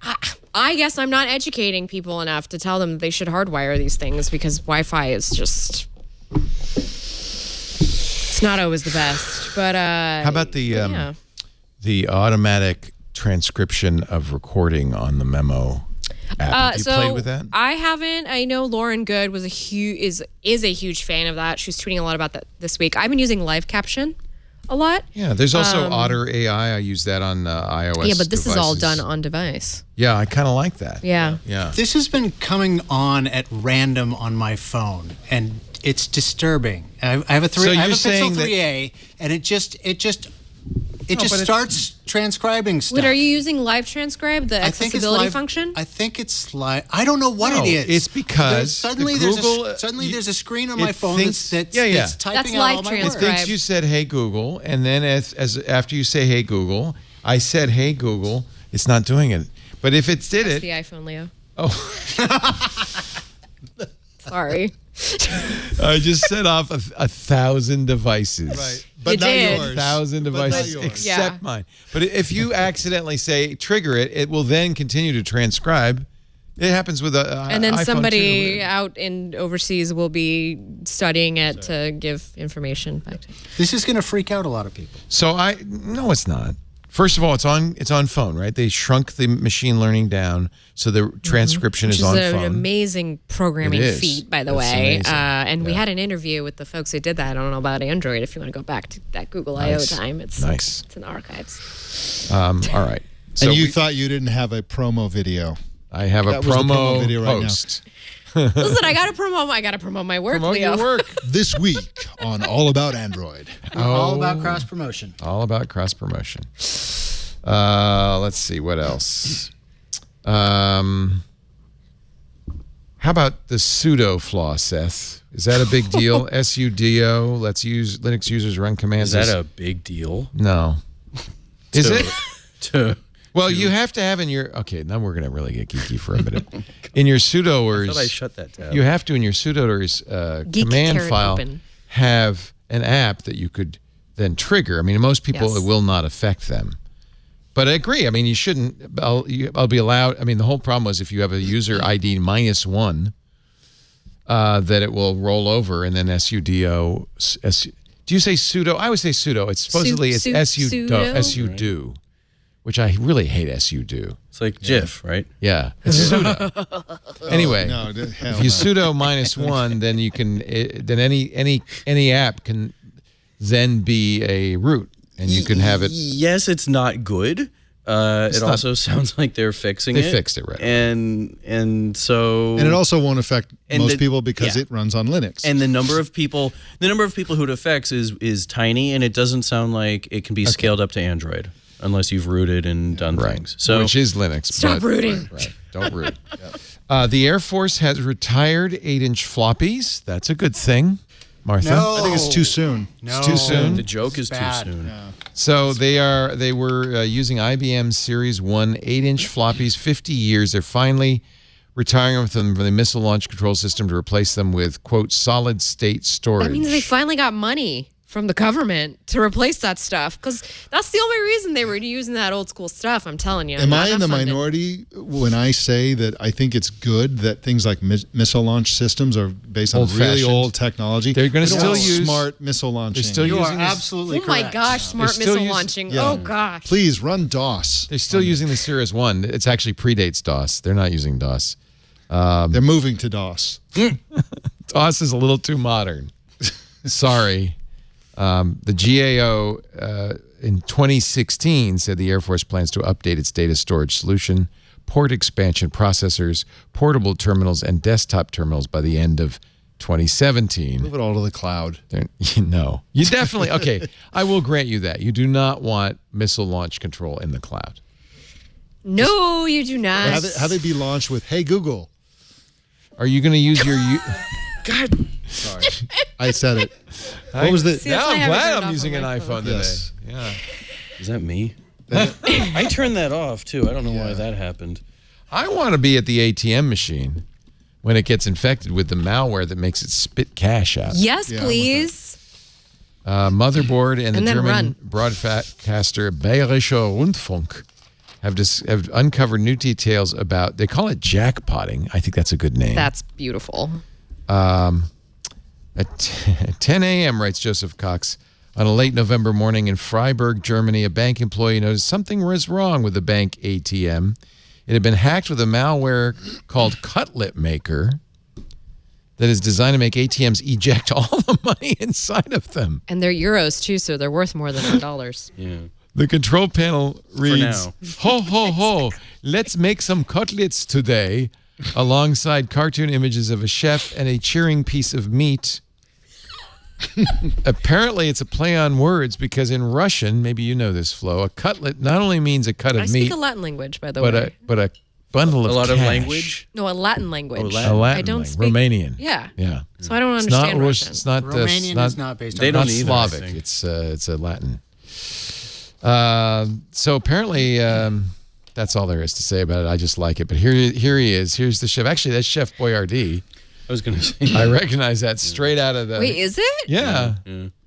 I guess I'm not educating people enough to tell them that they should hardwire these things because Wi-Fi is just. It's not always the best, but how about the automatic transcription of recording on the Memo app? Have you played with that? I haven't. I know Lauren Good was is a huge fan of that. She was tweeting a lot about that this week. I've been using live caption a lot. Yeah, there's also Otter AI. I use that on iOS. Yeah, but this is all devices. done on device. Yeah, I kind of like that. Yeah. This has been coming on at random on my phone, and it's disturbing. I have a So I have a you're saying Pixel that- 3a, and it just starts transcribing stuff. Wait, are you using live transcribe, the I think it's accessibility live, function? I think it's live. I don't know what No, it is. it's because There's suddenly the Google- there's a screen on it my phone thinks- that's yeah. typing That's out live all my It words. transcribe. thinks you said, "Hey Google," and then after you say, "Hey Google," I said, "Hey Google." It's not doing it. But if it did That's it, the iPhone, Leo. oh, Sorry. I just set off 1,000 devices. Right. But You not did. yours. 1,000 But not devices yours. except Yeah. mine. But if you accidentally say trigger it, it will then continue to transcribe. It happens with a And then iPhone somebody too. out in overseas will be studying it to give information back to you. This is going to freak out a lot of people. So no, it's not. First of all, it's on phone, right? They shrunk the machine learning down so the transcription Which is on is an phone. amazing programming It is. feat, by the That's way. amazing. And we had an interview with the folks who did that. I don't know about Android. If you want to go back to that Google I/O Nice. time, it's Nice. It's in the archives. All right. So And you thought you didn't have a promo video. I have a That was the promo promo video right now. host. Listen, I gotta promote my work, Promote Leo. your work. This week on All About Android. All about cross promotion. All about cross promotion. Let's see what else. How about the sudo flaw, Seth? Is that a big deal? sudo lets Linux users run commands. Is that a big deal? No. Is it? Well, You have to have in your now we're gonna really get geeky for a minute. In your sudoers, I thought I shut that tab. you have to in your sudoers Geek command carrot file open. have an app that you could than trigger. I mean, most people Yes. it will not affect them. But I agree. I mean, you shouldn't. I'll be allowed. I mean, the whole problem was if you have a user ID -1, that it will roll over and then sudo. Do you say sudo? I always say sudo. It's supposedly it's sudo, which I really hate sudo. It's like GIF, right? Yeah, it's sudo. Anyway, No, if you sudo -1, then you can. Then any app can then be a root. And you can have it. Yes, it's not good. It also sounds like they're fixing it. They fixed it, right. And so. And it also won't affect most people because yeah. it runs on Linux. And the number of people who it affects is tiny, and it doesn't sound like it can be scaled up to Android unless you've rooted and done things. So which is Linux. Stop rooting. Right. Don't root. The Air Force has retired 8-inch floppies. That's a good thing. Martha? No. I think it's too soon. It's too soon. The joke is too bad. soon. So they were using IBM Series 1 8-inch floppies 50 years. They're finally retiring them from the missile launch control system to replace them with, quote, solid state storage. That means they finally got money from the government to replace that stuff, because that's the only reason they were using that old school stuff. I'm telling you. Am Not I in the enough funded. minority when I say that I think it's good that things like missile launch systems are based on really Old-fashioned. old technology? They're gonna We don't still want use- smart missile launching. They're still You are using this- absolutely Oh my correct. gosh, smart They're still missile using- launching. yeah. Oh gosh. Please run DOS. They're still using the Series 1. It's actually predates DOS. They're not using DOS. They're moving to DOS. DOS is a little too modern. Sorry. The GAO in 2016 said the Air Force plans to update its data storage solution, port expansion processors, portable terminals, and desktop terminals by the end of 2017. Move it all to the cloud. No. You definitely, okay, I will grant you that. You do not want missile launch control in the cloud. No, you do not. How they be launched with, hey, Google. Are you going to use your... God. Sorry. I said it. What was the... See, that's Now why I I'm haven't glad turned I'm off using on an my iPhone phone. today. Yes. Yeah. Is that me? I turned that off too. I don't know why that happened. I want to be at the ATM machine when it gets infected with the malware that makes it spit cash out. Yes, Yeah, I want please. Motherboard and the And then German run. broadcaster Bayerischer Rundfunk have uncovered new details about, they call it jackpotting. I think that's a good name. That's beautiful. At 10 a.m., writes Joseph Cox, on a late November morning in Freiburg, Germany, a bank employee noticed something was wrong with the bank ATM. It had been hacked with a malware called Cutlet Maker that is designed to make ATMs eject all the money inside of them. And they're euros too, so they're worth more than $1. Yeah. The control panel reads, now. ho, ho, ho, let's make some cutlets today, alongside cartoon images of a chef and a cheering piece of meat. Apparently, it's a play on words because in Russian, maybe you know this, Flo, a cutlet not only means a cut of I meat, speak a Latin language, by the but way. a bundle of A lot of cash. language. No, a Latin language. Oh, A Latin. Latin I don't language. speak Romanian. Yeah. Yeah. So I don't It's not understand Russian. Russian. It's not Romanian is not based on They don't not either, I Slavic. think. It's a Latin. So apparently, that's all there is to say about it. I just like it. But here he is. Here's the chef. Actually, that's Chef Boyardee. I was going to say. I recognize that straight out of the. Wait, is it? Yeah.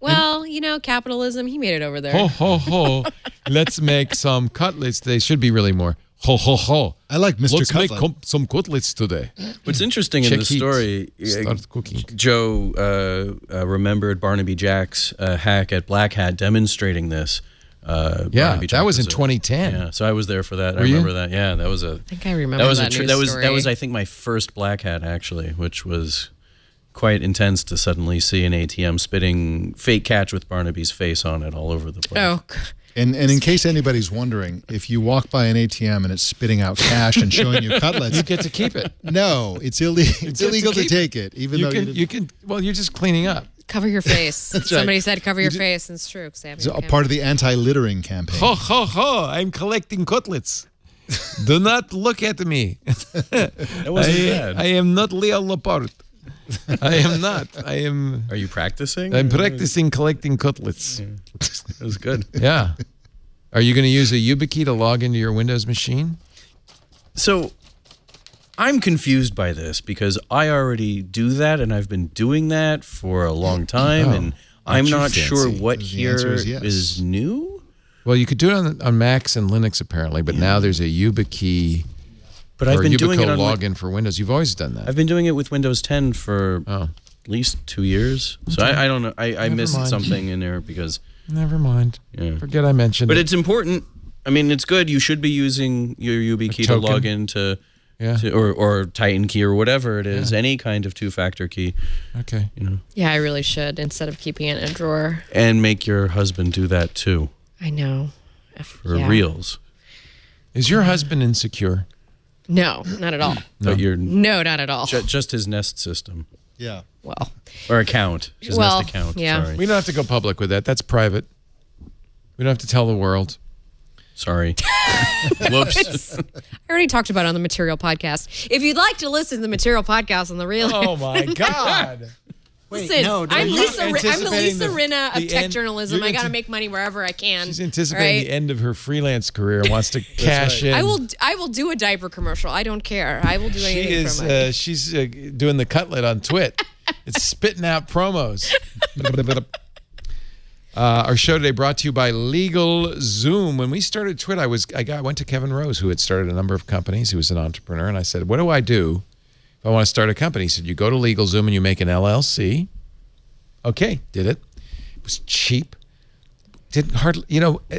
Well, you know, capitalism, he made it over there. Ho ho ho! Let's make some cutlets. They should be really more. Ho ho ho! I like Mr. Let's Cutlet. make some cutlets today. What's interesting in Check the heat. story, Start cooking. Joe remembered Barnaby Jack's hack at Black Hat demonstrating this. Yeah, Barnaby Jack that was in a- 2010. Yeah, so I was there for that. I Were you? remember that. Yeah, that was a. I think I remember That was that a. news That was story. that was I think my first Black Hat actually, which was quite intense to suddenly see an ATM spitting fake catch with Barnaby's face on it all over the place. Oh, God. And in case anybody's wondering, if you walk by an ATM and it's spitting out cash and showing you cutlets, You get to keep it. no, it's illegal. It's get to illegal to keep take it, even though You can. Well, you're just cleaning up. Cover your face. right. Somebody said cover your face, and it's true. 'Cause they have it's your a camera. part of the anti-littering campaign. Ho ho ho! I'm collecting cutlets. Do not look at me. That wasn't bad. I am not Leo Laporte. I am not. I am. Are you practicing? I'm practicing collecting cutlets. That was good. Yeah. Are you going to use a YubiKey to log into your Windows machine? So I'm confused by this because I already do that and I've been doing that for a long time and I'm too not sure fancy. what The here answer is yes. is new. Well, you could do it on Macs and Linux apparently, but now there's a YubiKey But or I've been doing it Yubico on login for Windows. You've always done that. I've been doing it with Windows 10 for Oh. at least 2 years. So I don't know. I missed mind. something in there because. Never mind. Yeah. Forget I mentioned But it. it's important. I mean, it's good. You should be using your YubiKey to token. log into, Yeah. or Titan key or whatever it is. Any kind of two-factor key. Okay. Yeah, I really should instead of keeping it in a drawer. And make your husband do that too I know. for reals. Is your husband insecure? No, not at all. But you're No, not at all. just his Nest system Yeah. Well, or account. His Well, Nest account. yeah. Sorry. We don't have to go public with that. That's private. We don't have to tell the world. Sorry. Whoops. I already talked about it on the Material Podcast. If you'd like to listen to the Material Podcast on the real, Oh my God. listen, no, I'm you're Lisa. I'm the anticipating Lisa the- Rinna of the tech end- journalism. you're I got to anti- make money wherever I can. She's anticipating right? the end of her freelance career and wants to cash in. I will do a diaper commercial. I don't care. I will do She anything is. for money. She's doing the cutlet on Twit. It's spitting out promos. Our show today brought to you by LegalZoom. When we started Twit, I went to Kevin Rose, who had started a number of companies. He was an entrepreneur, and I said, "What do I do if I want to start a company?" He said, "You go to LegalZoom and you make an LLC." Okay, did it. It was cheap. Didn't hardly.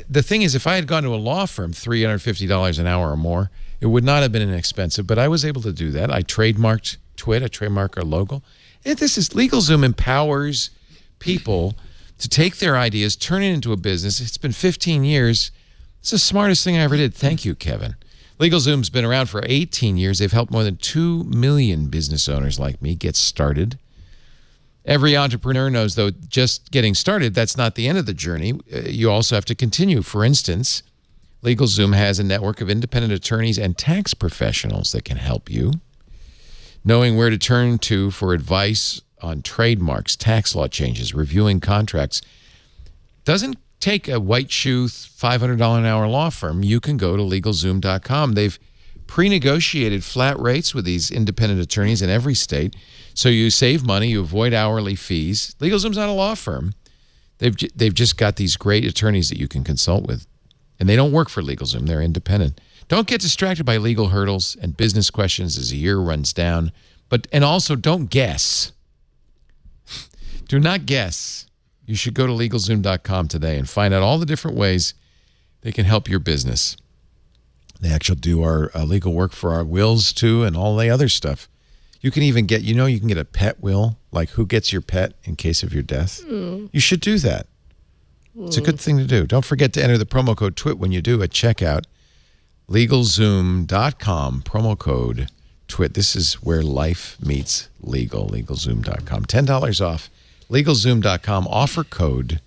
The thing is, if I had gone to a law firm, $350 an hour or more, it would not have been inexpensive. But I was able to do that. I trademarked Twit. I trademarked our logo. And this is LegalZoom empowers people to take their ideas, turn it into a business. It's been 15 years. It's the smartest thing I ever did. Thank you, Kevin. LegalZoom's been around for 18 years. They've helped more than 2 million business owners like me get started. Every entrepreneur knows, though, just getting started, that's not the end of the journey. You also have to continue. For instance, LegalZoom has a network of independent attorneys and tax professionals that can help you. Knowing where to turn to for advice on trademarks, tax law changes, reviewing contracts, doesn't take a white shoe $500 an hour law firm. You can go to LegalZoom.com. They've pre-negotiated flat rates with these independent attorneys in every state, so you save money, you avoid hourly fees. LegalZoom's not a law firm. They've just got these great attorneys that you can consult with, and they don't work for LegalZoom. They're independent. Don't get distracted by legal hurdles and business questions as the year runs down. And also don't guess. Do not guess. You should go to LegalZoom.com today and find out all the different ways they can help your business. They actually do our legal work for our wills too, and all the other stuff. You can even get, you can get a pet will, like who gets your pet in case of your death. You should do that. It's a good thing to do. Don't forget to enter the promo code TWIT when you do at checkout. LegalZoom.com, promo code TWIT. This is where life meets legal. LegalZoom.com. $10 off. LegalZoom.com, offer code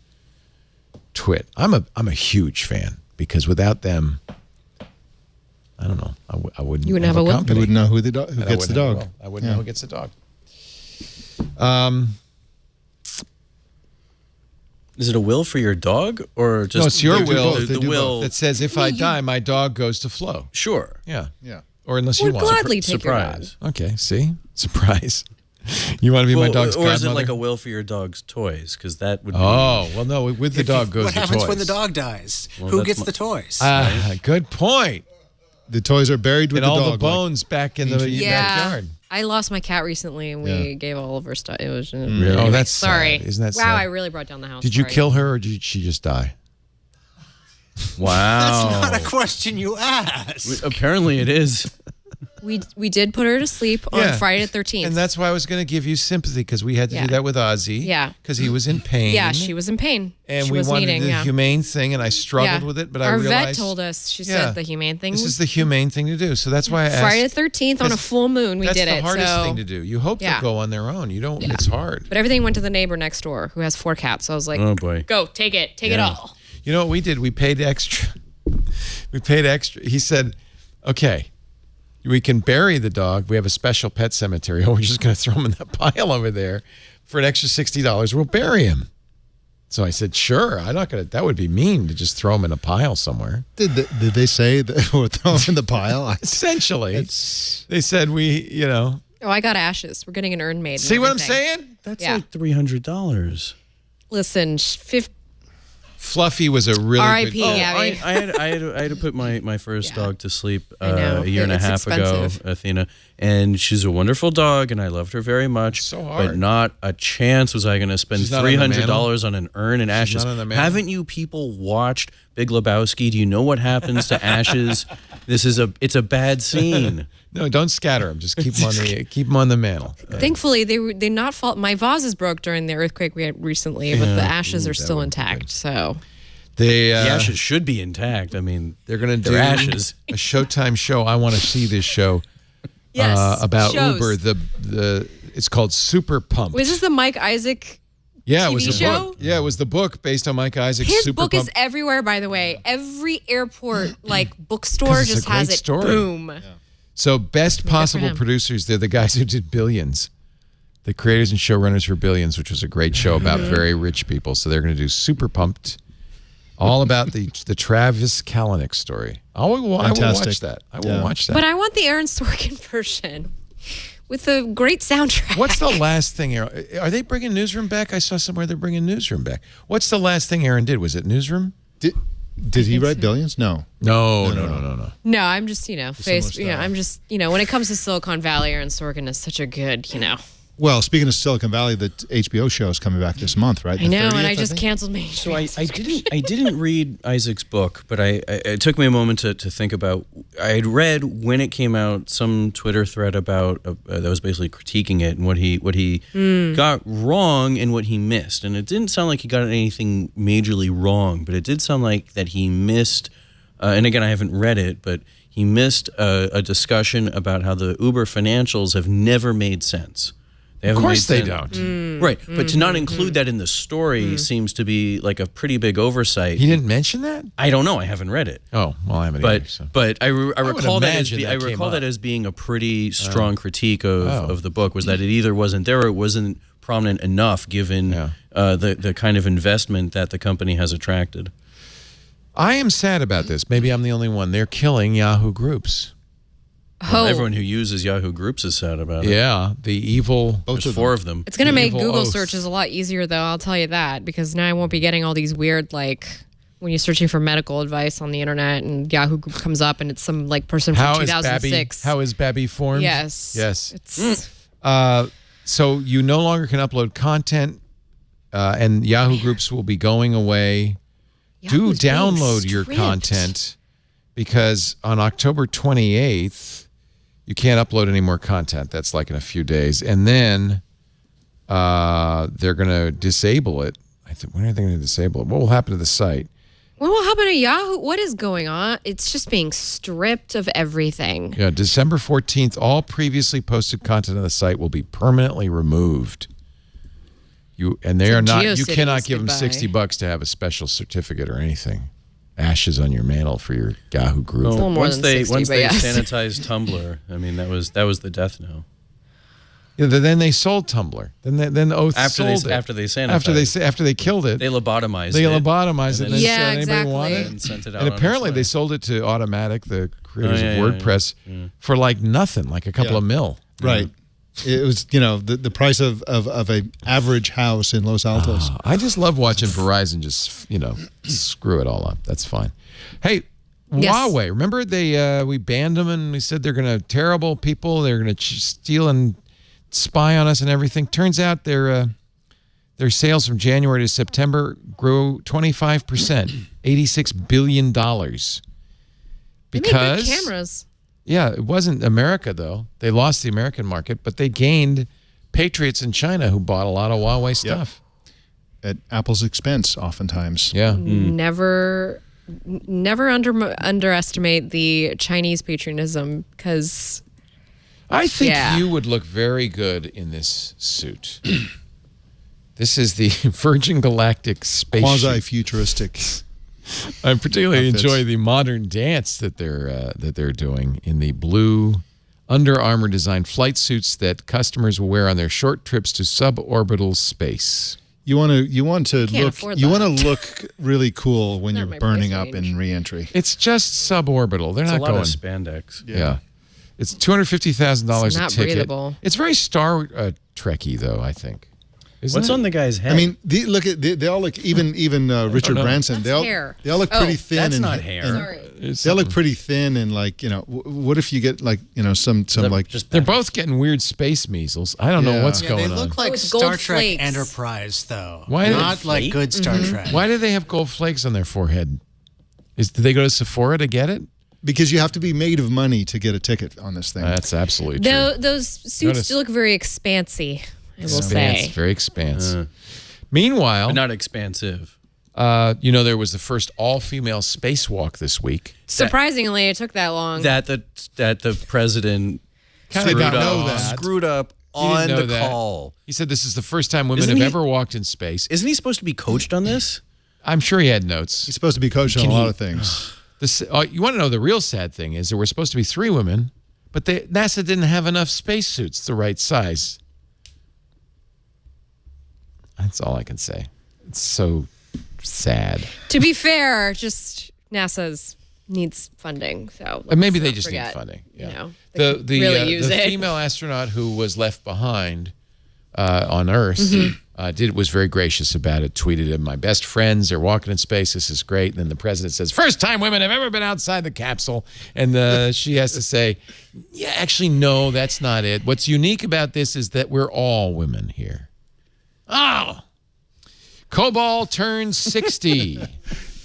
TWIT. I'm a huge fan because without them, I don't know. I wouldn't. You wouldn't have a will? company. You wouldn't know who And gets the dog. I wouldn't know who gets the dog. Is it a will for your dog or just No, it's your They do will. both. They The do will That says if I die, my dog goes to Flo. Sure. Yeah. Yeah. Or unless you Would want. gladly take your dog. Surprise. Okay. See, surprise. You want to be my dog's or godmother? is it like a will for your dog's toys? Because that would be. Oh well, no. With the dog goes What the happens toys. when the dog dies? Well, Who that's gets my- the toys? Good point. The toys are buried with And the all dog. the bones back in the Yeah. backyard. I lost my cat recently, and we gave all of her stuff. It was Oh, that's sorry. sad. Isn't that wow? sad? I really brought down the house. Did you Sorry. kill her or did she just die? Wow. That's not a question you ask. Apparently it is. We did put her to sleep on Yeah. Friday the 13th. And that's why I was going to give you sympathy because we had to Yeah. do that with Ozzy. Yeah. Because he was in pain. yeah, she was in pain. And she we was wanted needing, the yeah. humane thing, and I struggled Yeah. with it, but Our I realized vet told us. She Yeah. said the humane thing. this was is the humane thing to do. So that's why I asked. Friday the 13th on a full moon. We that's did the it. hardest so, thing to do. You hope Yeah. they'll go on their own. You don't. It's hard. But everything went to the neighbor next door who has 4 cats. So I was like, Oh, boy. go take it Yeah. all. You know what we did? We paid extra. We paid extra. He said, "Okay, we can bury the dog. We have a special pet cemetery. We're just going to throw him in that pile over there for an extra $60. We'll bury him." So I said, "Sure. I'm not going to. That would be mean to just throw him in a pile somewhere." Did they say that we'll throw him in the pile? Essentially, they said Oh, I got ashes. We're getting an urn made. and See what I'm everything. saying? That's Yeah. like $300. Listen, Fluffy was a really R.I.P. good. Gabby. I had to put my first dog to sleep know. a year and a It's half expensive. ago, Athena, and she's a wonderful dog, and I loved her very much. So hard. But not a chance was I going to spend She's not on the $300 on an urn and ashes. not on the mantle? Haven't you people watched Big Lebowski? Do you know what happens to ashes? It's a bad scene. No, don't scatter them. Just keep them on the mantle. Thankfully, they're not fault. My vases broke during the earthquake we had recently, but the ashes are still intact. So The ashes should be intact. I mean, they're going to do they're ashes. a Showtime show. I want to see this show yes, about shows. Uber. It's called Super Pumped. Was this the Mike Isaac? Yeah, it was TV the show? book. Yeah, it was the book based on Mike Isaac's His Super book Pumped. is everywhere, by the way. Every airport bookstore it's a just has great it. story. Boom. Yeah. So best possible him. producers, they're the guys who did Billions. The creators and showrunners for Billions, which was a great show about very rich people. So they're going to do Super Pumped, all about the Travis Kalanick story. I will watch that. I will watch that. But I want the Aaron Sorkin version with a great soundtrack. What's the last thing, Aaron? Are they bringing Newsroom back? I saw somewhere they're bringing Newsroom back. What's the last thing Aaron did? Was it Newsroom? Did he write Billions? No. No. No, I'm just, face, style. I'm just, when it comes to Silicon Valley, Aaron Sorkin is such a good, Well, speaking of Silicon Valley, the HBO show is coming back this month, right? I know, 30th, and I just think? canceled my. So I didn't read Isaac's book, but it took me a moment to think about. I had read when it came out some Twitter thread about that was basically critiquing it and what he got wrong and what he missed, and it didn't sound like he got anything majorly wrong, but it did sound like that he missed. And again, I haven't read it, but he missed a discussion about how the Uber financials have never made sense. Of course they don't. Right, but to not include that in the story seems to be like a pretty big oversight. He didn't mention that? I don't know. I haven't read it. Oh, well, I haven't either. So. But I recall that as being a pretty strong critique of the book, was that it either wasn't there or it wasn't prominent enough given the kind of investment that the company has attracted. I am sad about this. Maybe I'm the only one. They're killing Yahoo Groups. Well, everyone who uses Yahoo Groups is sad about it. Yeah, the evil. There's 4 of them. It's going to make Evil Google oath. searches a lot easier, though. I'll tell you that, because now I won't be getting all these weird, when you're searching for medical advice on the internet and Yahoo Group comes up and it's some person from 2006. How is Babby formed? Yes. It's so you no longer can upload content, and Yahoo Groups will be going away. Yahoo's Do download being your stripped. content, because on October 28th, you can't upload any more content. That's like in a few days. And then they're going to disable it. When are they going to disable it? What will happen to the site? What will happen to Yahoo? What is going on? It's just being stripped of everything. Yeah, December 14th, all previously posted content on the site will be permanently removed. You cannot give them $60 to have a special certificate or anything. Ashes on your mantle for your Yahoo Group. It's a little more once than they 60, but yes. sanitized Tumblr, I mean that was the death knell. Yeah, then they sold Tumblr. Then Oath sold it. After they sanitized. After they killed it. They lobotomized They it. lobotomized it. And then Yeah, said, anybody exactly. want it? And sent it out And on apparently its way. they sold it to Automatic, the creators yeah, of yeah, WordPress, for like nothing, like a couple of mil. Right. It was, the price of an average house in Los Altos. I just love watching Verizon just, screw it all up. That's fine. Hey, Yes. Huawei, remember we banned them and we said they're going to terrible people. They're going to steal and spy on us and everything. Turns out their sales from January to September grew 25%, $86 billion. Because They made good cameras. Yeah, it wasn't America, though. They lost the American market, but they gained patriots in China who bought a lot of Huawei stuff. At Apple's expense, oftentimes. Yeah. Never underestimate the Chinese patriotism, because I think you would look very good in this suit. This is the Virgin Galactic space Quasi-futuristic. I particularly outfits. enjoy the modern dance that they're doing in the blue Under Armour designed flight suits that customers will wear on their short trips to suborbital space. You want to Can't look afford you that. want to look really cool when Not you're my burning price up range. in reentry. It's just suborbital. They're It's not a lot going. of spandex. Yeah. It's $250,000 It's a not ticket. breathable. It's very Star Trekky, though, I think. What's on the guy's head? I mean, they all look even Richard Branson. That's They all look pretty thin. That's and, not hair. And they all look pretty thin and like what if you get like some like they're both getting weird space measles. I don't know what's going They look on. like it's Star gold Trek flakes. Enterprise, though. Why not like good Star Trek? Why do they have gold flakes on their forehead? Did they go to Sephora to get it? because you have to be made of money to get a ticket on this thing. That's absolutely true. Those suits do look very expansive, I will say. Very expansive. Meanwhile, but not expansive. There was the first all-female spacewalk this week. Surprisingly, it took that long. That the president screwed up on the call. He said this is the first time women have ever walked in space. Isn't he supposed to be coached on this? I'm sure he had notes. He's supposed to be coached on a lot of things. You want to know the real sad thing is there were supposed to be 3 women, but NASA didn't have enough spacesuits the right size. That's all I can say. It's so sad. To be fair, just NASA's needs funding, so maybe they just need funding. Yeah. The female astronaut who was left behind on Earth was very gracious about it. Tweeted, "My best friends are walking in space. This is great." And then the president says, "First time women have ever been outside the capsule." And she has to say, "Yeah, actually, no, that's not it. What's unique about this is that we're all women here." Oh, Cobol turns 60.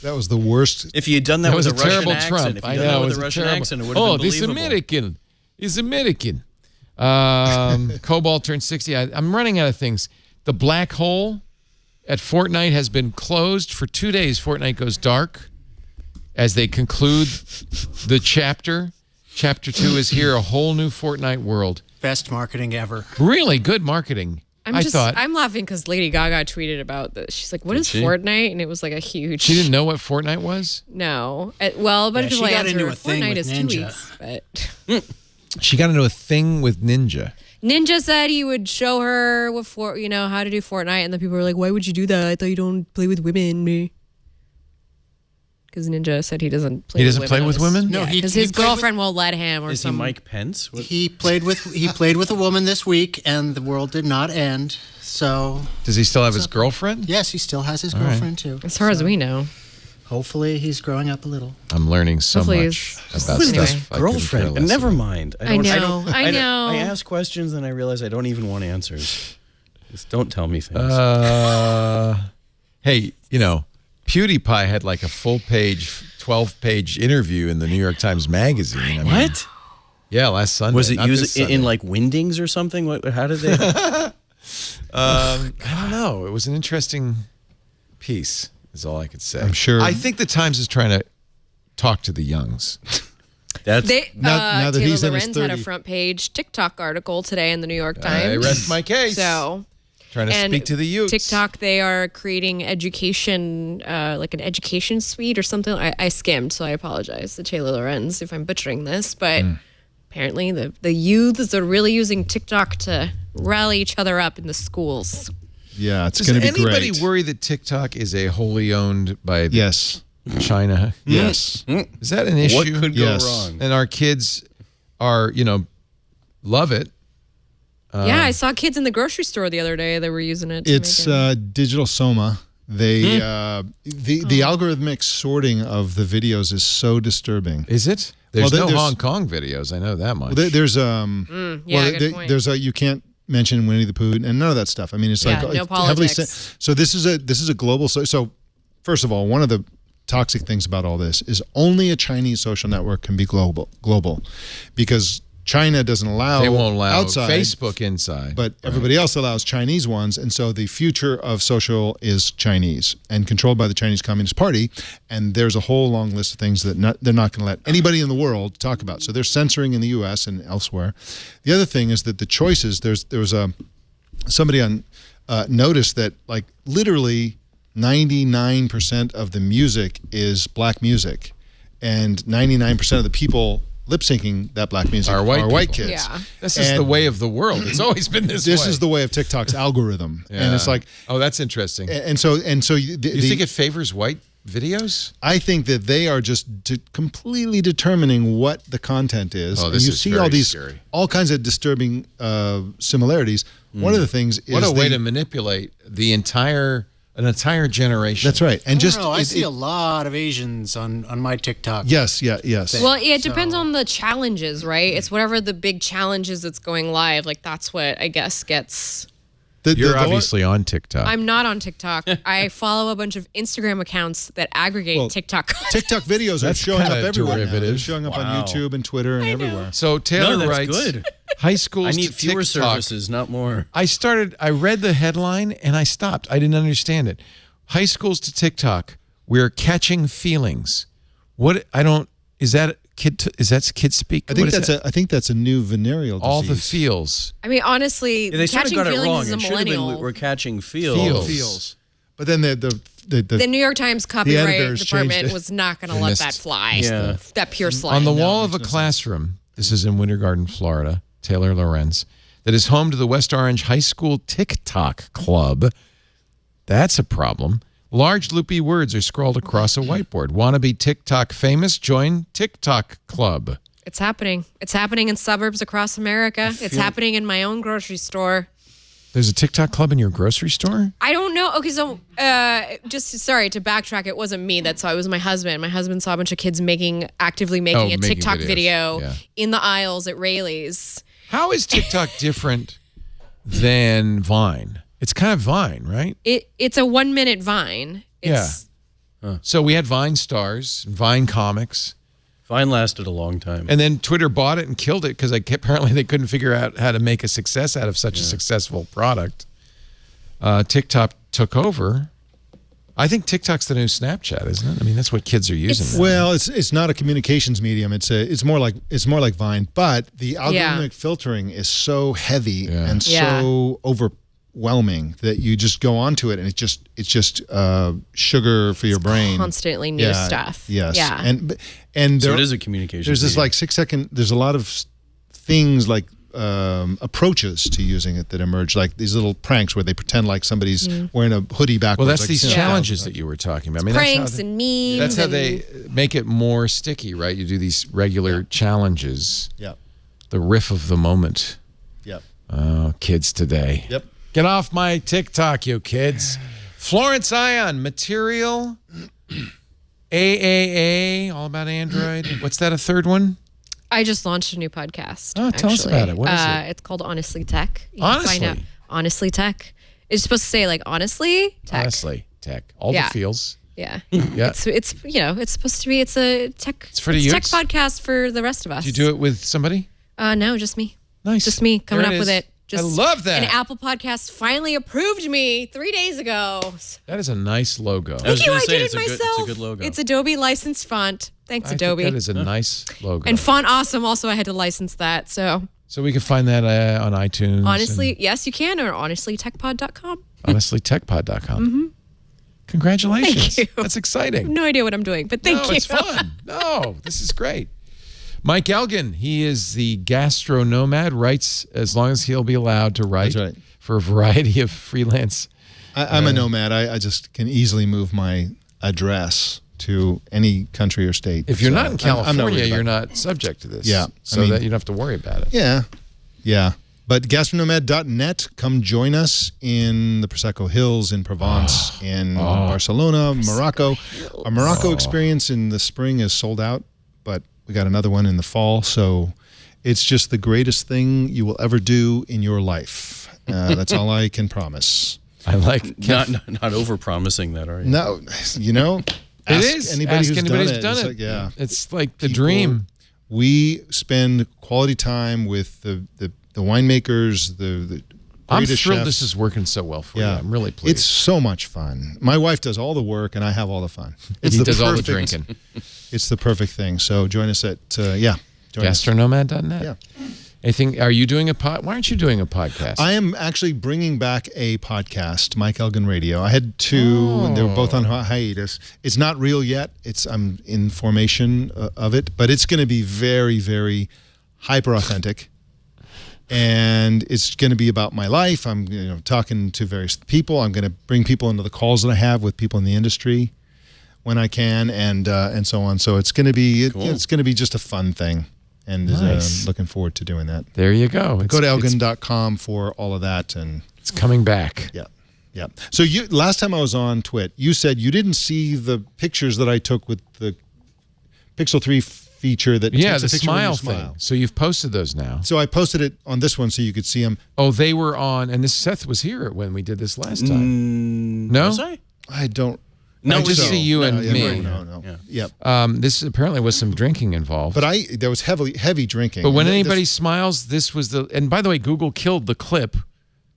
That was the worst. If you had done that, was with a Russian terrible accent, Trump. if you had done that with a Russian accent, it would have been believable. This American. Cobol turned 60. I'm running out of things. The black hole at Fortnite has been closed for 2 days. Fortnite goes dark as they conclude the chapter. Chapter 2 is here, a whole new Fortnite world. Best marketing ever. Really good marketing. I'm laughing because Lady Gaga tweeted about this. She's like, "What is Fortnite?" And it was like a huge. She didn't know what Fortnite was? No. Well, but she got into a thing Fortnite with is Ninja. 2 weeks, but She got into a thing with Ninja. Ninja said he would show her how to do Fortnite, and then people were like, "Why would you do that? I thought you don't play with women." Because Ninja said he doesn't play. He doesn't play with women? No, because his girlfriend won't let him. Or is he Mike Pence? He played with a woman this week, and the world did not end. So does he still have his girlfriend? Yes, he still has his girlfriend too. As far as we know. Hopefully, he's growing up a little. I'm learning so much about stuff. Girlfriend. And never mind. I know. I ask questions and I realize I don't even want answers. Just don't tell me things. Hey, PewDiePie had like a full-page, 12-page interview in the New York Times Magazine. What? Yeah, last Sunday. Was it used in like Wingdings or something? How did they? I don't know. It was an interesting piece, is all I could say. I'm sure. I think the Times is trying to talk to the youngs. Now that Taylor he's in his Lorenz had a 30s. front page TikTok article today in the New York Times. I rest my case. So. Trying to speak to the youths. TikTok, they are creating education, like an education suite or something. I skimmed, so I apologize to Taylor Lorenz if I'm butchering this, but apparently the youths are really using TikTok to rally each other up in the schools. Yeah, it's going to be great. Does anybody worry that TikTok is a wholly owned by China? Yes. Is that an issue? What could go wrong? And our kids are, love it. Yeah, I saw kids in the grocery store the other day. They were using it. It's digital soma. They the algorithmic sorting of the videos is so disturbing. Is it? There's Well, no Hong Kong videos. I know that much. Well, there's good point. there's you can't mention Winnie the Pooh and none of that stuff. I mean, it's like no politics. So this is a global. So first of all, one of the toxic things about all this is only a Chinese social network can be global, because China doesn't allow. They won't allow outside, Facebook inside. but everybody else allows Chinese ones, and so the future of social is Chinese and controlled by the Chinese Communist Party. And there's a whole long list of things that they're not going to let anybody in the world talk about. So they're censoring in the U.S. and elsewhere. The other thing is that the choices. There was somebody on noticed that like literally 99% of the music is black music, and 99% of the people lip syncing that black music are white kids. Yeah. This is the way of the world. It's always been this way. This is the way of TikTok's algorithm. Yeah. And it's like, oh, that's interesting. and so You think it favors white videos? I think that they are just completely determining what the content is. Oh, this and you is see very all these scary. all kinds of disturbing similarities. One of the things is what a way to manipulate an entire generation. That's right. And I see a lot of Asians on my TikTok. Yes. Well, it depends on the challenges, right? It's whatever the big challenge is that's going live. Like that's what I guess gets. You're obviously on TikTok. I'm not on TikTok. I follow a bunch of Instagram accounts that aggregate TikTok. TikTok videos are showing up everywhere. Derivative. They're showing up on YouTube and Twitter and everywhere. So Taylor writes, good. high schools I need to fewer TikTok. services, not more. I read the headline and I stopped. I didn't understand it. High schools to TikTok. We're catching feelings. Is that kid speak? I think that's a new venereal disease. All the feels. I mean, honestly, They sort of catching got it feelings wrong. is a It should have millennial. been we're catching feels. Feels. But then The New York Times copyright editors changed department it. was not going to let that fly. Yeah. That pure slang. On the wall of a classroom, this is in Winter Garden, Florida, Taylor Lorenz, that is home to the West Orange High School TikTok Club. That's a problem. Large loopy words are scrawled across a whiteboard. Want to be TikTok famous? Join TikTok Club. It's happening. It's happening in suburbs across America. It's happening in my own grocery store. There's a TikTok Club in your grocery store? I don't know. Okay, so sorry to backtrack. It wasn't me that saw it. It was my husband. My husband saw a bunch of kids actively making a making TikTok videos. video Yeah. in the aisles at Rayleigh's. How is TikTok different than Vine? It's kind of Vine, right? It's a 1 minute Vine. It's, So we had Vine stars, Vine comics, Vine lasted a long time. and then Twitter bought it and killed it because apparently they couldn't figure out how to make a success out of such a successful product. TikTok took over. I think TikTok's the new Snapchat, isn't it? I mean, that's what kids are using now. Well, it's not a communications medium. It's more like Vine, but the algorithmic filtering is so heavy and so overwhelming that you just go onto it and it's just sugar for your brain. Constantly new stuff. Yes. Yeah. And So it is a communication. there's this medium. like 6 second. There's a lot of things like approaches to using it that emerge, like these little pranks where they pretend like somebody's wearing a hoodie backwards. Well, that's like, these you know, challenges that you were talking about. I mean, Pranks that's how and memes. That's how and- they make it more sticky, right? You do these regular challenges. Yep. The riff of the moment. Yep. Oh, kids today. Yep. Get off my TikTok, you kids. Florence Ion, Material, AAA, all about Android. What's that, a third one? I just launched a new podcast. Oh, tell us about it. What is it? It's called Honestly Tech. You can Honestly? find out. Honestly Tech. It's supposed to say like honestly tech. Honestly, tech. All Yeah. the feels. Yeah. Yeah. It's it's supposed to be it's a tech for the tech youths? podcast for the rest of us. Did you do it with somebody? No, just me. Nice. Just me coming There up with is. it. Just I love that. And Apple Podcast finally approved me 3 days ago. That is a nice logo. was Thank you. gonna I say, did it's it a good- myself. it's a good logo. It's Adobe licensed font. Thanks, I think Adobe. that is a nice logo. And Font Awesome also I had to license that. So So we can find that on iTunes. honestly, yes, you can, or honestlytechpod.com. honestlytechpod.com. Mm-hmm. Congratulations. Thank you. That's exciting. No idea what I'm doing, but thank no, you. it's fun. No, this is great. Mike Elgin, he is the gastro nomad, writes as long as he'll be allowed to write That's right. for a variety of freelance. I'm a nomad. I just can easily move my address to any country or state. If you're So not in I'm California, worried about you're it. not subject to this. Yeah, So I mean- that you don't have to worry about it. Yeah. But gastronomad.net, come join us in the Prosecco Hills in Provence, in Barcelona, Morocco. Our Morocco experience in the spring is sold out, but we got another one in the fall. So it's just the greatest thing you will ever do in your life. That's all I can promise. I like not over promising that, are you? No, you know, it is. anybody Ask who's anybody done who's it. done It's it. like, yeah. It's like the People- dream. We spend quality time with the winemakers, the I'm greatest thrilled chefs. this is working so well for you. Yeah, I'm really pleased. It's so much fun. My wife does all the work, and I have all the fun. It's he the does all the perfect- drinking. It's the perfect thing. So join us at join us. Gastronomad.net. Yeah. Anything? Are you doing a pod? Why aren't you doing a podcast? I am actually bringing back a podcast, Mike Elgin Radio. I had two, and they were both on hiatus. It's not real yet. I'm in formation of it, but it's going to be very, very hyper authentic. And it's going to be about my life. I'm talking to various people. I'm going to bring people into the calls that I have with people in the industry when I can, and so on. So it's going to be it's going to be just a fun thing. and Nice. is looking forward to doing that. There you go. Go to elgin.com for all of that, and it's coming back. Yeah. Yeah. So last time I was on Twit, you said you didn't see the pictures that I took with the Pixel 3 feature that takes a the picture when you smile thing. smile. So you've posted those now. So I posted it on this one so you could see them. Oh, they were on, and Seth was here when we did this last time. No? Was I? I don't. I just see you and me. No. Yeah. This apparently was some drinking involved. But there was heavy drinking. But when anybody smiles, this was the. And by the way, Google killed the clip,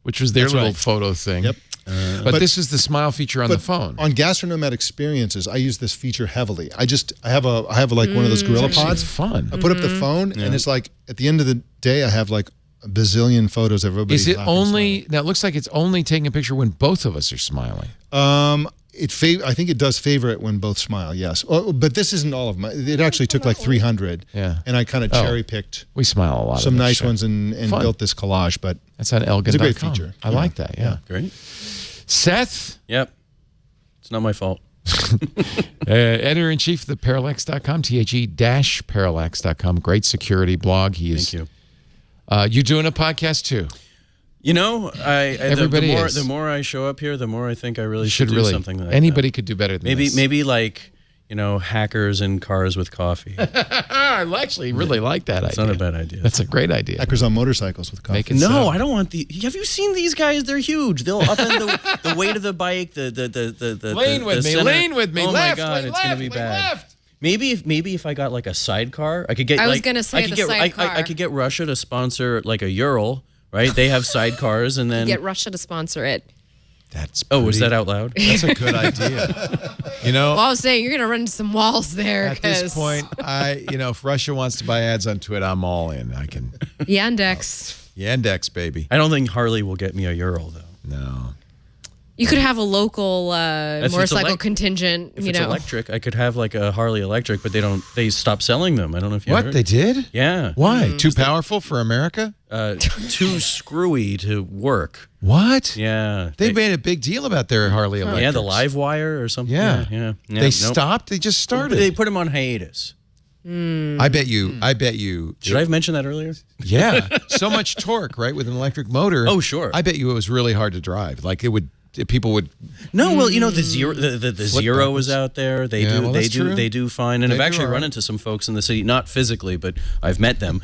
which was their That's little right. photo thing. Yep. But this is the smile feature on the phone. On Gastronomad Experiences, I use this feature heavily. I have like one of those Gorilla Pods. It's fun. I put up the phone, and it's like at the end of the day, I have like a bazillion photos of everybody. Is it laughing, only smiling. now? It looks like it's only taking a picture when both of us are smiling. I think it does favor it when both smile. Yes, but this isn't all of them. It actually took like 300. Yeah. And I kind of cherry picked We smile a lot. some on this nice show. ones and Fun. built this collage. But That's on Elgin.com. it's a great feature. I like that. Yeah. Great. Seth, Yep. It's not my fault. editor-in-chief of the Parallax.com, THE-Parallax.com. Great security blog. He is. Thank you. You doing a podcast too? You know, Everybody is. the more I show up here, the more I think I really You should do really. something like Anybody that. could do better than this. Maybe like, hackers in cars with coffee. I actually really like that idea. It's not a bad idea. That's a great idea. hackers on motorcycles with coffee. Make it No, so. I don't want the. Have you seen these guys? They're huge. They'll upend the weight of the bike. The Lean with me. center. Lean with me. Oh Left, my god, lean it's gonna left, be lean bad. left. Maybe if I got like a sidecar, I could get. I was like, gonna say I could the get, sidecar. I could get Russia to sponsor like a Ural, right? They have sidecars, and then. Get Russia to sponsor it. That's Oh, was pretty- that out loud? That's a good idea. Well, I was saying you're gonna run into some walls there. at this point, if Russia wants to buy ads on Twitter, I'm all in. I can. Yandex. Yandex, baby. I don't think Harley will get me a Ural though. No. You could have a local it's motorcycle elec- contingent. If it's electric, I could have like a Harley electric, but they stopped selling them. I don't know if you What heard. they did? Yeah. Why? Too powerful for America? Too screwy to work. What? Yeah. They made a big deal about their Harley electrics. Yeah, the live wire or something. Yeah. Yeah. They stopped. They just started. They put them on hiatus. I bet you. Should I have mentioned that earlier? Yeah. So much torque, right, with an electric motor. Oh, sure. I bet you it was really hard to drive. Like people would. No, well, the zero, the Zero backwards. is out there. They Yeah, well, that's true. they do fine, and They I've do actually all run right. into some folks in the city, not physically, but I've met them,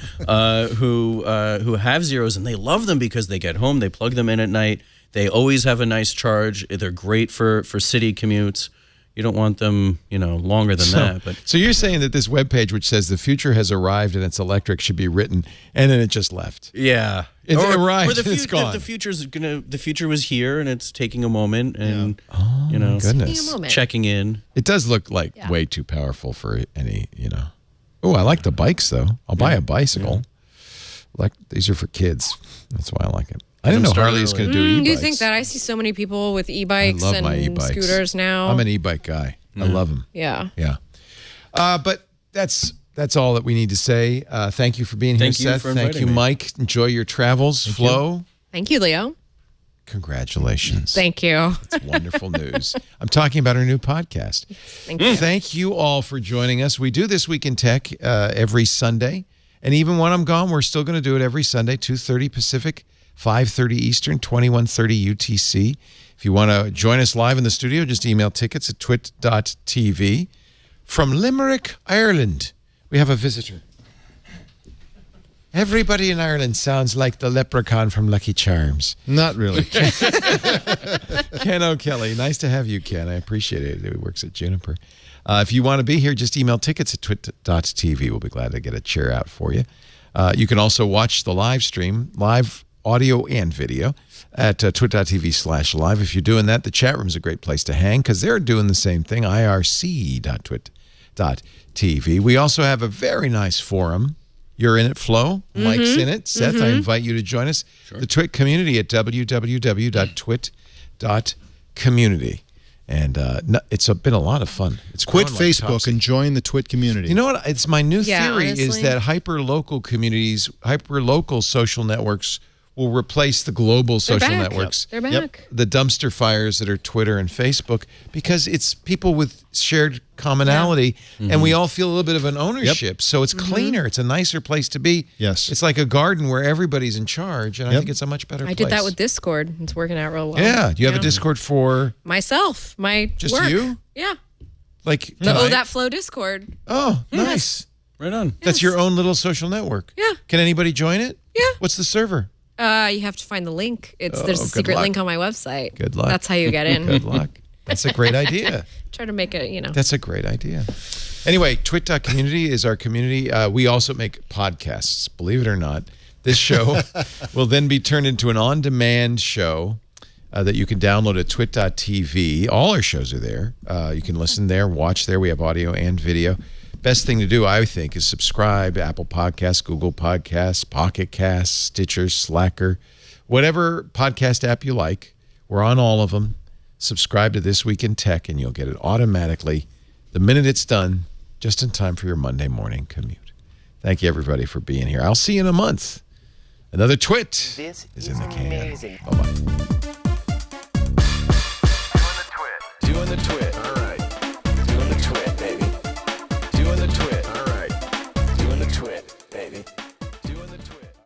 who have Zeros, and they love them because they get home, they plug them in at night, they always have a nice charge. They're great for city commutes. You don't want them, longer than that. But So you're saying that this webpage, which says the future has arrived and it's electric, should be written, and then it just left. yeah, It arrived, the it's gone. The future was here, and it's taking a moment, and Goodness. Taking a moment. checking in. It does look like way too powerful for any, Oh, I like the bikes though. I'll buy a bicycle. Like these are for kids. That's why I like it. I didn't know started Harley was early. going to do e-bikes. Do you think that? I see so many people with e-bikes I love and my e-bikes. scooters now. I'm an e-bike guy. I love them. Yeah. Yeah. But that's all that we need to say. Thank you for being Thank here, you Seth. for Thank you, inviting me. Mike. Enjoy your travels. Flo, Thank you, Leo. congratulations. Thank you. It's wonderful news. I'm talking about our new podcast. Thank you. Thank you all for joining us. We do This Week in Tech every Sunday. And even when I'm gone, we're still going to do it every Sunday, 2:30 Pacific, 5:30 Eastern, 21:30 UTC. If you want to join us live in the studio, just email tickets at twit.tv. From Limerick, Ireland, we have a visitor. Everybody in Ireland sounds like the leprechaun from Lucky Charms. Not really. Ken O'Kelly. Nice to have you, Ken. I appreciate it. He works at Juniper. If you want to be here, just email tickets at twit.tv. We'll be glad to get a chair out for you. You can also watch the live stream, live audio and video, at twit.tv/live. If you're doing that, the chat room's a great place to hang because they're doing the same thing, irc.twit.tv. We also have a very nice forum. You're in it, Flo. Mike's in it. Seth, I invite you to join us. The Twit community at www.twit.community. And it's been a lot of fun. It's Quit growing like Facebook topsy. and join the Twit community. You know what? It's my new Yeah, theory is honestly. that hyper-local communities, hyper-local social networks will replace the global social back. networks. They're back. The dumpster fires that are Twitter and Facebook, because it's people with shared commonality, and we all feel a little bit of an ownership. So it's cleaner. It's a nicer place to be. Yes. It's like a garden where everybody's in charge, and I think it's a much better place. I did that with Discord. It's working out real well. Yeah. Do you have a Discord for myself? My just work. you? Yeah. Like That Flow Discord. Oh, nice. Right on. That's your own little social network. Yeah. Can anybody join it? Yeah. What's the server? You have to find the link. There's a good secret luck. link on my website. Good luck. That's how you get in. Good luck. That's a great idea. Try to make it, That's a great idea. Anyway, twit.community is our community. We also make podcasts, believe it or not. This show will then be turned into an on-demand show that you can download at twit.tv. All our shows are there. You can listen there, watch there. We have audio and video. Best thing to do, I think, is subscribe to Apple Podcasts, Google Podcasts, Pocket Casts, Stitcher, Slacker, whatever podcast app you like. We're on all of them. Subscribe to This Week in Tech, and you'll get it automatically the minute it's done, just in time for your Monday morning commute. Thank you, everybody, for being here. I'll see you in a month. Another Twit is in the can. Bye-bye.